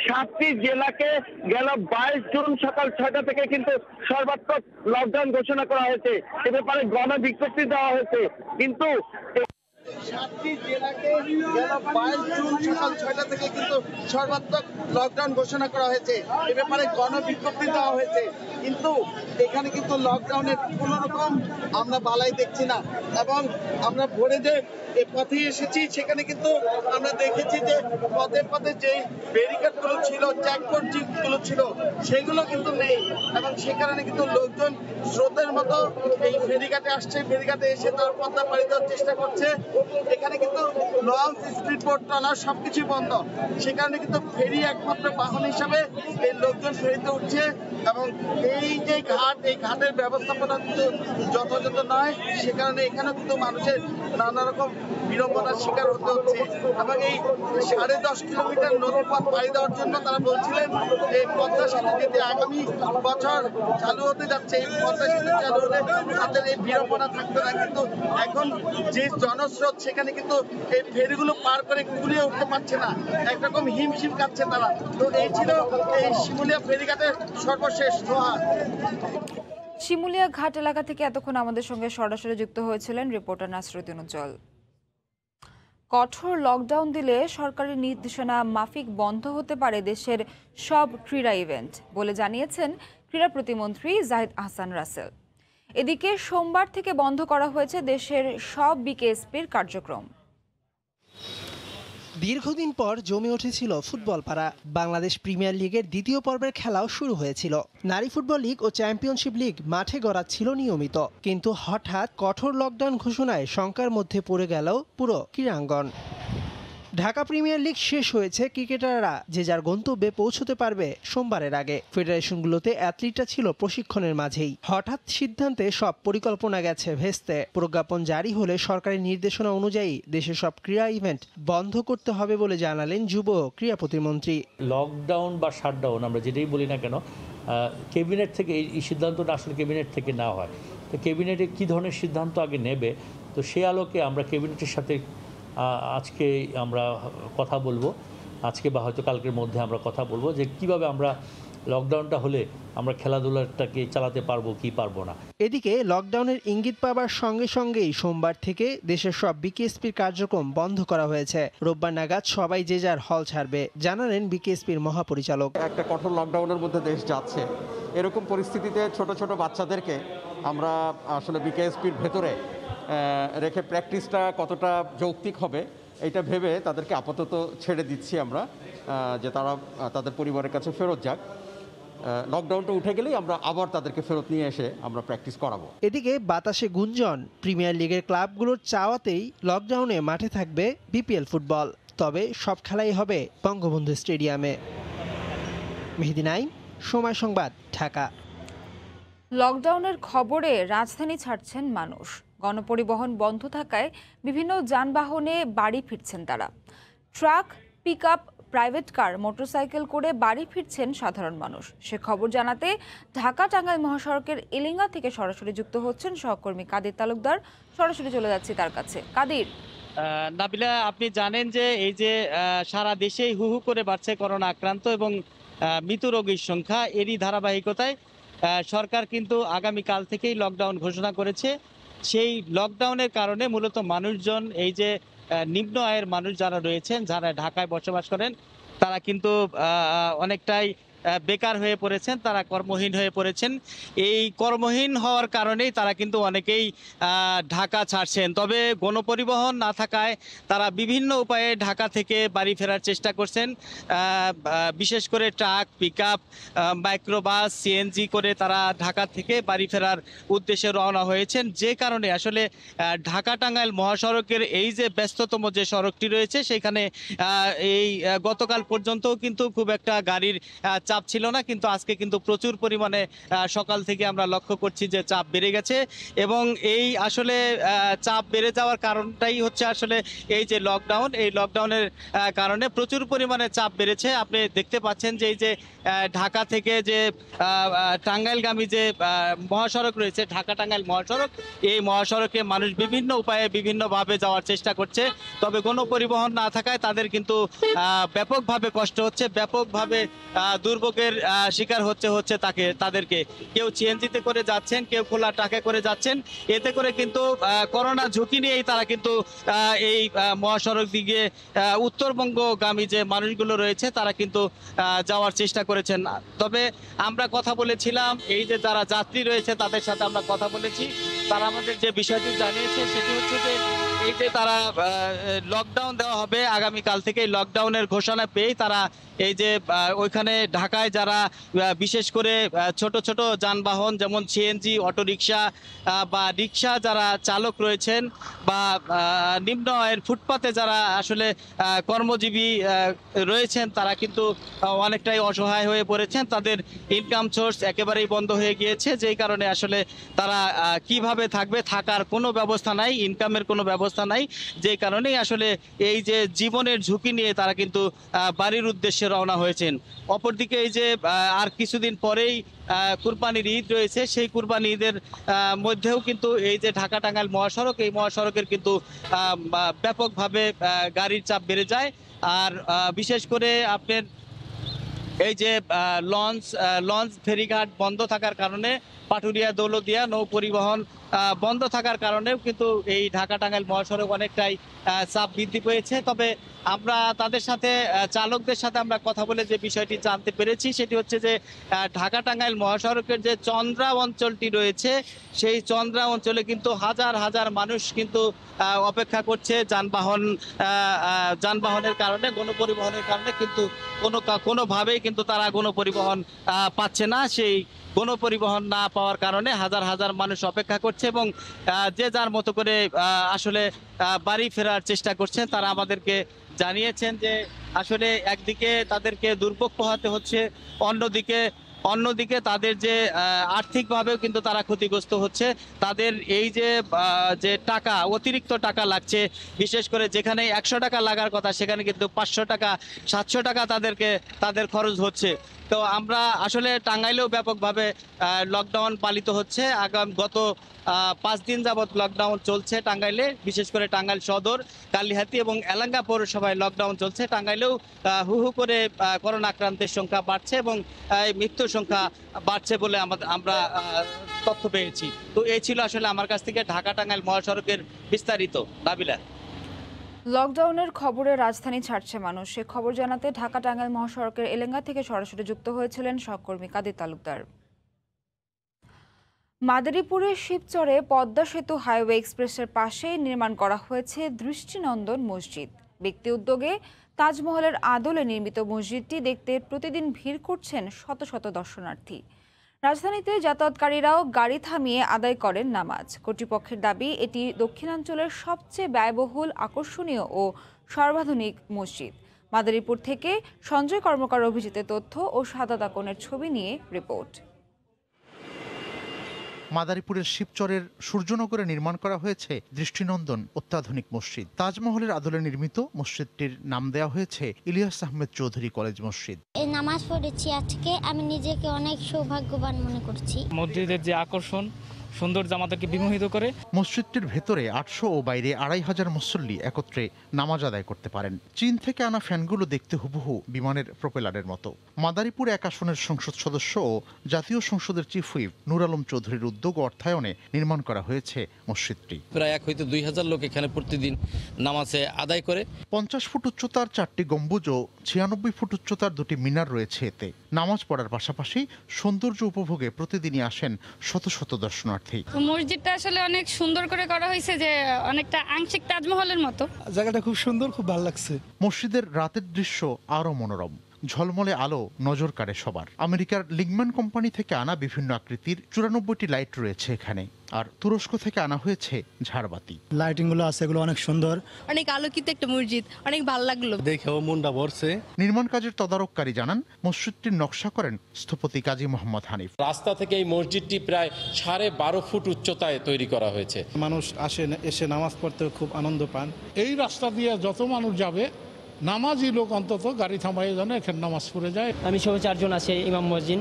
7টি জেলাকে গেল 22 জুন সকাল 6টা থেকে কিন্তু সর্বাত্মক লকডাউন ঘোষণা করা হয়েছে। এ ব্যাপারে গণবিজ্ঞপ্তি দেওয়া হয়েছে। কিন্তু 7টি জেলাকে গেল 22 জুন সকাল 6টা থেকে কিন্তু সর্বাত্মক লকডাউন ঘোষণা করা হয়েছে। এ ব্যাপারে গণবিজ্ঞপ্তি দেওয়া হয়েছে। কিন্তু এখানে কিন্তু লকডাউনের কোনো রকম আমরা বালাই দেখছি না। এবং আমরা ভোরে যে পথে এসেছি সেখানে কিন্তু আমরা দেখেছি যে পথে পথে যে ব্যারিকেড গুলো ছিল, চেকপোস্ট গুলো ছিল, সেগুলো কিন্তু নেই। এবং সে কারণে কিন্তু লোকজন স্রোতের মতো এই ফেরিঘাটে আসছে, ফেরিঘাটে এসে তার পদ্মা পাড়ি দেওয়ার চেষ্টা করছে। এখানে কিন্তু লঞ্চ, স্পিড বোট, ট্রলার সবকিছু বন্ধ। সে কারণে কিন্তু ফেরি একমাত্র বাহন হিসাবে এই লোকজন ফেরিতে উঠছে। এবং এই যে ঘাট, এই ঘাটের ব্যবস্থাপনা কিন্তু যথাযথ নয়, সে কারণে এখানে কিন্তু মানুষের নানা রকম বিড়ম্বনার শিকার হতে হচ্ছে। এবং এই 10.5 কিলোমিটার নদীপথ পাড়ি দেওয়ার জন্য তারা বলছিলেন এই পদ্মা সেতু যদি আগামী বছর চালু হতে যাচ্ছে, এই পদ্মা সেতু চালু হলে তাদের এই বিড়ম্বনা থাকবে না। কিন্তু এখন যে জনস্রোত, সেখানে কিন্তু এই ফেরিগুলো পার করে কুলিয়ে উঠতে পারছে না, একরকম হিমশিম কাটছে তারা। তো এই ছিল এই শিমুলিয়া ফেরিঘাটের সর্বশেষ সোহা। শিমুলিয়া ঘাট এলাকা থেকে এতক্ষণ আমাদের সঙ্গে সরাসরি যুক্ত হয়েছিলেন রিপোর্টার নাসরুদ্দিন উজ্জ্বল। কঠোর লকডাউন দিলে সরকারি নির্দেশনা মাফিক বন্ধ হতে পারে দেশের সব ক্রীড়া ইভেন্ট বলে জানিয়েছেন ক্রীড়া প্রতিমন্ত্রী জাহিদ আহসান রাসেল। এদিকে সোমবার থেকে বন্ধ করা হয়েছে দেশের সব বিকেএসপির কার্যক্রম। দীর্ঘদিন পর জমে উঠেছিল ফুটবল পাড়া। বাংলাদেশ প্রিমিয়ার লিগের দ্বিতীয় পর্বের খেলাও শুরু হয়েছিল। নারী ফুটবল লিগ ও চ্যাম্পিয়নশিপ লিগ মাঠে গড়াচ্ছিল নিয়মিত, কিন্তু হঠাৎ কঠোর লকডাউন ঘোষণায় শঙ্কার মধ্যে পড়ে গেল পুরো ক্রীড়াঙ্গন। ঢাকা প্রিমিয়ার লিগ শেষ হয়েছে, ক্রিকেটাররা যে যার গন্তব্যে পৌঁছতে পারবে সোমবারের আগে। ফেডারেশনগুলোতে অ্যাথলিটরা ছিল প্রশিক্ষণের মাঝেই। হঠাৎ সিদ্ধান্তে সব পরিকল্পনা গেছে ভেস্তে। প্রজ্ঞাপন জারি হলে সরকারি নির্দেশনা অনুযায়ী দেশের সব ক্রীড়া ইভেন্ট বন্ধ করতে হবে বলে জানালেন যুব ক্রীড়া প্রতিমন্ত্রী। লকডাউন বা শাটডাউন আমরা যেটাই বলি না কেন, ক্যাবিনেট থেকে এই সিদ্ধান্তটা আসলে ক্যাবিনেট থেকে নেওয়া হয়। তো ক্যাবিনেটে কী ধরনের সিদ্ধান্ত আগে নেবে, তো সে আলোকে আমরা ক্যাবিনেটের সাথে আজকে আমরা কথা বলবো, আজকে বা হয়তো কালকের মধ্যে আমরা কথা বলবো যে কিভাবে আমরা লকডাউনটা হলে আমরা খেলাধুলাটাকে চালাতে পারবো কি পারবো না। এদিকে লকডাউনের ইঙ্গিত পাবার সঙ্গে সঙ্গেই সোমবার থেকে দেশের সব বিকেএসপির কার্যক্রম বন্ধ করা হয়েছে। রোববার নাগাদ সবাই যে যার হল ছাড়বে, জানালেন বিকেএসপির মহাপরিচালক। একটা কঠোর লকডাউনের মধ্যে দেশ যাচ্ছে, এরকম পরিস্থিতিতে ছোট ছোট বাচ্চাদেরকে আমরা আসলে বিকেএসপির ভেতরে রেখে প্র্যাকটিসটা কতটা যৌক্তিক হবে এটা ভেবে তাদেরকে আপাতত ছেড়ে দিচ্ছি আমরা, যে তারা তাদের পরিবারের কাছে ফেরত যাক। লকডাউনটা উঠে গেলেই আমরা আবার তাদেরকে ফেরত নিয়ে এসে আমরা প্র্যাকটিস করাবো। এদিকে বাতাসে গুঞ্জন, প্রিমিয়ার লিগের ক্লাবগুলোর চাওয়াতেই লকডাউনে মাঠে থাকবে বিপিএল ফুটবল, তবে সব খেলাই হবে বঙ্গবন্ধু স্টেডিয়ামে। মেহেদী নাইম, সময় সংবাদ, ঢাকা। লকডাউনের খবরে রাজধানী ছাড়ছেন মানুষ। গণপরিবহন বন্ধ থাকায় বিভিন্ন যানবাহনে বাড়ি ফিরছেন তারা। Truck, pickup, private car, motorcycle করে বাড়ি ফিরছেন সাধারণ মানুষ। সে খবর জানাতে ঢাকা টাঙ্গাইল মহাসড়কের এলিঙ্গা থেকে সরাসরি যুক্ত হচ্ছেন সহকর্মী কাদির তালুকদার। সরাসরি চলে যাচ্ছি তার কাছে। কাদির। নাবিলা, আপনি জানেন যে এই যে সারা দেশেই হু হু করে বাড়ছে করোনা আক্রান্ত এবং মৃত রোগীর সংখ্যা, এরই ধারাবাহিকতায় সরকার কিন্তু আগামীকাল থেকেই লকডাউন ঘোষণা করেছে। সেই লকডাউনের কারণে মূলত মানুষজন, এই যে নিম্ন আয়ের মানুষ যারা রয়েছেন, যারা ঢাকায় বসবাস করেন, তারা কিন্তু অনেকটাই বেকার হয়ে পড়েছেন, তারা কর্মহীন হয়ে পড়েছেন। এই কর্মহীন হওয়ার কারণেই তারা কিন্তু অনেকেই ঢাকা ছাড়ছেন। তবে গণপরিবহন না থাকায় তারা বিভিন্ন উপায়ে ঢাকা থেকে বাড়ি ফেরার চেষ্টা করছেন। বিশেষ করে ট্রাক, পিকআপ, মাইক্রোবাস, সিএনজি করে তারা ঢাকা থেকে বাড়ি ফেরার উদ্দেশ্যে রওনা হয়েছেন। যে কারণে আসলে ঢাকা টাঙ্গাইল মহাসড়কের এই যে ব্যস্ততম যে সড়কটি রয়েছে, সেখানে এই গতকাল পর্যন্তও কিন্তু খুব একটা গাড়ির চাপ ছিল না, কিন্তু আজকে কিন্তু প্রচুর পরিমাণে সকাল থেকে আমরা লক্ষ্য করছি যে চাপ বেড়ে গেছে। এবং এই আসলে চাপ বেড়ে যাওয়ার কারণটাই হচ্ছে আসলে এই যে লকডাউন, এই লকডাউনের কারণে প্রচুর পরিমাণে চাপ বেড়েছে। আপনি দেখতে পাচ্ছেন যে এই যে ঢাকা থেকে যে টাঙ্গাইলগামী যে মহাসড়ক রয়েছে, ঢাকা টাঙ্গাইল মহাসড়ক, এই মহাসড়কে মানুষ বিভিন্ন উপায়ে বিভিন্নভাবে যাওয়ার চেষ্টা করছে। তবে কোনো পরিবহন না থাকায় তাদের কিন্তু ব্যাপকভাবে কষ্ট হচ্ছে, ব্যাপকভাবে দুর্ভোগের শিকার হচ্ছে তাদেরকে। কেউ সিএনজিতে করে যাচ্ছেন, কেউ খোলা ট্রাকে করে যাচ্ছেন। এতে করে কিন্তু করোনা ঝুঁকি নিয়েই তারা কিন্তু এই মহাসড়ক দিকে উত্তরবঙ্গগামী যে মানুষগুলো রয়েছে তারা কিন্তু যাওয়ার চেষ্টা করেছেন। তবে আমরা কথা বলেছিলাম, এই যে যারা যাত্রী রয়েছে তাদের সাথে আমরা কথা বলেছি, তারা আমাদের যে বিষয়টি জানিয়েছে সেটি হচ্ছে যে এই যে তারা লকডাউন দেওয়া হবে আগামীকাল থেকে, লকডাউনের ঘোষণা পেয়েই তারা এই যে ওইখানে ঢাকায় যারা বিশেষ করে ছোট ছোট যানবাহন যেমন সিএনজি, অটোরিকশা বা রিক্সা যারা চালক রয়েছেন বা নিম্ন আয়ের ফুটপাতে যারা আসলে কর্মজীবী রয়েছেন তারা কিন্তু অনেকটাই অসহায় হয়ে পড়েছেন। তাদের ইনকাম সোর্স একেবারেই বন্ধ হয়ে গিয়েছে, যেই কারণে আসলে তারা কিভাবে থাকবে, থাকার কোনো ব্যবস্থা নাই, ইনকামের কোনো ব্যবস্থা নাই, যেই কারণেই আসলে এই যে জীবনের ঝুঁকি নিয়ে তারা কিন্তু বাড়ির উদ্দেশ্যে রওনা হয়েছেন। অপরদিকে এই যে আর কিছুদিন পরেই কুরবানির ঈদ রয়েছে, সেই কুরবানি ঈদের মধ্যেও কিন্তু এই যে ঢাকা টাঙ্গাইল মহাসড়ক, এই মহাসড়কের কিন্তু ব্যাপকভাবে গাড়ির চাপ বেড়ে যায়। আর বিশেষ করে আপনার এই যে লঞ্চ ফেরিঘাট বন্ধ থাকার কারণে, পাটুরিয়া দৌলতদিয়া নৌ পরিবহন বন্ধ থাকার কারণেও কিন্তু এই ঢাকা টাঙ্গাইল মহাসড়ক অনেকটাই চাপ বৃদ্ধি পেয়েছে। তবে আমরা তাদের সাথে, চালকদের সাথে আমরা কথা বলে যে বিষয়টি জানতে পেরেছি সেটি হচ্ছে যে ঢাকা টাঙ্গাইল মহাসড়কের যে চন্দ্রা অঞ্চলটি রয়েছে, সেই চন্দ্রা অঞ্চলে কিন্তু হাজার হাজার মানুষ কিন্তু অপেক্ষা করছে যানবাহনের কারণে, গণপরিবহনের কারণে, কিন্তু কোনোভাবেই কিন্তু তারা গণপরিবহন পাচ্ছে না। সেই গণপরিবহন না পাওয়ার কারণে হাজার হাজার মানুষ অপেক্ষা করছে এবং যে যার মতো করে আসলে বাড়ি ফেরার চেষ্টা করছেন। তারা আমাদেরকে জানিয়েছেন যে আসলে একদিকে তাদেরকে দুর্ভোগ পোহাতে হচ্ছে, অন্যদিকে তাদের যে আর্থিকভাবেও কিন্তু তারা ক্ষতিগ্রস্ত হচ্ছে। তাদের এই যে টাকা, অতিরিক্ত টাকা লাগছে, বিশেষ করে যেখানে 100 টাকা লাগার কথা সেখানে কিন্তু 500 টাকা 700 টাকা তাদের খরচ হচ্ছে। তো আমরা আসলে টাঙ্গাইলেও ব্যাপকভাবে লকডাউন পালিত হচ্ছে। গত 5 দিন যাবৎ লকডাউন চলছে টাঙ্গাইলে, বিশেষ করে টাঙ্গাইল সদর, কালিহাতী এবং এলাঙ্গা পৌরসভায় লকডাউন চলছে। টাঙ্গাইলেও হু হু করে করোনা আক্রান্তের সংখ্যা বাড়ছে এবং মৃত্যুর সংখ্যা বাড়ছে বলে আমরা তথ্য পেয়েছি। তো এই ছিল আসলে আমার কাছ থেকে ঢাকা টাঙ্গাইল মহাসড়কের বিস্তারিত। নাবিলা। লকডাউনের খবরে রাজধানী ছাড়ছে মানুষ, সে খবর জানাতে ঢাকা টাঙ্গাইল মহাসড়কের এলেঙ্গা থেকে সরাসরি যুক্ত হয়েছিলেন সহকর্মী কাদের তালুকদার। মাদারীপুরের শিবচরে পদ্মা সেতু হাইওয়ে এক্সপ্রেসের পাশে নির্মাণ করা হয়েছে দৃষ্টিনন্দন মসজিদ। ব্যক্তি উদ্যোগে তাজমহলের আদলে নির্মিত মসজিদটি দেখতে প্রতিদিন ভিড় করছেন শত শত দর্শনার্থী। রাজধানীতে যাতায়াতকারীরাও গাড়ি থামিয়ে আদায় করেন নামাজ। কর্তৃপক্ষের দাবি, এটি দক্ষিণাঞ্চলের সবচেয়ে ব্যয়বহুল, আকর্ষণীয় ও সর্বাধুনিক মসজিদ। মাদারীপুর থেকে সঞ্জয় কর্মকার অভিজিতের তথ্য ও সাদা দাকনের ছবি নিয়ে রিপোর্ট। মাদারীপুরের শিবচরের সূর্যনগরে নির্মাণ করা হয়েছে দৃষ্টিনন্দন অত্যাধুনিক মসজিদ। তাজমহলের আদলে নির্মিত মসজিদটির নাম দেওয়া হয়েছে ইলিয়াস আহমেদ চৌধুরী কলেজ মসজিদ। এই নামাজ পড়েছি আজকে, আমি নিজেকে অনেক সৌভাগ্যবান মনে করছি। মসজিদের যে আকর্ষণ, সৌন্দর্য আমাদেরকে বিমোহিত করে। মসজিদটির ভেতরে 800 ও বাইরে 2500 মুসল্লি একত্রে নামাজ আদায় করতে পারেন। চীন থেকে আনা ফ্যানগুলো দেখতে হুবহু বিমানের প্রপেলারের মতো। মাদারীপুর 1 আসনের সংসদ সদস্য ও জাতীয় সংসদের চিফ হুইপ নূর আলম চৌধুরীর উদ্যোগ ও অর্থায়নে নির্মাণ করা হয়েছে মসজিদটি। প্রায় 1 হইতে 2000 লোক এখানে প্রতিদিন নামাজে আদায় করে। 50 ফুট উচ্চতার 4টি গম্বুজ ও 96 ফুট উচ্চতার 2টি মিনার রয়েছে এতে। নামাজ পড়ার পাশাপাশি সৌন্দর্য উপভোগে প্রতিদিনই আসেন শত শত দর্শনার্থী। মসজিদটা আসলে অনেক সুন্দর করে করা হয়েছে, যে অনেকটা আংশিক তাজমহলের মতো। জায়গাটা খুব সুন্দর, খুব ভালো লাগছে। মসজিদের রাতের দৃশ্য আরো মনোরম। ঝলমলে আলো নজর কাড়ে সবার। আমেরিকার লিগম্যান কোম্পানি থেকে আনা বিভিন্ন আকৃতির 94টি লাইট রয়েছে এখানে, আর তুরস্ক থেকে আনা হয়েছে ঝাড়বাতি। লাইটিং গুলো আছে, এগুলো অনেক সুন্দর, অনেক আলোকিত একটা মসজিদ, অনেক ভালো লাগলো দেখেও মনটা ভরছে। নির্মাণ কাজের তদারককারী জানান, মসজিদটির নকশা করেন স্থপতি কাজী মোহাম্মদ হানিফ। রাস্তা থেকে এই মসজিদটি প্রায় 12.5 ফুট উচ্চতায় তৈরি করা হয়েছে। মানুষ এসে নামাজ পড়তে খুব আনন্দ পান। এই রাস্তা দিয়ে যত মানুষ যাবে, নামাজি লোক অন্তত গাড়ি থামাই যেন এখানে নামাজ পড়ে যায়। আমি সহ 4 জন আছে, ইমাম মুয়াজ্জিন,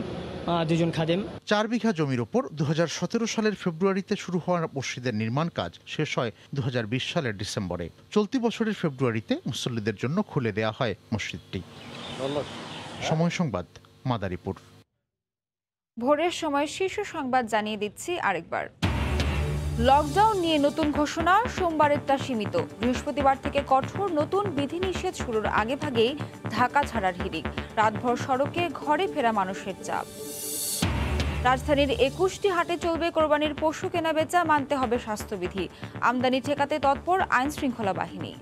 2 জন খাদেম। 4 বিঘা জমির ওপর 2017 সালের ফেব্রুয়ারিতে শুরু হওয়া মসজিদের নির্মাণ কাজ শেষ হয় 2020 সালের ডিসেম্বরে। চলতি বছরের ফেব্রুয়ারিতে মুসল্লিদের জন্য খুলে দেয়া হয় মসজিদটি। সময় সংবাদ, মাদারীপুর। ভোরের সময় শীর্ষ সংবাদ জানিয়ে দিচ্ছি আরেকবার। লকডাউন নিয়ে নতুন ঘোষণা, সোমবারেরটা সীমিত। বৃহস্পতিবার থেকে কঠোর নতুন বিধিনিষেধ শুরুর আগেভাগেই ঢাকা ছাড়ার হিড়িক। রাতভর সড়কে ঘরে ফেরা মানুষের চাপ। রাজধানীর 21টি হাটে চলবে কোরবানির পশু কেনা বেচা, মানতে হবে স্বাস্থ্যবিধি। আমদানি ঠেকাতে তৎপর আইন শৃঙ্খলা বাহিনী।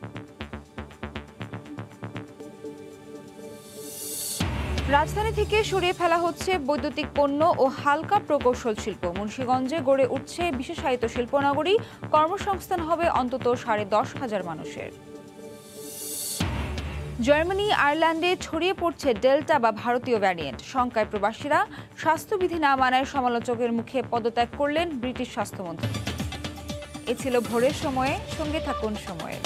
রাজধানী থেকে সরিয়ে ফেলা হচ্ছে বৈদ্যুতিক পণ্য ও হালকা প্রকৌশল শিল্প। মুন্সিগঞ্জে গড়ে উঠছে বিশেষায়িত শিল্পনগরী, কর্মসংস্থান হবে অন্তত 10,500 মানুষের। জার্মানি, আয়ারল্যান্ডে ছড়িয়ে পড়ছে ডেল্টা বা ভারতীয় ভ্যারিয়েন্ট। শঙ্কায় প্রবাসীরা, স্বাস্থ্যবিধি না মানায় সমালোচকের মুখে পদত্যাগ করলেন ব্রিটিশ স্বাস্থ্যমন্ত্রী। এ ছিল ভোরের সময়ে, সঙ্গে থাকুন সময়ে।